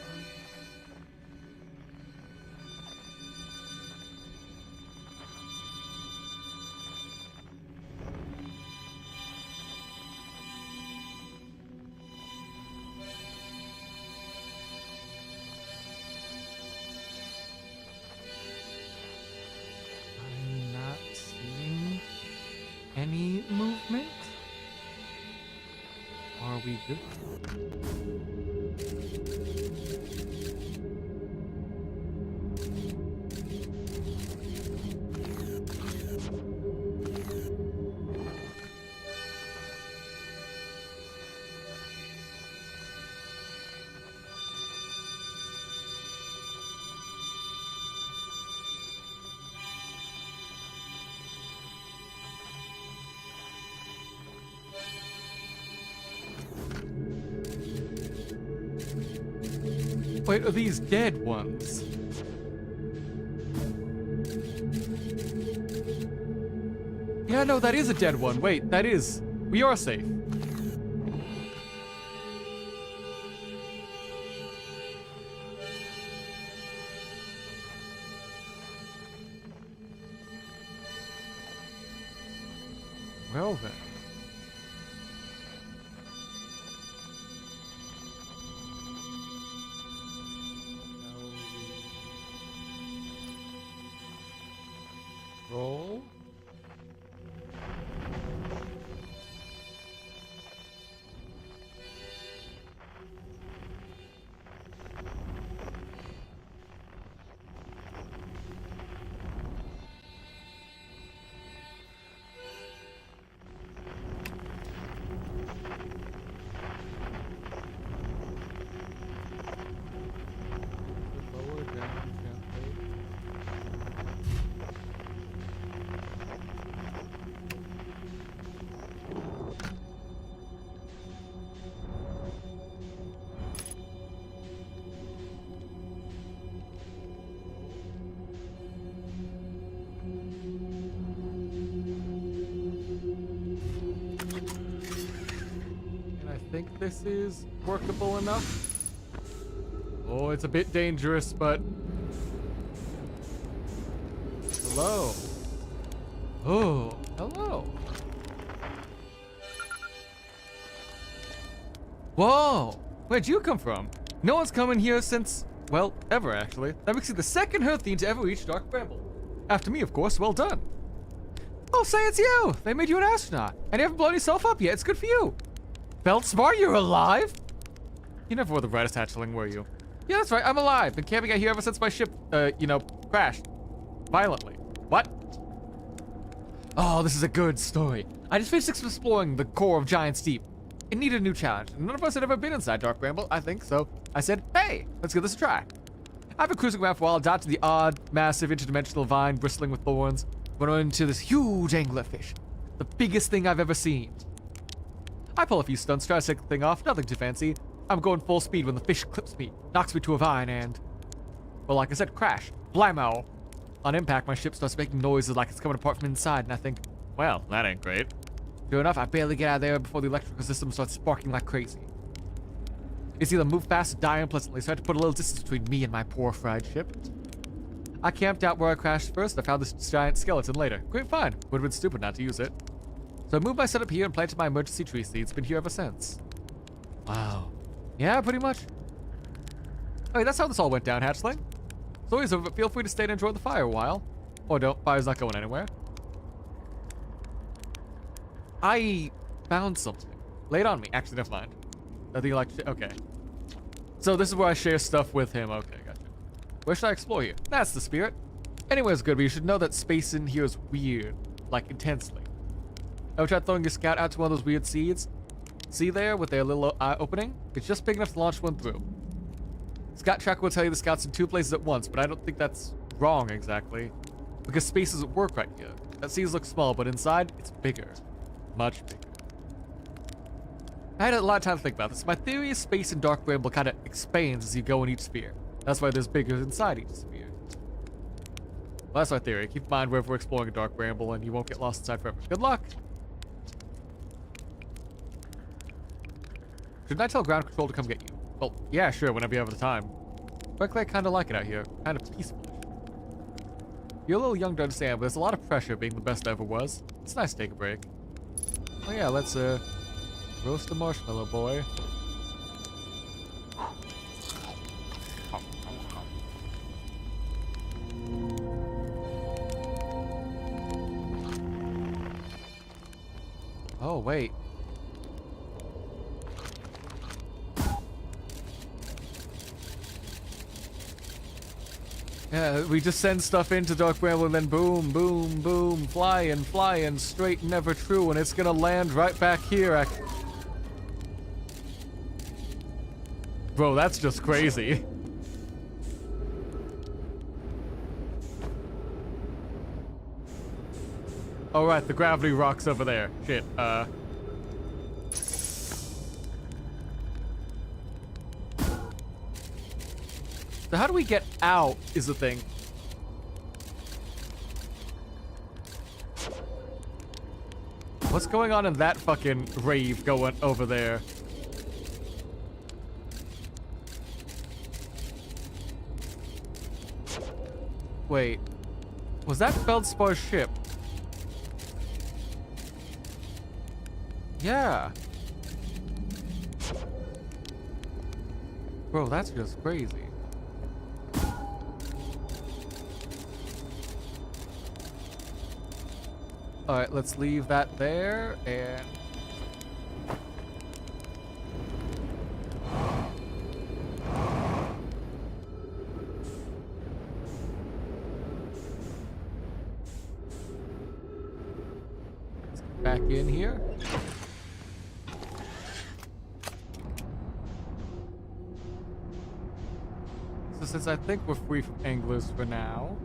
Any movement? Are we good? Wait, are these dead ones? Yeah, no, that is a dead one. Wait, that is. We are safe. Well then. Roll. Lower down gently. And I think this is workable enough. Oh, it's a bit dangerous, but... Hello. Oh, hello. Whoa! Where'd you come from? No one's come in here since, well, ever actually. That makes you the second Hearthian to ever reach Dark Bramble. After me, of course, well done. Oh, say it's you! They made you an astronaut, and you haven't blown yourself up yet. It's good for you. Feldsmar, you're alive? You never were the brightest hatchling, were you? Yeah, that's right, I'm alive. Been camping out here ever since my ship, crashed. Violently. What? Oh, this is a good story. I just finished exploring the core of Giant's Deep. It needed a new challenge. None of us had ever been inside Dark Bramble, I think, so I said, hey, let's give this a try. I've been cruising around for a while, dodged the odd, massive, interdimensional vine bristling with thorns, when I run into this huge anglerfish. The biggest thing I've ever seen. I pull a few stunts, try to take the thing off, nothing too fancy. I'm going full speed when the fish clips me, knocks me to a vine, and... well, like I said, crash. Blammo. On impact, my ship starts making noises like it's coming apart from inside, and I think, well, that ain't great. Sure enough, I barely get out of there before the electrical system starts sparking like crazy. It's either move fast or die unpleasantly, so I had to put a little distance between me and my poor fried ship. I camped out where I crashed first, and I found this giant skeleton later. Great find. Would have been stupid not to use it. So I moved my setup here and planted my emergency tree seeds. Been here ever since. Wow. Yeah, pretty much. Okay, that's how this all went down, hatchling. Story's over, but feel free to stay and enjoy the fire a while. Or don't, fire's not going anywhere. I found something. Lay it on me. Actually, never mind. Nothing like, okay. So this is where I share stuff with him. Okay, gotcha. Where should I explore here? That's the spirit. Anywhere's good, but you should know that space in here is weird. Like, intensely. Ever tried throwing your scout out to one of those weird seeds? See there, with their little eye opening? It's just big enough to launch one through. Scout tracker will tell you the scout's in two places at once, but I don't think that's wrong exactly. Because space doesn't work right here. That seeds look small, but inside, it's bigger. Much bigger. I had a lot of time to think about this. My theory is space in Dark Bramble kind of expands as you go in each sphere. That's why there's bigger inside each sphere. Well, that's my theory. Keep in mind wherever we're exploring a Dark Bramble and you won't get lost inside forever. Good luck! Shouldn't I tell ground control to come get you? Well, yeah, sure, whenever you have the time. Frankly, I kind of like it out here. Kind of peaceful. You're a little young to understand, but there's a lot of pressure being the best I ever was. It's nice to take a break. Oh yeah, let's, roast a marshmallow, boy. Oh, wait. Yeah, we just send stuff into Dark Bramble and then boom, boom, boom, flying, straight and never true, and it's gonna land right back here. Bro, that's just crazy. All right, the gravity rock's over there. Shit, So how do we get out is the thing. What's going on in that fucking rave going over there? Wait. Was that Feldspar's ship? Yeah. Bro, that's just crazy. Alright, let's leave that there and... let's get back in here. So since I think we're free from anglers for now...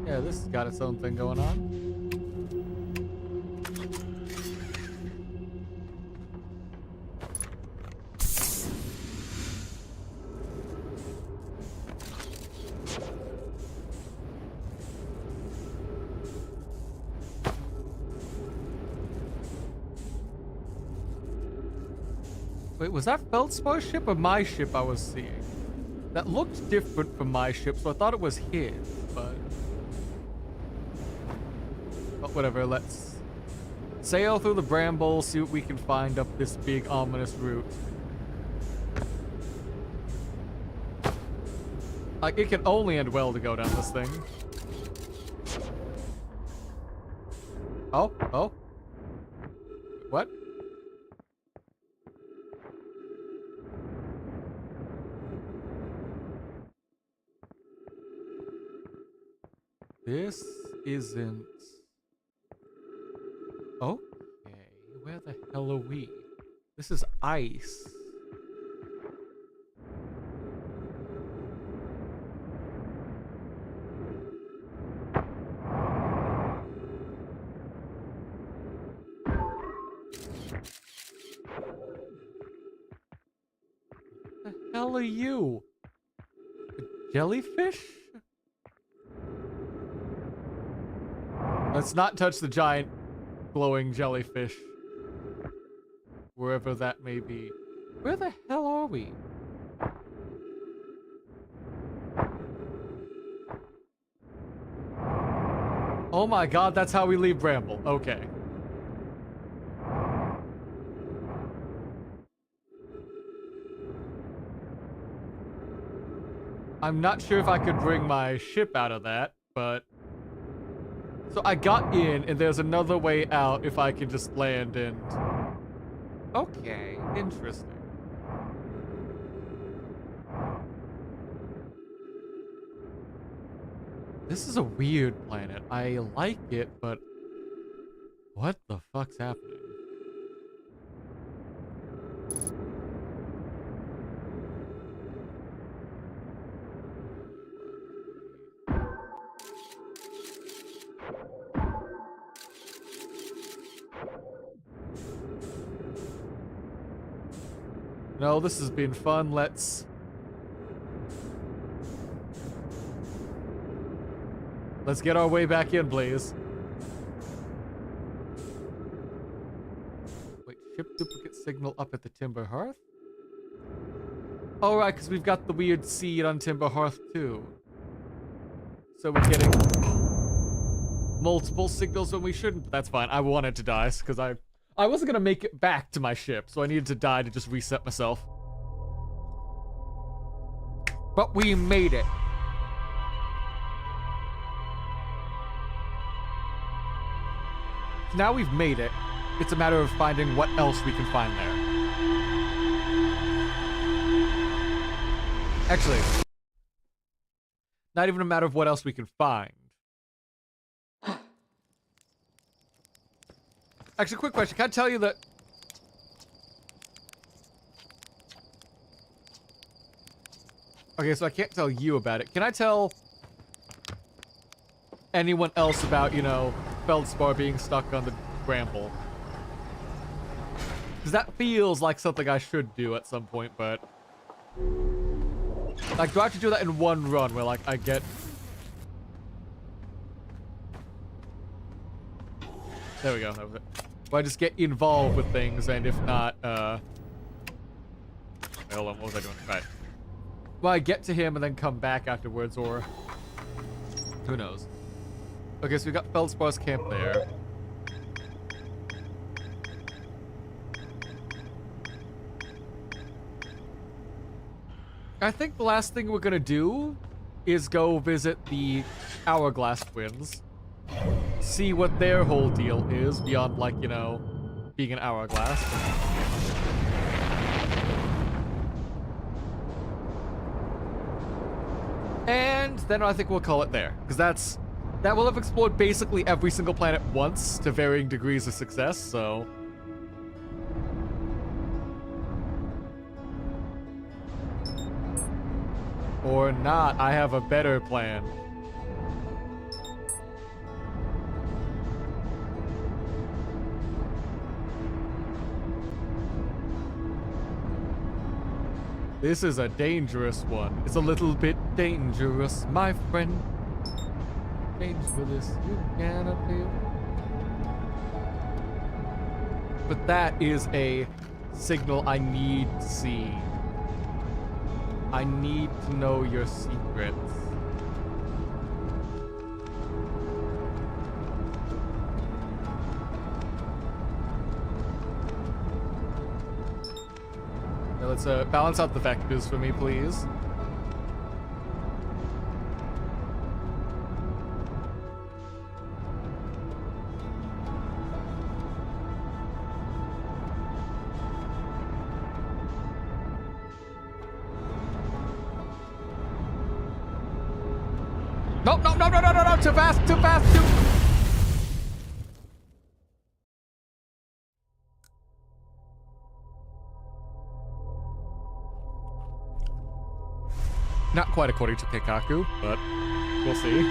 yeah, this has got its own thing going on. Wait, was that Feldspar's ship or my ship I was seeing? That looked different from my ship, so I thought it was his, but whatever, let's sail through the bramble, see what we can find up this big ominous route. Like, it can only end well to go down this thing. Oh. What? This isn't... okay, where the hell are we? This is ice. What the hell are you? A jellyfish? Let's not touch the giant glowing jellyfish. Wherever that may be. Where the hell are we? Oh my god, that's how we leave Bramble. Okay. I'm not sure if I could bring my ship out of that, but... so I got in, and there's another way out if I can just land and... okay, interesting. This is a weird planet. I like it, but... what the fuck's happening? No, this has been fun. Let's get our way back in, please. Wait, ship duplicate signal up at the Timber Hearth? Oh, right, because we've got the weird seed on Timber Hearth, too. So we're getting multiple signals when we shouldn't. But that's fine. I wanted to die, because I wasn't going to make it back to my ship, so I needed to die to just reset myself. But we made it. Now we've made it. It's a matter of finding what else we can find there. Actually, not even a matter of what else we can find. Actually, quick question. Can I tell you that... okay, so I can't tell you about it. Can I tell... anyone else about, you know, Feldspar being stuck on the bramble. Because that feels like something I should do at some point, but... Like, do I have to do that in one run where, like, I get... There we go, that was it. Where I just get involved with things, and if not, hold on, what was I doing? Right. Well, I get to him and then come back afterwards, or... Who knows? Okay, so we got Feldspar's camp there. I think the last thing we're gonna do is go visit the Hourglass Twins. See what their whole deal is beyond, like, you know, being an hourglass. And then I think we'll call it there, because that will have explored basically every single planet once to varying degrees of success, so... Or not, I have a better plan. This is a dangerous one. It's a little bit dangerous, my friend. Dangerous, you cannot feel. But that is a signal I need to see. I need to know your secrets. Now let's balance out the vectors for me, please. No, too fast, Not quite according to Keikaku, but we'll see.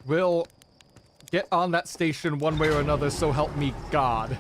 We'll get on that station one way or another, so help me God.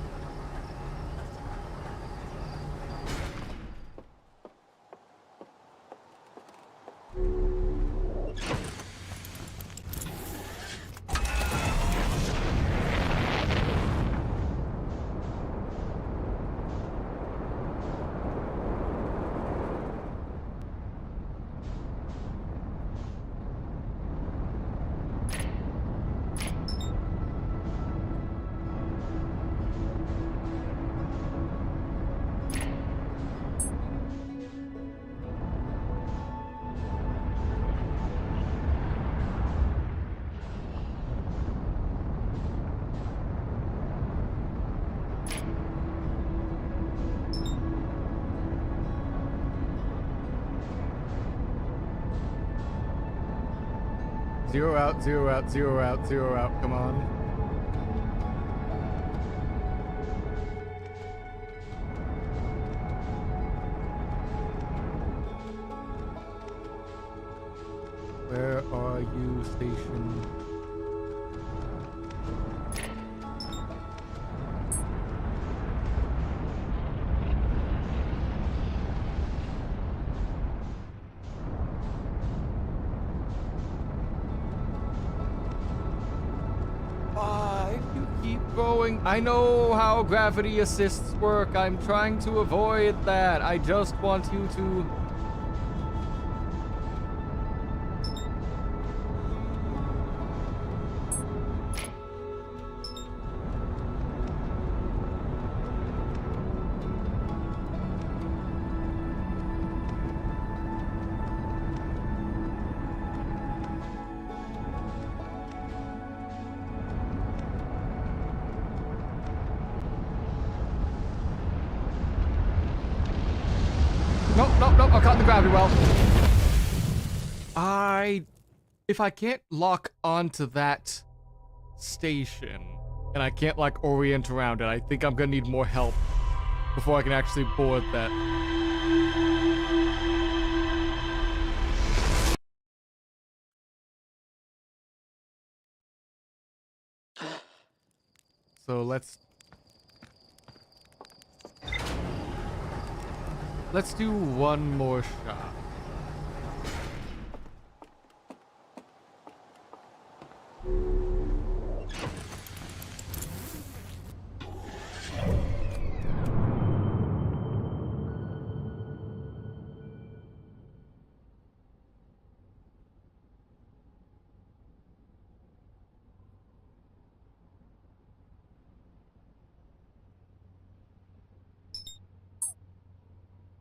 Zero out, zero out, zero out, zero out, come on. Where are you stationed? I know how gravity assists work. I'm trying to avoid that. I just want you to... Nope, I caught the gravity well. If I can't lock onto that station, And I can't, like, orient around it. I think I'm gonna need more help before I can actually board that. So let's do one more shot.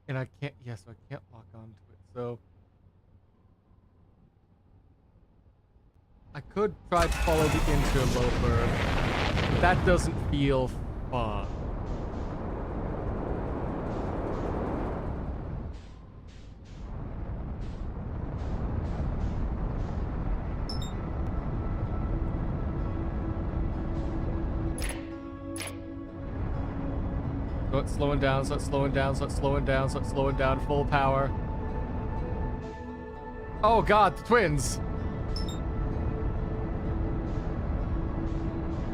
And I can't, yes, I can't lock onto it. So I could try to follow the interloper, but that doesn't feel fun. So it's slowing down, so it's slowing down, so it's slowing down, so it's slowing down, full power. Oh god, the twins!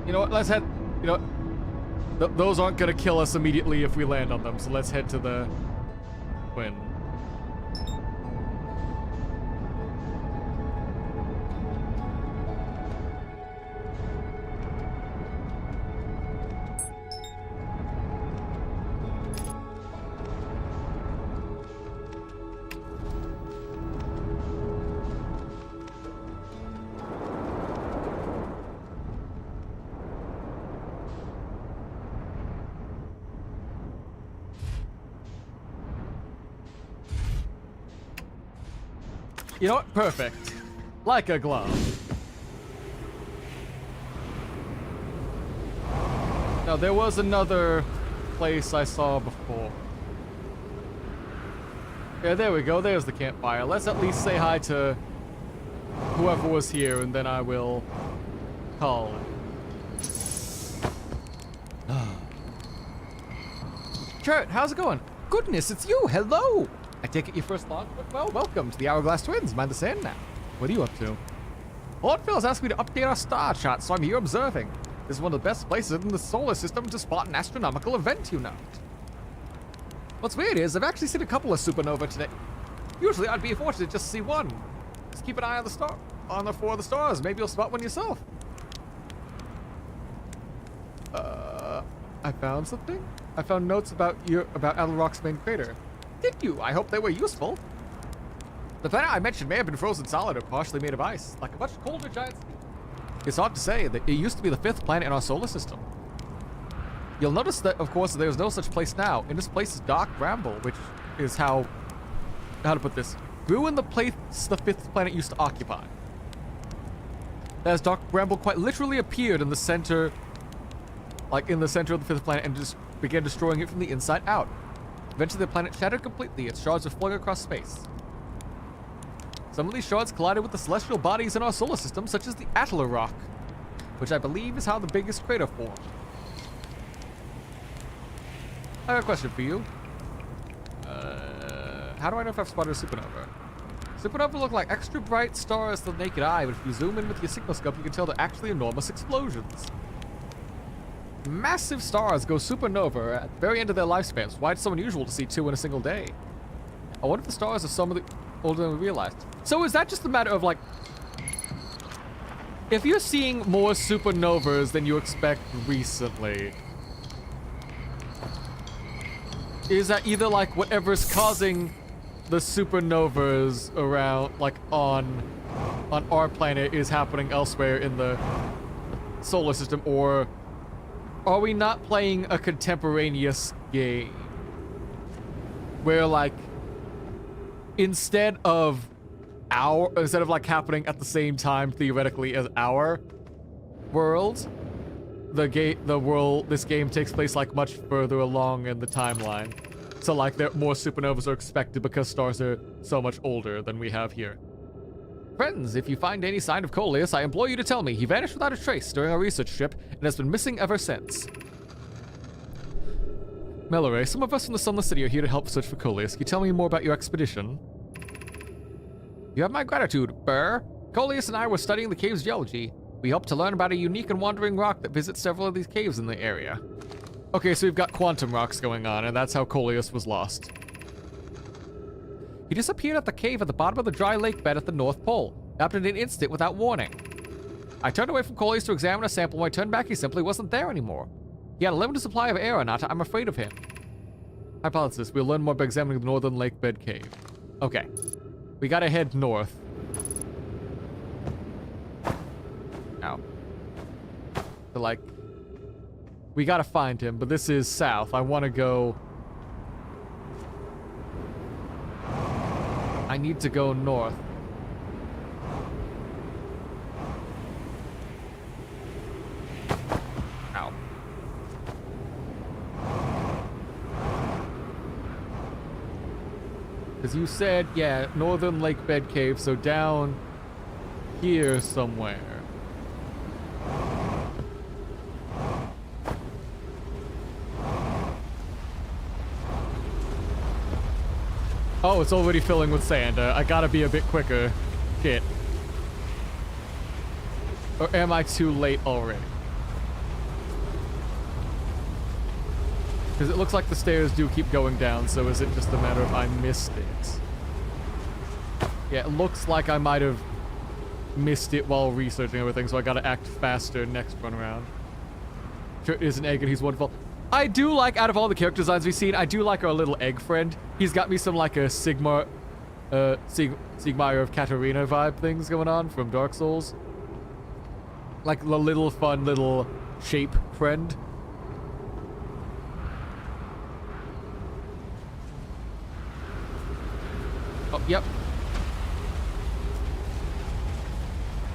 You know what, let's head, you know, those aren't gonna kill us immediately if we land on them, so let's head to the twin. You know what? Perfect. Like a glove. Now, there was another place I saw before. Yeah, there we go. There's the campfire. Let's at least say hi to whoever was here, and then I will call it. Kurt, how's it going? Goodness, it's you. Hello. I take it your first launch went well. Welcome to the Hourglass Twins. Mind the sand now. What are you up to? Lordphil's asked me to update our star chart, so I'm here observing. This is one of the best places in the solar system to spot an astronomical event, you know. What's weird is I've actually seen a couple of supernova today. Usually I'd be fortunate just to see one. Just keep an eye on the star, on the four of the stars. Maybe you'll spot one yourself. I found something. I found notes about Alrock's main crater. Did you? I hope they were useful. The planet I mentioned may have been frozen solid or partially made of ice, like a much colder giant sea. It's odd to say that it used to be the 5th planet in our solar system. You'll notice that, of course, there's no such place now. In this place is dark bramble, which is how to put this, grew in the place the 5th planet used to occupy. As dark bramble quite literally appeared in the center, of the 5th planet, and just began destroying it from the inside out. Eventually, the planet shattered completely. Its shards were flung across space. Some of these shards collided with the celestial bodies in our solar system, such as the Atla rock, which I believe is how the biggest crater formed. I have a question for you. How do I know if I've spotted a supernova? Supernova look like extra bright stars to the naked eye, but if you zoom in with your signal scope, you can tell they're actually enormous explosions. Massive stars go supernova at the very end of their lifespans. Why it's so unusual to see 2 in a single day? I wonder if the stars are some of the older than we realized. So is that just a matter of, like, if you're seeing more supernovas than you expect recently, is that either, like, whatever's causing the supernovas around, like, on our planet is happening elsewhere in the solar system, or are we not playing a contemporaneous game where, like, instead of like happening at the same time theoretically as our world, this game takes place like much further along in the timeline. So like more supernovas are expected because stars are so much older than we have here. Friends, if you find any sign of Coleus, I implore you to tell me. He vanished without a trace during our research trip and has been missing ever since. Melore, some of us from the Sunless City are here to help search for Coleus. Can you tell me more about your expedition? You have my gratitude, Burr. Coleus and I were studying the cave's geology. We hope to learn about a unique and wandering rock that visits several of these caves in the area. Okay, so we've got quantum rocks going on, and that's how Coleus was lost. He disappeared at the cave at the bottom of the dry lake bed at the North Pole. Happened in an instant without warning. I turned away from Coleus to examine a sample. When I turned back, he simply wasn't there anymore. He had a limited supply of aeronauta. I'm afraid of him. Hypothesis, we'll learn more by examining the northern lake bed cave. Okay. We gotta head north. Ow. So, like, we gotta find him, but this is south. I want to go... I need to go north. Ow. Because you said, yeah, northern lake bed cave, so down here somewhere. Oh, it's already filling with sand. I gotta be a bit quicker. Shit. Or am I too late already? Because it looks like the stairs do keep going down, so is it just a matter of I missed it? Yeah, it looks like I might have missed it while researching everything, so I gotta act faster next run around. Sure, it is an egg and he's wonderful. I do like, out of all the character designs we've seen, I do like our little egg friend. He's got me some, like, a Sigmar of Katarina vibe things going on from Dark Souls. Like, the little fun little shape friend. Oh, yep.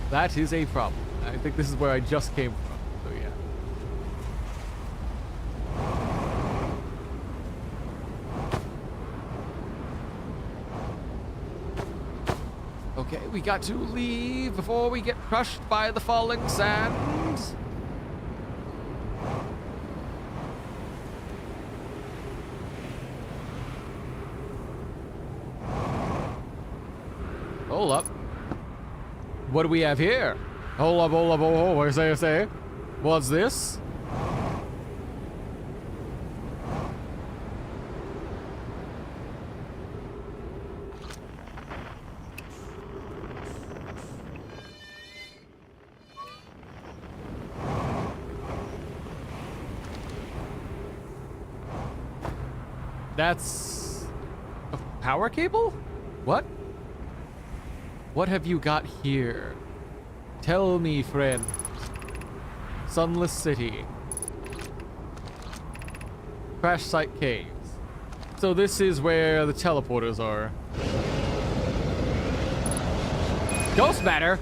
That is a problem. I think this is where I just came from, so yeah. Okay, we got to leave before we get crushed by the falling sands. Hold up. What do we have here? Hold up, hold up, hold up. Say. What's this? That's a power cable? What? What have you got here? Tell me, friend. Sunless City. Crash site caves. So this is where the teleporters are. Ghost matter?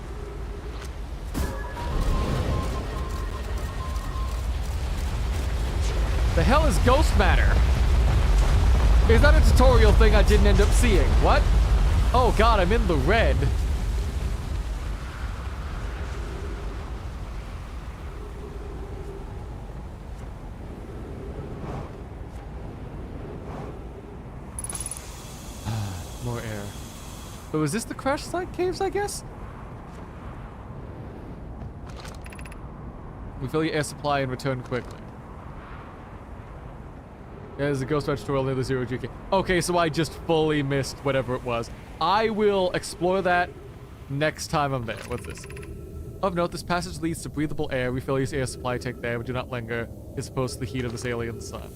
The hell is ghost matter? Is that a tutorial thing I didn't end up seeing? What? Oh god, I'm in the red. More air. So is this the crash site caves, I guess? Refill your air supply and return quickly. Yeah, there's a ghost match tutorial near the Zero G. Okay, so I just fully missed whatever it was. I will explore that next time I'm there. What's this? Of note, this passage leads to breathable air. Refill your air supply, take there, but do not linger. It's opposed to the heat of this alien sun.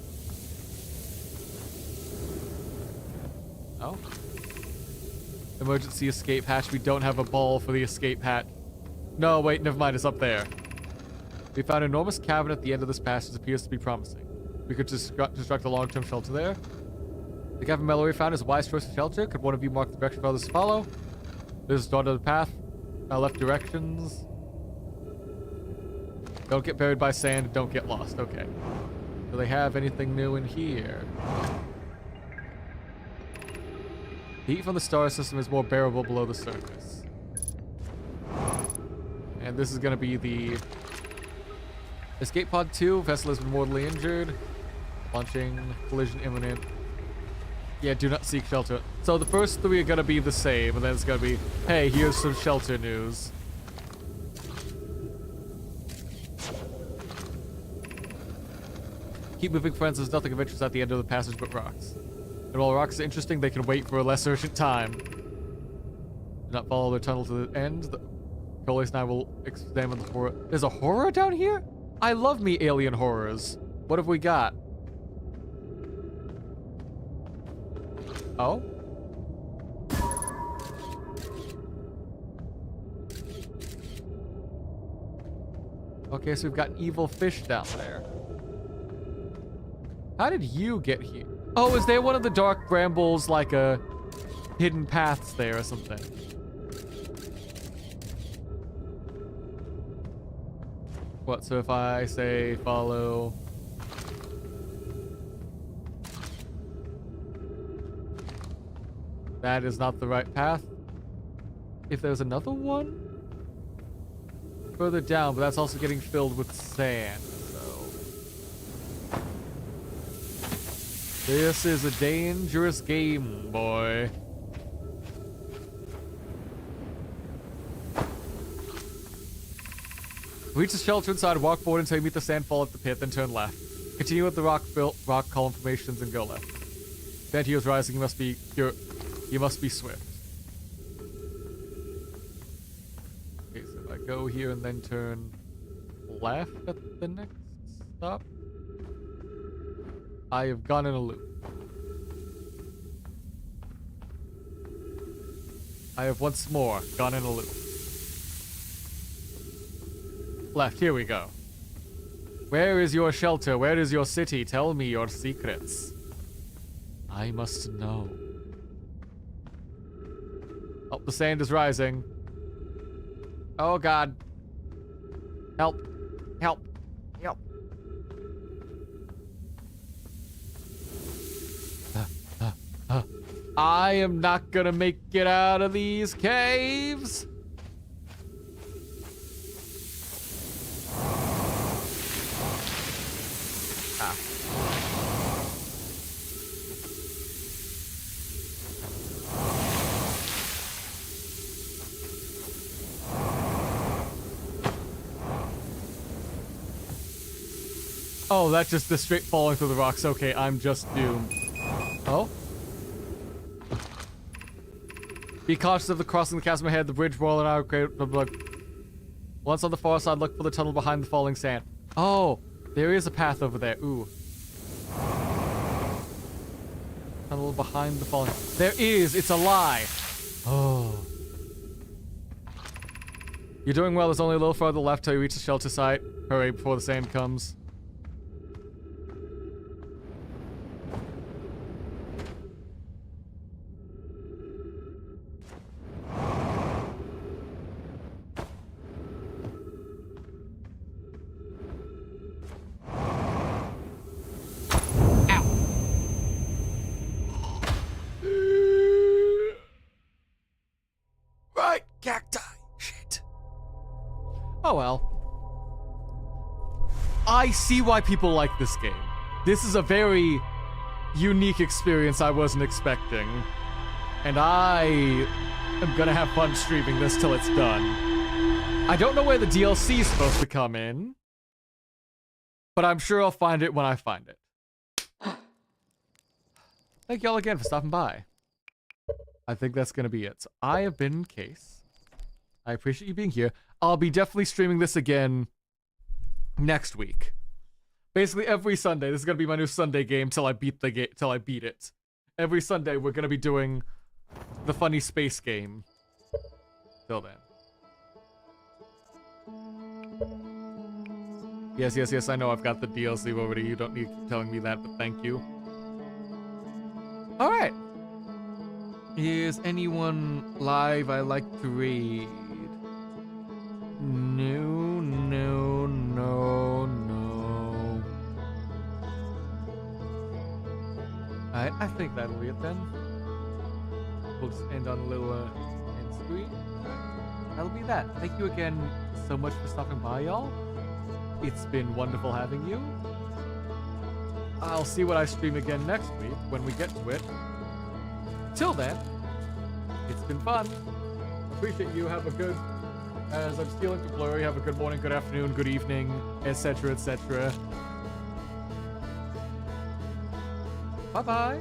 Oh. Emergency escape hatch. We don't have a ball for the escape hatch. No, wait, never mind. It's up there. We found an enormous cavern at the end of this passage. It appears to be promising. We could construct a long-term shelter there. The cavern Mallory found is a wise choice of shelter. Could one of you mark the direction for others to follow? There's a door to the path. Left directions. Don't get buried by sand. Don't get lost. Okay. Do they have anything new in here? The heat from the star system is more bearable below the surface. this is gonna be the escape pod 2. Vessel has been mortally injured. Launching, collision imminent. Yeah, do not seek shelter. So the first 3 are gonna be the same, and then it's gonna be, hey, here's some shelter news. Keep moving, friends. There's nothing of interest at the end of the passage but rocks. And while rocks are interesting, they can wait for a less urgent time. Do not follow their tunnel to the end. Coles and I will examine the horror. There's a horror down here? I love me alien horrors. What have we got? Oh? Okay, so we've got an evil fish down there. How did you get here? Oh, is there one of the dark brambles, like a hidden paths there or something? What, so if I say follow... That is not the right path. If there's another one further down, but that's also getting filled with sand, so... This is a dangerous game, boy. Reach the shelter inside, walk forward until you meet the sandfall at the pit, then turn left. Continue with the rock column formations and go left. Sand here is rising, you must be swift. Okay, so if I go here and then turn left at the next stop, I have gone in a loop. I have once more gone in a loop. Left, here we go. Where is your shelter? Where is your city? Tell me your secrets. I must know. Oh, the sand is rising. Oh god. Help. Help. Help. I am not gonna make it out of these caves. Oh, that's just the straight falling through the rocks. Okay, I'm just doomed. Oh? Be cautious of the crossing the chasm ahead. The bridge roll and out. Once on the far side, look for the tunnel behind the falling sand. Oh, there is a path over there. Ooh. Tunnel behind the falling. There is. It's a lie. Oh. You're doing well. There's only a little farther left till you reach the shelter site. Hurry before the sand comes. Oh well. I see why people like this game. This is a very unique experience I wasn't expecting. And I am gonna have fun streaming this till it's done. I don't know where the DLC is supposed to come in, but I'm sure I'll find it when I find it. Thank y'all again for stopping by. I think that's gonna be it. So I have been Case. I appreciate you being here. I'll be definitely streaming this again next week. Basically every Sunday. This is gonna be my new Sunday game till I beat the game. Till I beat it. Every Sunday we're gonna be doing the funny space game. Till then. Yes. I know I've got the DLC already. You don't need to keep telling me that, but thank you. All right. Is anyone live I like to read? No. Alright, I think that'll be it then. We'll just end on a little end screen. that'll be that. Thank you again so much for stopping by, y'all. It's been wonderful having you. I'll see what I stream again next week when we get to it. Till then, it's been fun. Appreciate you. Have a good, as I'm stealing to Blurry, have a good morning, good afternoon, good evening, etc., etc. Bye-bye.